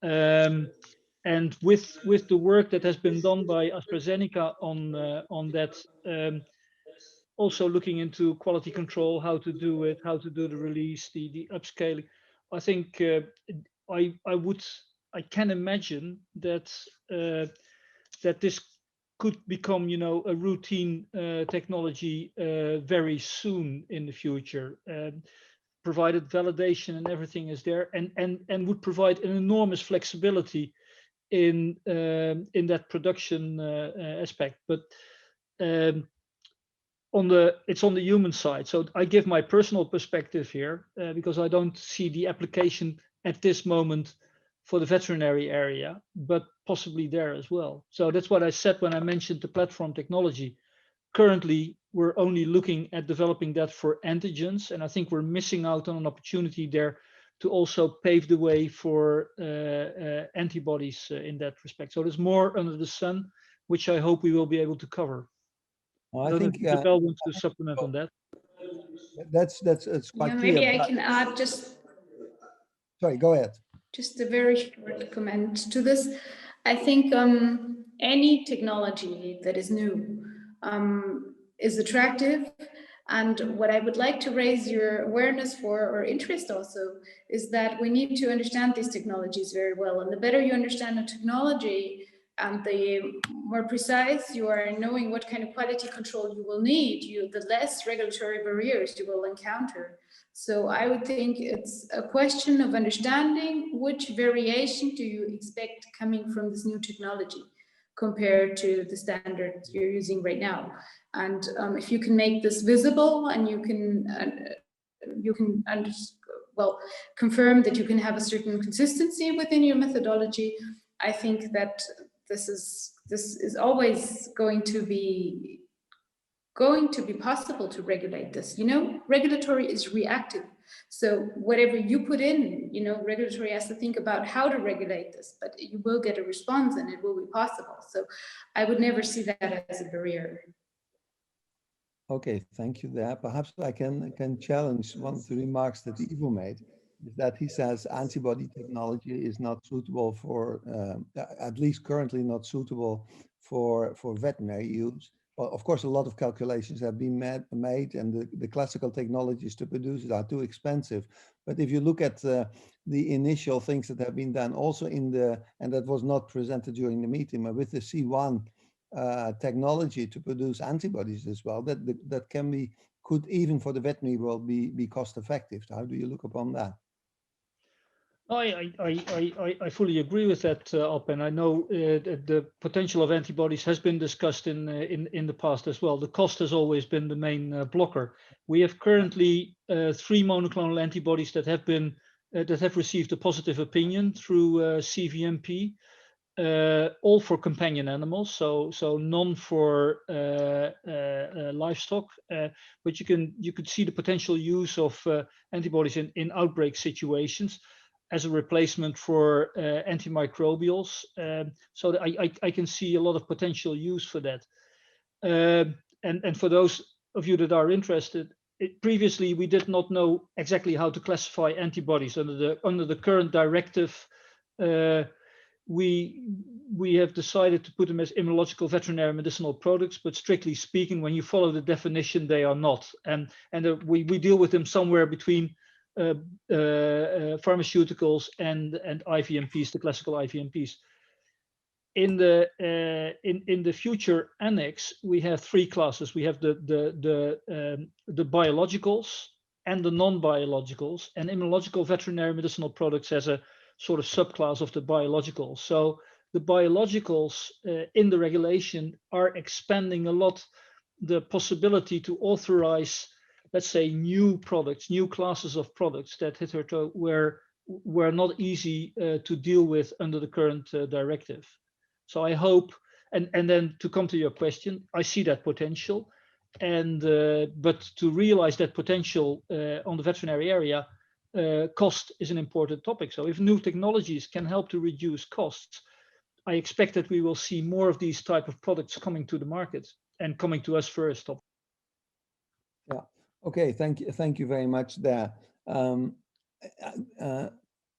And with the work that has been done by AstraZeneca on that. Also looking into quality control, how to do it, how to do the release, the upscaling. I think I can imagine that that this could become, a routine technology very soon in the future, provided validation and everything is there, and would provide an enormous flexibility in that production aspect. But it's on the human side. So I give my personal perspective here because I don't see the application at this moment for the veterinary area, but possibly there as well. So that's what I said when I mentioned the platform technology. Currently, we're only looking at developing that for antigens, and I think we're missing out on an opportunity there to also pave the way for antibodies in that respect. So there's more under the sun, which I hope we will be able to cover. Well, I think Isabel wants to supplement on that. That's quite clear. Maybe I can add just. Sorry, go ahead. Just a very short comment to this. I think any technology that is new is attractive. And what I would like to raise your awareness for, or interest also, is that we need to understand these technologies very well. And the better you understand a technology, and the more precise you are in knowing what kind of quality control you will need, the less regulatory barriers you will encounter. So I would think it's a question of understanding which variation do you expect coming from this new technology compared to the standard you're using right now. And if you can make this visible, and you can confirm that you can have a certain consistency within your methodology, I think that this is always going to be possible to regulate this. Regulatory is reactive. So whatever you put in, regulatory has to think about how to regulate this, but you will get a response and it will be possible. So I would never see that as a barrier. Okay, thank you there. Perhaps I can challenge one of the remarks that Ivo made, is that he says antibody technology is not suitable for, at least currently not suitable for veterinary use. Well, of course, a lot of calculations have been made, and the classical technologies to produce it are too expensive. But if you look at the initial things that have been done also and that was not presented during the meeting, but with the C1 technology to produce antibodies as well, that could even for the veterinary world be cost effective. How do you look upon that? I fully agree with that, Alpen. I know the potential of antibodies has been discussed in the past as well. The cost has always been the main blocker. We have currently 3 monoclonal antibodies that have received a positive opinion through CVMP, all for companion animals, so none for livestock. But you could see the potential use of antibodies in outbreak situations as a replacement for antimicrobials. So I can see a lot of potential use for that. And for those of you that are interested, previously we did not know exactly how to classify antibodies under the current directive. We have decided to put them as immunological veterinary medicinal products, but strictly speaking, when you follow the definition, they are not. And we deal with them somewhere between pharmaceuticals and IVMPs, the classical IVMPs. In the future annex, we have 3 classes. We have the biologicals and the non-biologicals, and immunological veterinary medicinal products as a sort of subclass of the biologicals. So the biologicals in the regulation are expanding a lot the possibility to authorize, let's say, new products, new classes of products that hitherto were not easy to deal with under the current directive. So I hope, and then to come to your question, I see that potential, and but to realize that potential on the veterinary area, cost is an important topic. So if new technologies can help to reduce costs, I expect that we will see more of these type of products coming to the market and coming to us first. Yeah. Okay. Thank you very much there.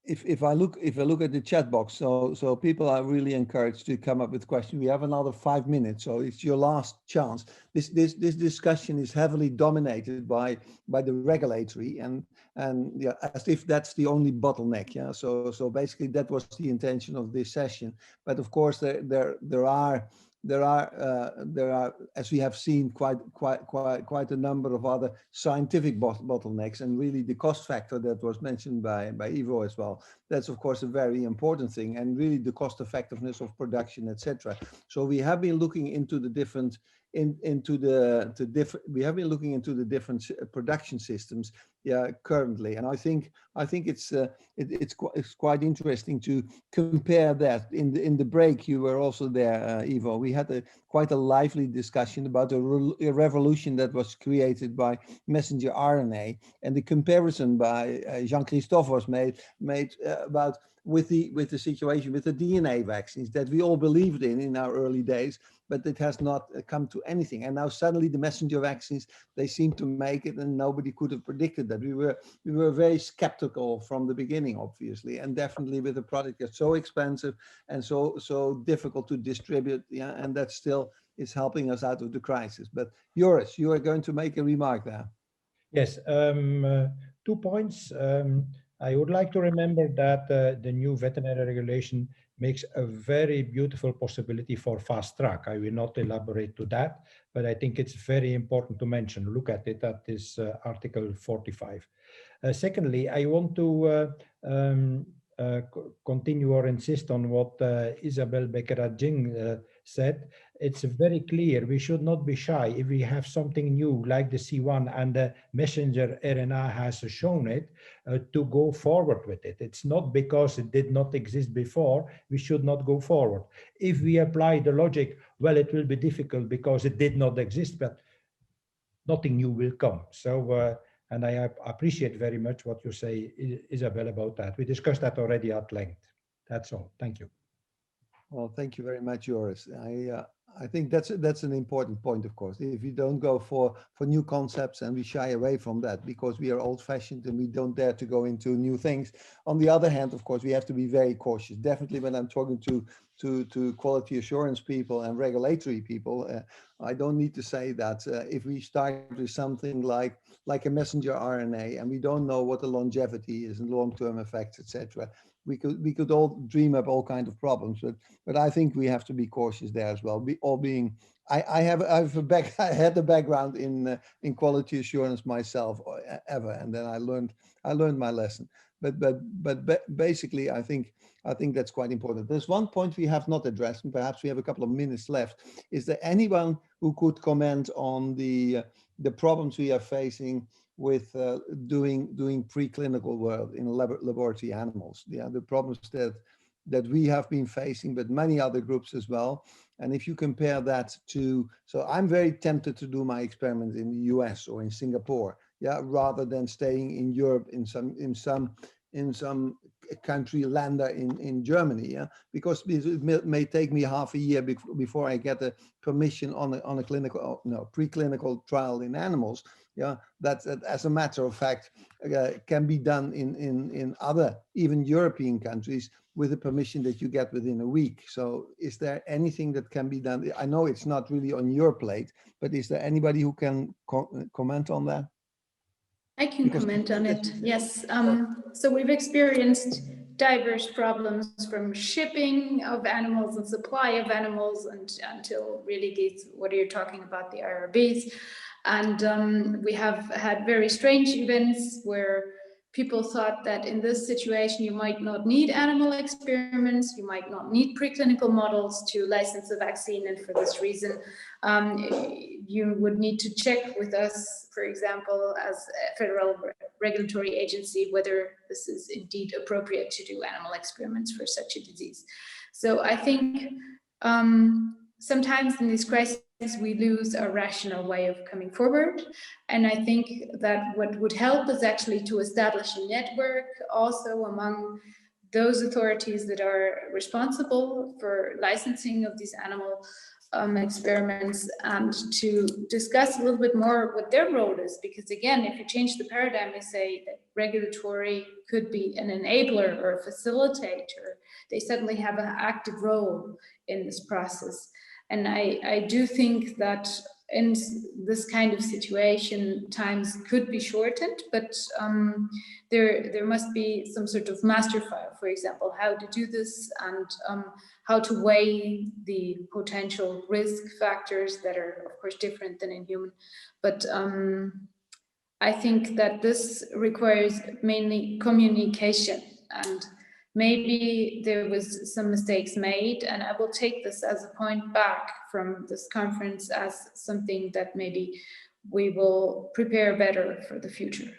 If I look at the chat box, so people are really encouraged to come up with questions. We have another 5 minutes, so it's your last chance. This discussion is heavily dominated by the regulatory and yeah, as if that's the only bottleneck. Yeah. So basically that was the intention of this session. But of course there are, as we have seen, quite a number of other scientific bottlenecks, and really the cost factor that was mentioned by Ivo as well. That's of course a very important thing, and really the cost effectiveness of production, etc. So we have been looking into the different different production systems, yeah, currently, and I think it's quite interesting to compare that. In the break, you were also there, Ivo. We had quite a lively discussion about a revolution that was created by messenger RNA, and the comparison by Jean-Christophe was made about with the situation with the DNA vaccines that we all believed in our early days, but it has not come to anything. And now suddenly the messenger vaccines, they seem to make it, and nobody could have predicted that. We were very skeptical from the beginning, obviously, and definitely with a product that's so expensive and so difficult to distribute, yeah, and that still is helping us out of the crisis. But Joris, you are going to make a remark there. Yes, 2 points. I would like to remember that the new veterinary regulation makes a very beautiful possibility for fast track. I will not elaborate to that, but I think it's very important to mention. Look at it, at this Article 45. Secondly, I want to continue or insist on what Isabelle Becquerat-Jing said. It's very clear we should not be shy if we have something new like the C1 and the messenger RNA has shown it, to go forward with it. It's not because it did not exist before, we should not go forward. If we apply the logic, well, it will be difficult because it did not exist, but nothing new will come. So, and I appreciate very much what you say, Isabelle, about that. We discussed that already at length. That's all. Thank you. Well, thank you very much, Joris. I think that's an important point, of course. If you don't go for new concepts and we shy away from that because we are old-fashioned and we don't dare to go into new things. On the other hand, of course, we have to be very cautious. Definitely, when I'm talking to quality assurance people and regulatory people, I don't need to say that if we start with something like a messenger RNA and we don't know what the longevity is and long-term effects, etc., we could all dream up all kinds of problems, but I think we have to be cautious there as well. I had a background in quality assurance myself ever, and then I learned my lesson. But basically, I think that's quite important. There's one point we have not addressed, and perhaps we have a couple of minutes left. Is there anyone who could comment on the problems we are facing with doing preclinical work in laboratory animals? Yeah, the problems that we have been facing, but many other groups as well. And if you compare that to, so I'm very tempted to do my experiments in the US or in Singapore, yeah, rather than staying in Europe in some country lander in Germany, yeah, because it may take me half a year before I get a permission on a preclinical trial in animals. Yeah, that as a matter of fact can be done in other, even European countries, with a permission that you get within a week. So is there anything that can be done? I know it's not really on your plate, but is there anybody who can comment on that? I can comment on it, yes. So we've experienced diverse problems from shipping of animals and supply of animals until really these, what are you talking about, the IRBs. And we have had very strange events where people thought that in this situation, you might not need animal experiments, you might not need preclinical models to license a vaccine. And for this reason, you would need to check with us, for example, as a federal regulatory agency, whether this is indeed appropriate to do animal experiments for such a disease. So I think sometimes in these crises, we lose a rational way of coming forward. And I think that what would help is actually to establish a network also among those authorities that are responsible for licensing of these animal experiments, and to discuss a little bit more what their role is. Because again, if you change the paradigm, you say that regulatory could be an enabler or a facilitator, they suddenly have an active role in this process. And I do think that in this kind of situation, times could be shortened, but there must be some sort of master file, for example, how to do this and how to weigh the potential risk factors that are, of course, different than in human. But I think that this requires mainly communication, and maybe there was some mistakes made, and I will take this as a point back from this conference as something that maybe we will prepare better for the future.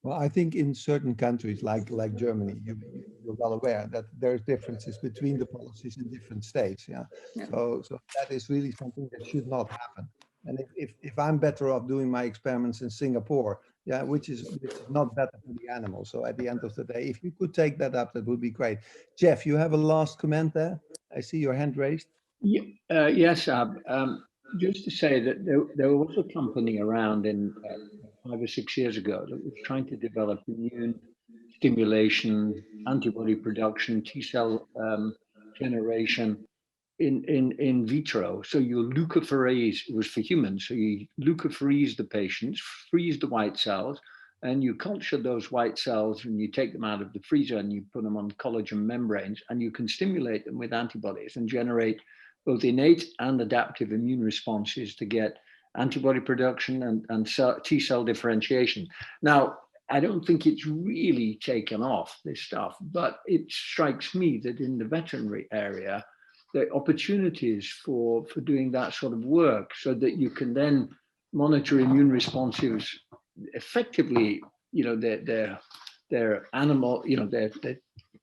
Well, I think in certain countries like Germany, you're well aware that there's differences between the policies in different states. Yeah. So that is really something that should not happen. And if I'm better off doing my experiments in Singapore, yeah, which is not better for the animals. So at the end of the day, if you could take that up, that would be great. Jeff, you have a last comment there? I see your hand raised. Yeah, yes, Ab. Just to say that there was a company around in 5 or 6 years ago that was trying to develop immune stimulation, antibody production, T-cell generation in vitro. So you leukapheresis, it was for humans, so you leukapheresis the patients, freeze the white cells, and you culture those white cells and you take them out of the freezer and you put them on collagen membranes, and you can stimulate them with antibodies and generate both innate and adaptive immune responses to get antibody production and T-cell differentiation. Now, I don't think it's really taken off, this stuff, but it strikes me that in the veterinary area, the opportunities for doing that sort of work so that you can then monitor immune responses effectively, you know, their animal, you know, their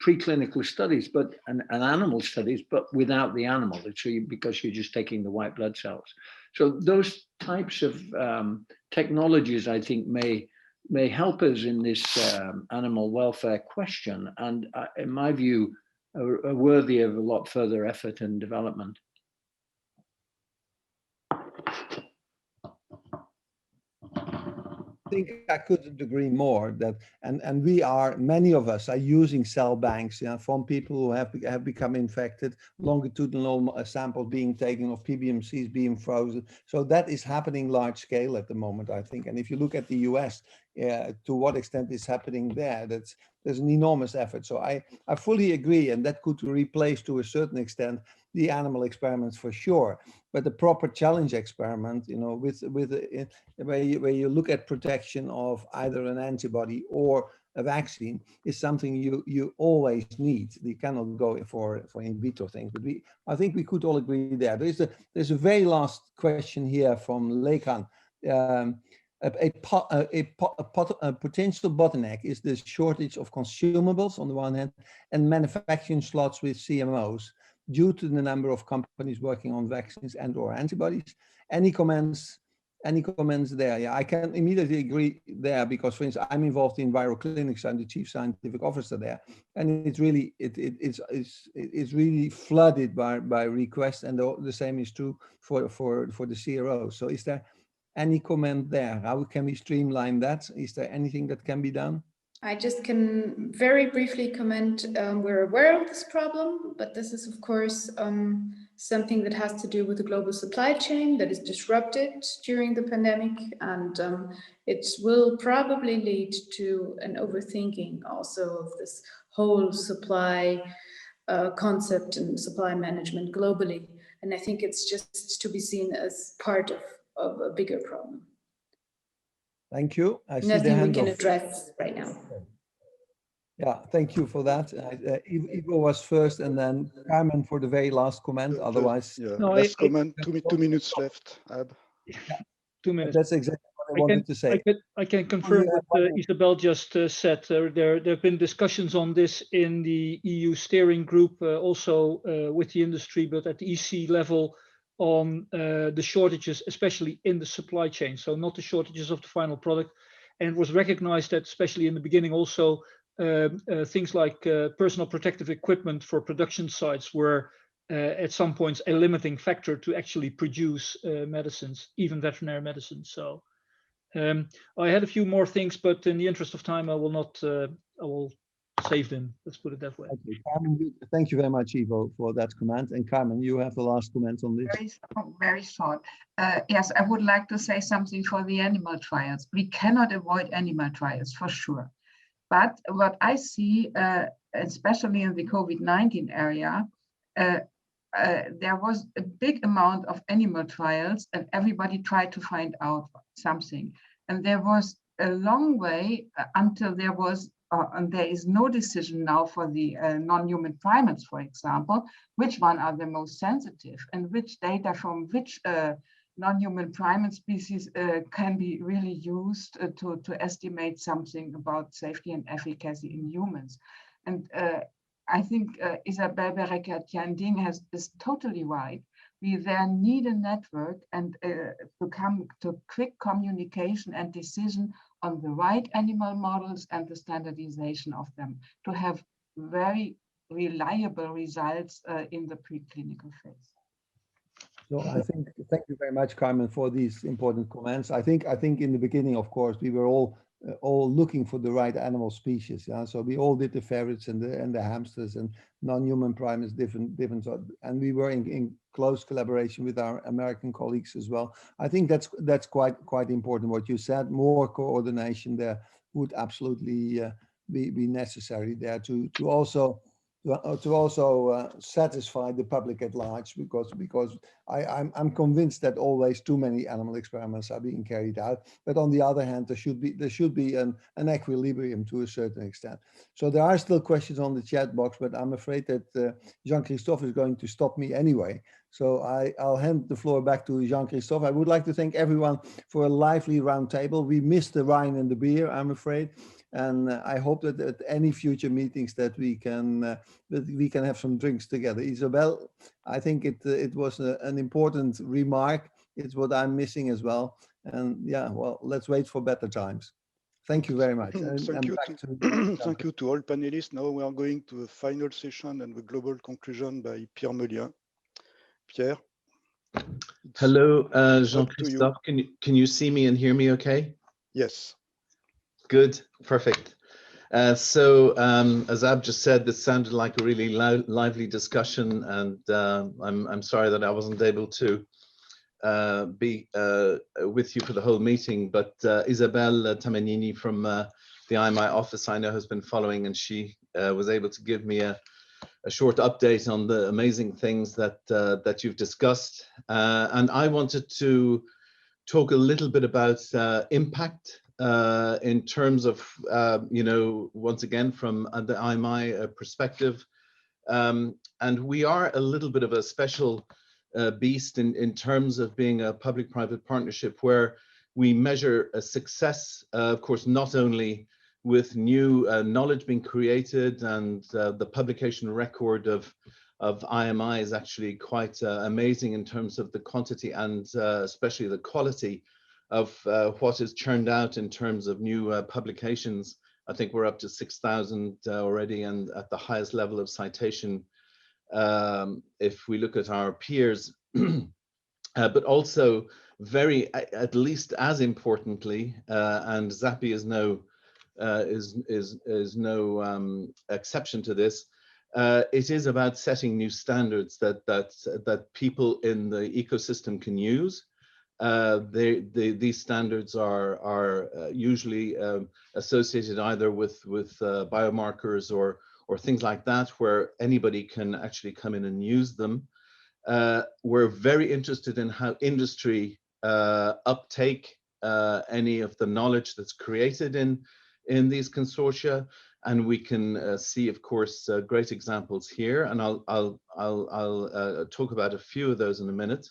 preclinical studies, but and animal studies, but without the animal, because you're just taking the white blood cells. So those types of technologies, I think, may help us in this animal welfare question, and in my view, are worthy of a lot further effort and development. I think I couldn't agree more that, and we are, many of us are using cell banks, from people who have become infected, longitudinal samples being taken, of PBMCs being frozen. So that is happening large scale at the moment, I think. And if you look at the US, to what extent is happening there, there's an enormous effort. So I fully agree, and that could replace to a certain extent the animal experiments for sure. But the proper challenge experiment, where you look at protection of either an antibody or a vaccine, is something you always need. You cannot go for in vitro things. But I think we could all agree there. There's a very last question here from Lekan. A potential bottleneck is the shortage of consumables on the one hand, and manufacturing slots with CMOs due to the number of companies working on vaccines and or antibodies. Any comments there? Yeah, I can immediately agree there, because for instance, I'm involved in viral clinics. I'm the chief scientific officer there, and it's really really flooded by requests, and the same is true for the CRO. So is there any comment there? How can we streamline that? Is there anything that can be done? I just can very briefly comment, we're aware of this problem, but this is of course something that has to do with the global supply chain that is disrupted during the pandemic, and it will probably lead to an overthinking also of this whole supply concept and supply management globally. And I think it's just to be seen as part of a bigger problem. Thank you. I see nothing we can address right now. Yeah, thank you for that. Ivo was first, and then Carmen for the very last comment. Otherwise, last comment. 2 minutes left. Ab. Yeah, 2 minutes. That's exactly what I wanted to say. I can confirm what Isabel just said. There have been discussions on this in the EU steering group, also with the industry, but at the EC level, on the shortages, especially in the supply chain. So not the shortages of the final product. And it was recognized that, especially in the beginning, also things like personal protective equipment for production sites were at some points a limiting factor to actually produce medicines, even veterinary medicine. So I had a few more things, but in the interest of time, I will not. I will save them. Let's put it that way. Okay, Carmen, thank you very much, Ivo, for that comment. And Carmen, you have the last comment on this. Very short. Yes, I would like to say something for the animal trials. We cannot avoid animal trials for sure. But what I see, especially in the COVID-19 area, there was a big amount of animal trials, and everybody tried to find out something. And there was a long way until there was, and there is no decision now for the non-human primates, for example, which one are the most sensitive and which data from which non-human primate species can be really used to estimate something about safety and efficacy in humans. And I think Isabel Berekat-Yanding is totally right. We then need a network and to come to quick communication and decision on the right animal models and the standardization of them to have very reliable results in the preclinical phase. So I think, thank you very much, Carmen, for these important comments. I think in the beginning, of course, we were all looking for the right animal species. Yeah? So we all did the ferrets and the hamsters and non-human primates, different, and we were in close collaboration with our American colleagues as well. I think that's quite important what you said. More coordination there would absolutely be necessary there to also satisfy the public at large, because I'm convinced that always too many animal experiments are being carried out. But on the other hand, there should be an equilibrium to a certain extent. So there are still questions on the chat box, but I'm afraid that Jean-Christophe is going to stop me anyway. So I'll hand the floor back to Jean-Christophe. I would like to thank everyone for a lively roundtable. We missed the wine and the beer, I'm afraid. And I hope that at any future meetings that we can have some drinks together. Isabel, I think it was an important remark. It's what I'm missing as well. And yeah, well, let's wait for better times. Thank you very much. Thank you to all panelists. Now we are going to the final session and the global conclusion by Pierre Melien. Pierre. Hello, Jean-Christophe. Can you see me and hear me okay? Yes. Good, perfect. So as Ab just said, this sounded like a really lively discussion, and I'm sorry that I wasn't able to be with you for the whole meeting, but Isabelle Tamenini from the IMI office I know has been following, and she was able to give me a short update on the amazing things that that you've discussed. And I wanted to talk a little bit about impact in terms of, you know, once again, from the IMI perspective. And we are a little bit of a special beast in terms of being a public-private partnership where we measure a success, of course, not only with new knowledge being created, and the publication record of IMI is actually quite amazing in terms of the quantity and especially the quality of what is churned out in terms of new publications. I think we're up to 6,000 already, and at the highest level of citation if we look at our peers. But also very, at least as importantly, and ZAPI is no exception to this. It is about setting new standards that people in the ecosystem can use. These standards are usually associated either with biomarkers or things like that, where anybody can actually come in and use them. We're very interested in how industry uptake any of the knowledge that's created in these consortia, and we can see, of course, great examples here, and I'll talk about a few of those in a minute.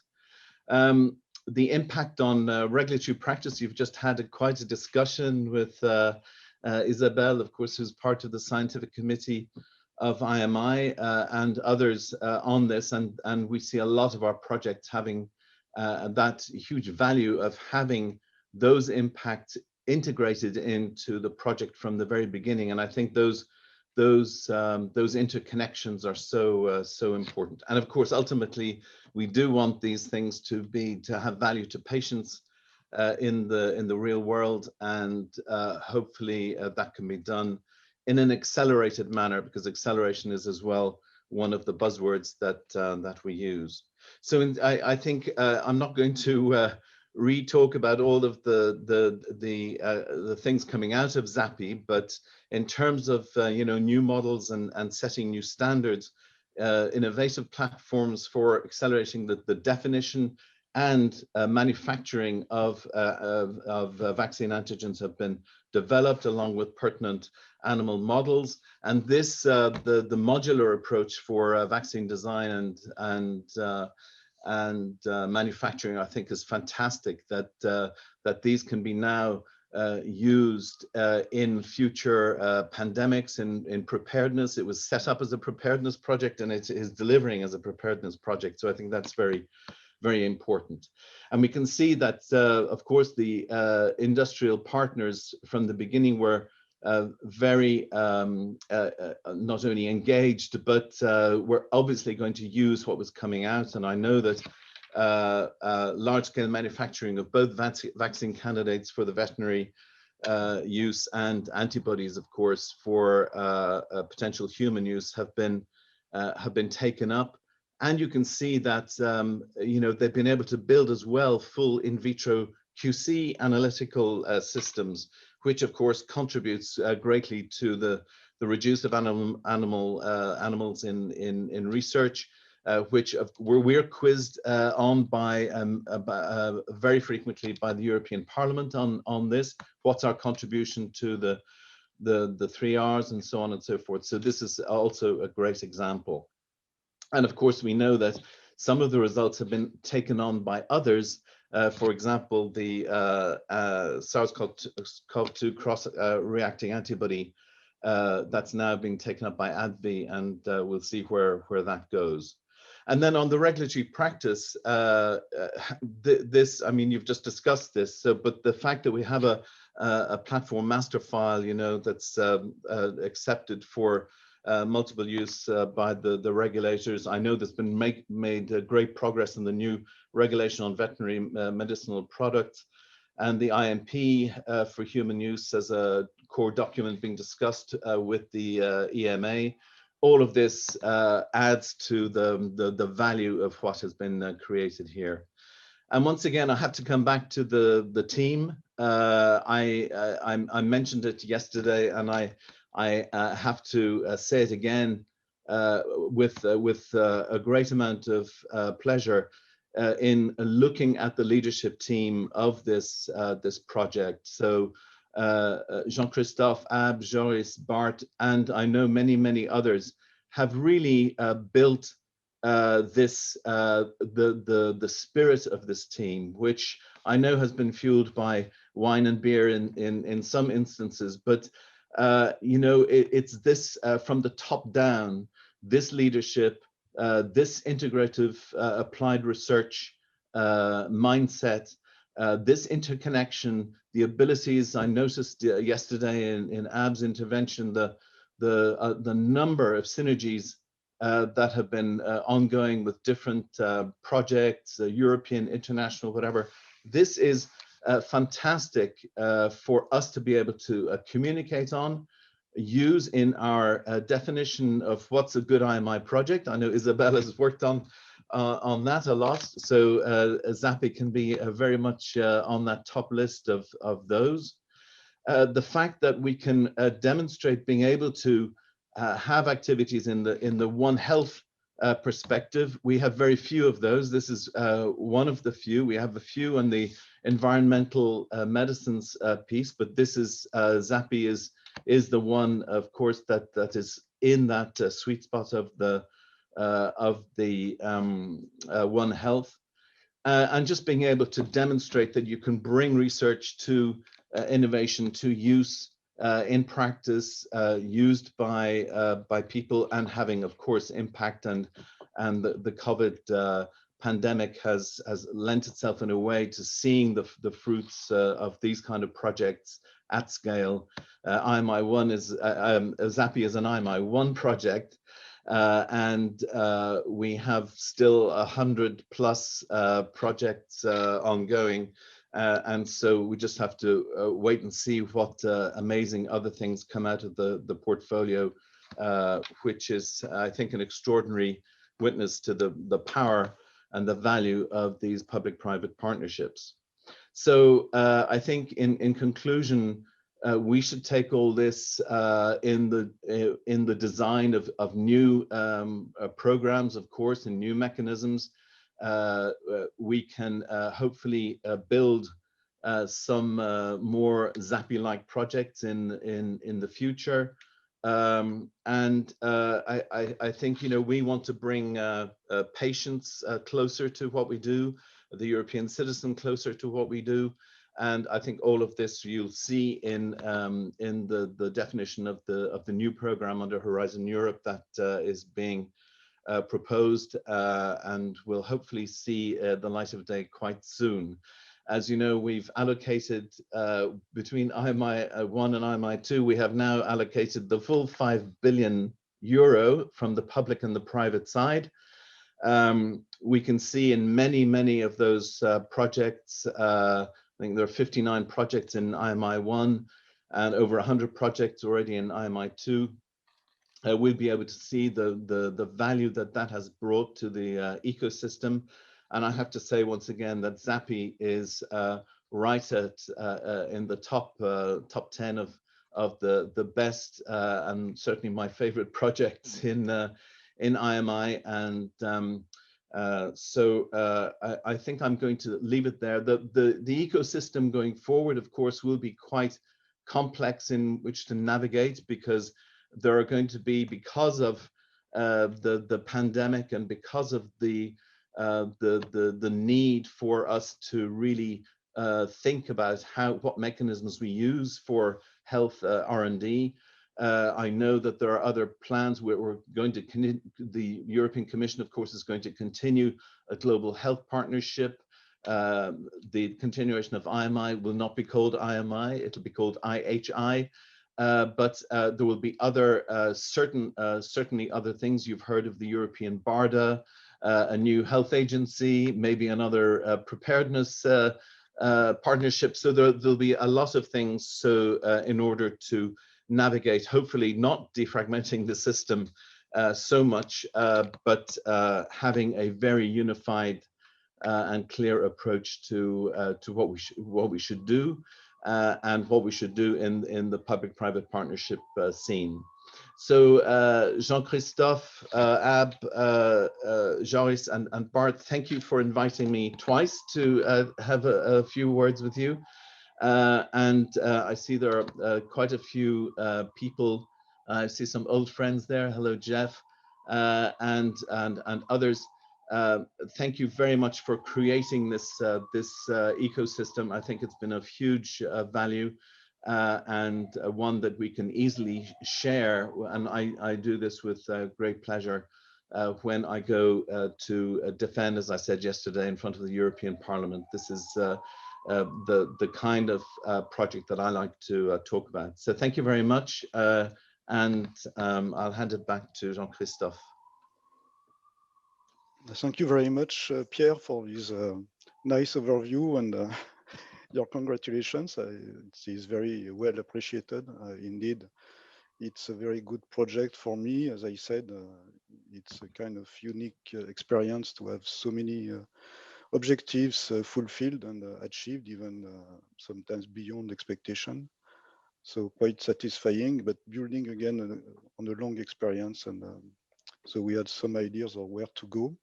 The impact on regulatory practice, you've just had quite a discussion with Isabelle, of course, who's part of the scientific committee of IMI and others on this, and we see a lot of our projects having that huge value of having those impacts integrated into the project from the very beginning. And I think those interconnections are so important. And of course, ultimately, we do want these things to have value to patients in the real world, and hopefully that can be done in an accelerated manner, because acceleration is as well one of the buzzwords that we use. So I think I'm not going to re-talk about all of the things coming out of ZAPI, but in terms of you know, new models and setting new standards, innovative platforms for accelerating the definition and manufacturing of vaccine antigens have been developed along with pertinent animal models. And this, the modular approach for vaccine design and manufacturing, I think, is fantastic. That these can be now used in future pandemics, in preparedness. It was set up as a preparedness project, and it is delivering as a preparedness project. So I think that's very, very important. And we can see that, of course, the industrial partners from the beginning were very not only engaged, but were obviously going to use what was coming out. And I know that large-scale manufacturing of both vaccine candidates for the veterinary use and antibodies, of course, for potential human use have been taken up. And you can see that you know, they've been able to build as well full in vitro QC analytical systems, which of course contributes greatly to the reduce of animals in research, which we're quizzed on by very frequently by the European Parliament on this. What's our contribution to the 3 Rs and so on and so forth. So this is also a great example. And of course, we know that some of the results have been taken on by others. For example, the SARS-CoV-2 cross-reacting antibody that's now being taken up by AbbVie, and we'll see where that goes. And then on the regulatory practice, this, I mean, you've just discussed this, so, but the fact that we have a platform master file, you know, that's accepted for multiple use by the regulators. I know there's been made great progress in the new regulation on veterinary medicinal products, and the IMP for human use as a core document being discussed with the EMA. All of this adds to the value of what has been created here. And once again, I have to come back to the team. I mentioned it yesterday, and I have to say it again with a great amount of pleasure in looking at the leadership team of this project. So Jean-Christophe, Ab, Joris, Bart, and I know many others have really built the spirit of this team, which I know has been fueled by wine and beer in some instances, but you know, it's this from the top down, this leadership, this integrative applied research mindset, this interconnection, the abilities. I noticed yesterday in Ab's intervention the number of synergies that have been ongoing with different projects, European, international, whatever. This is fantastic for us to be able to communicate on, use in our definition of what's a good IMI project. I know Isabella has worked on that a lot, so ZAPI can be very much on that top list of those. The fact that we can demonstrate being able to have activities in the One Health perspective. We have very few of those. This is one of the few. We have a few on the environmental medicines piece, but this is ZAPI is the one, of course, that is in that sweet spot of the One Health, and just being able to demonstrate that you can bring research to innovation, to use in practice, used by people, and having, of course, impact. And the COVID pandemic has lent itself in a way to seeing the fruits of these kind of projects at scale. IMI1 is ZAPI is an IMI1 project, and we have still 100+ projects ongoing. And so we just have to wait and see what amazing other things come out of the portfolio, which is, I think, an extraordinary witness to the power and the value of these public-private partnerships. So I think in conclusion, we should take all this in the design of new programs, of course, and new mechanisms. We can hopefully build some more ZAPI-like projects in the future, and I think, you know, we want to bring patients closer to what we do, the European citizen closer to what we do, and I think all of this you'll see in the definition of the new program under Horizon Europe that is being proposed, and will hopefully see the light of day quite soon. As you know, we've allocated between IMI1 and IMI2, we have now allocated the full €5 billion from the public and the private side. We can see in many of those projects, I think there are 59 projects in IMI1 and over 100 projects already in IMI2. We'll be able to see the value that has brought to the ecosystem. And I have to say once again that ZAPI is right at in the top 10 of the best and certainly my favorite projects in IMI. And so I think I'm going to leave it there. The ecosystem going forward, of course, will be quite complex in which to navigate, because there are going to be, because of the pandemic and because of the need for us to really think about what mechanisms we use for health R&D. I know that there are other plans where we're going to, the European Commission, of course, is going to continue a global health partnership. The continuation of IMI will not be called IMI, it'll be called IHI. but there will be other certainly other things. You've heard of the European BARDA, a new health agency, maybe another preparedness partnership. So there'll be a lot of things. So in order to navigate, hopefully not defragmenting the system so much, but having a very unified and clear approach to what we should do and what we should do in the public-private partnership scene. So Jean-Christophe, Ab, Joris, and Bart, thank you for inviting me twice to have a few words with you. And I see there are quite a few people. I see some old friends there. Hello, Jeff, and others. Thank you very much for creating this ecosystem. I think it's been of huge value and one that we can easily share. And I do this with great pleasure when I go to defend, as I said yesterday, in front of the European Parliament. This is the kind of project that I like to talk about. So thank you very much. And I'll hand it back to Jean-Christophe. Thank you very much, Pierre, for this nice overview and your congratulations. It is very well appreciated. Indeed, it's a very good project for me. As I said, it's a kind of unique experience to have so many objectives fulfilled and achieved, even sometimes beyond expectation. So quite satisfying, but building again on a long experience. And so we had some ideas of where to go.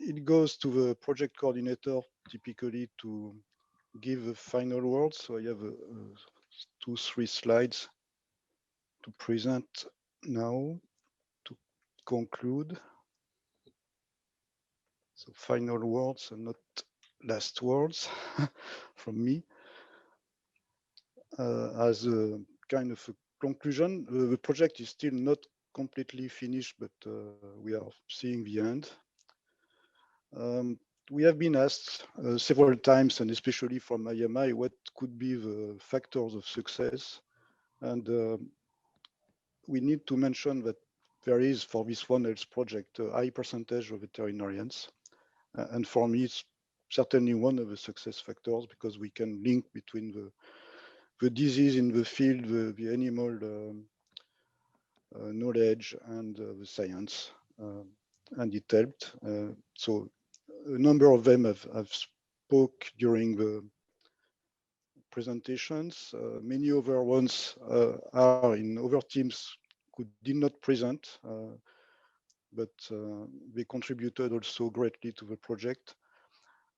It goes to the project coordinator typically to give a final word. So I have 2-3 slides to present now to conclude. So final words and not last words from me. As a kind of a conclusion, the project is still not completely finished, but we are seeing the end. We have been asked several times, and especially from IMI, what could be the factors of success. And we need to mention that there is, for this One Health project, a high percentage of veterinarians. And for me, it's certainly one of the success factors because we can link between the disease in the field, the animal knowledge and the science, and it helped. So a number of them have spoke during the presentations. Many other ones are in other teams who did not present, but they contributed also greatly to the project.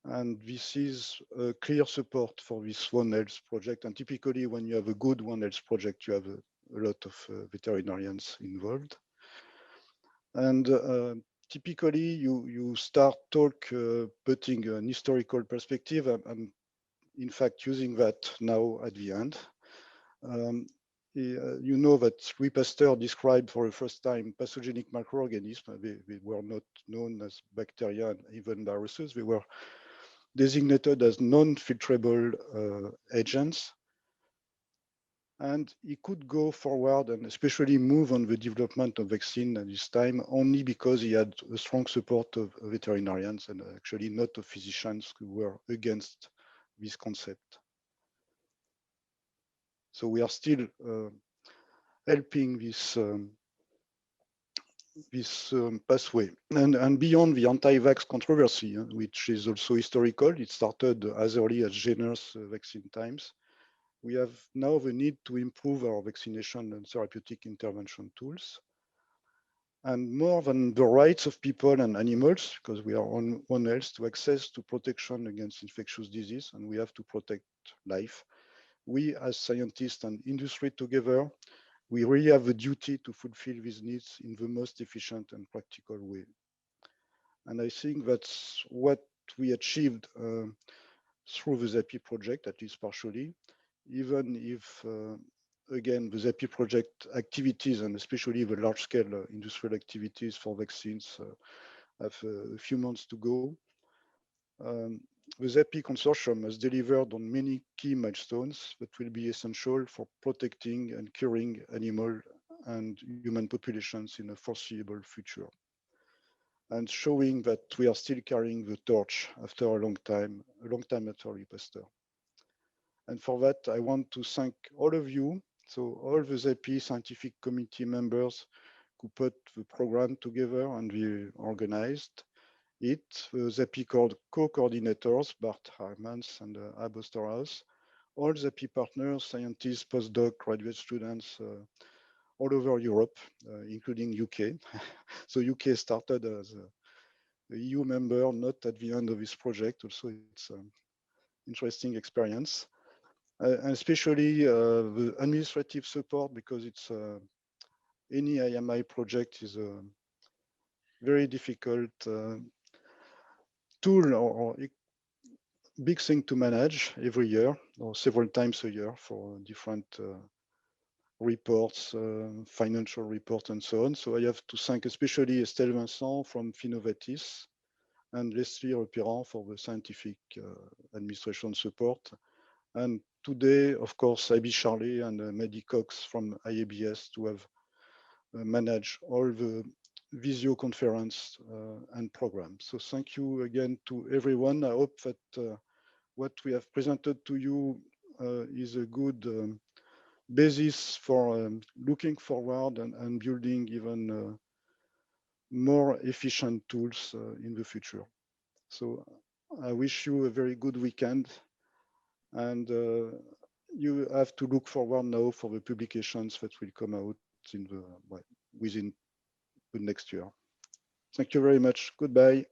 And this is a clear support for this One Health project. And typically when you have a good One Health project, you have a lot of veterinarians involved. And typically you start putting an historical perspective. I'm in fact using that now at the end. You know that Louis Pasteur described for the first time pathogenic microorganisms. They were not known as bacteria and even viruses. They were designated as non-filtrable agents. And he could go forward and especially move on the development of vaccine at this time only because he had a strong support of veterinarians and actually not of physicians who were against this concept. So we are still helping this pathway. And beyond the anti-vax controversy, which is also historical, it started as early as Jenner's vaccine times. We have now the need to improve our vaccination and therapeutic intervention tools. And more than the rights of people and animals, because we are on One Health, to access to protection against infectious disease, and we have to protect life. We as scientists and industry together, we really have a duty to fulfill these needs in the most efficient and practical way. And I think that's what we achieved through the ZAPI project, at least partially, even if, again, the ZAPI project activities and especially the large-scale industrial activities for vaccines have a few months to go. the ZAPI consortium has delivered on many key milestones that will be essential for protecting and curing animal and human populations in a foreseeable future, and showing that we are still carrying the torch after a long time after Riposter. And for that, I want to thank all of you, so all the ZAPI scientific committee members who put the program together and we organized it, the ZAPI co-coordinators, Bart Harmans and Ab Osterhaus, all ZAPI partners, scientists, postdoc, graduate students all over Europe, including UK. So UK started as a EU member, not at the end of this project. Also, it's an interesting experience. And especially the administrative support, because it's any IMI project is a very difficult tool or big thing to manage every year or several times a year for different reports, financial reports and so on. So I have to thank especially Estelle Vincent from Finovatis and Leslie Repirant for the scientific administration support. And today, of course, IB Charlie and Mehdi Cox from IABS to have managed all the Visio conference and programs. So thank you again to everyone. I hope that what we have presented to you is a good basis for looking forward and building even more efficient tools in the future. So I wish you a very good weekend, and you have to look forward now for the publications that will come out in the within the next year. Thank you very much. Goodbye.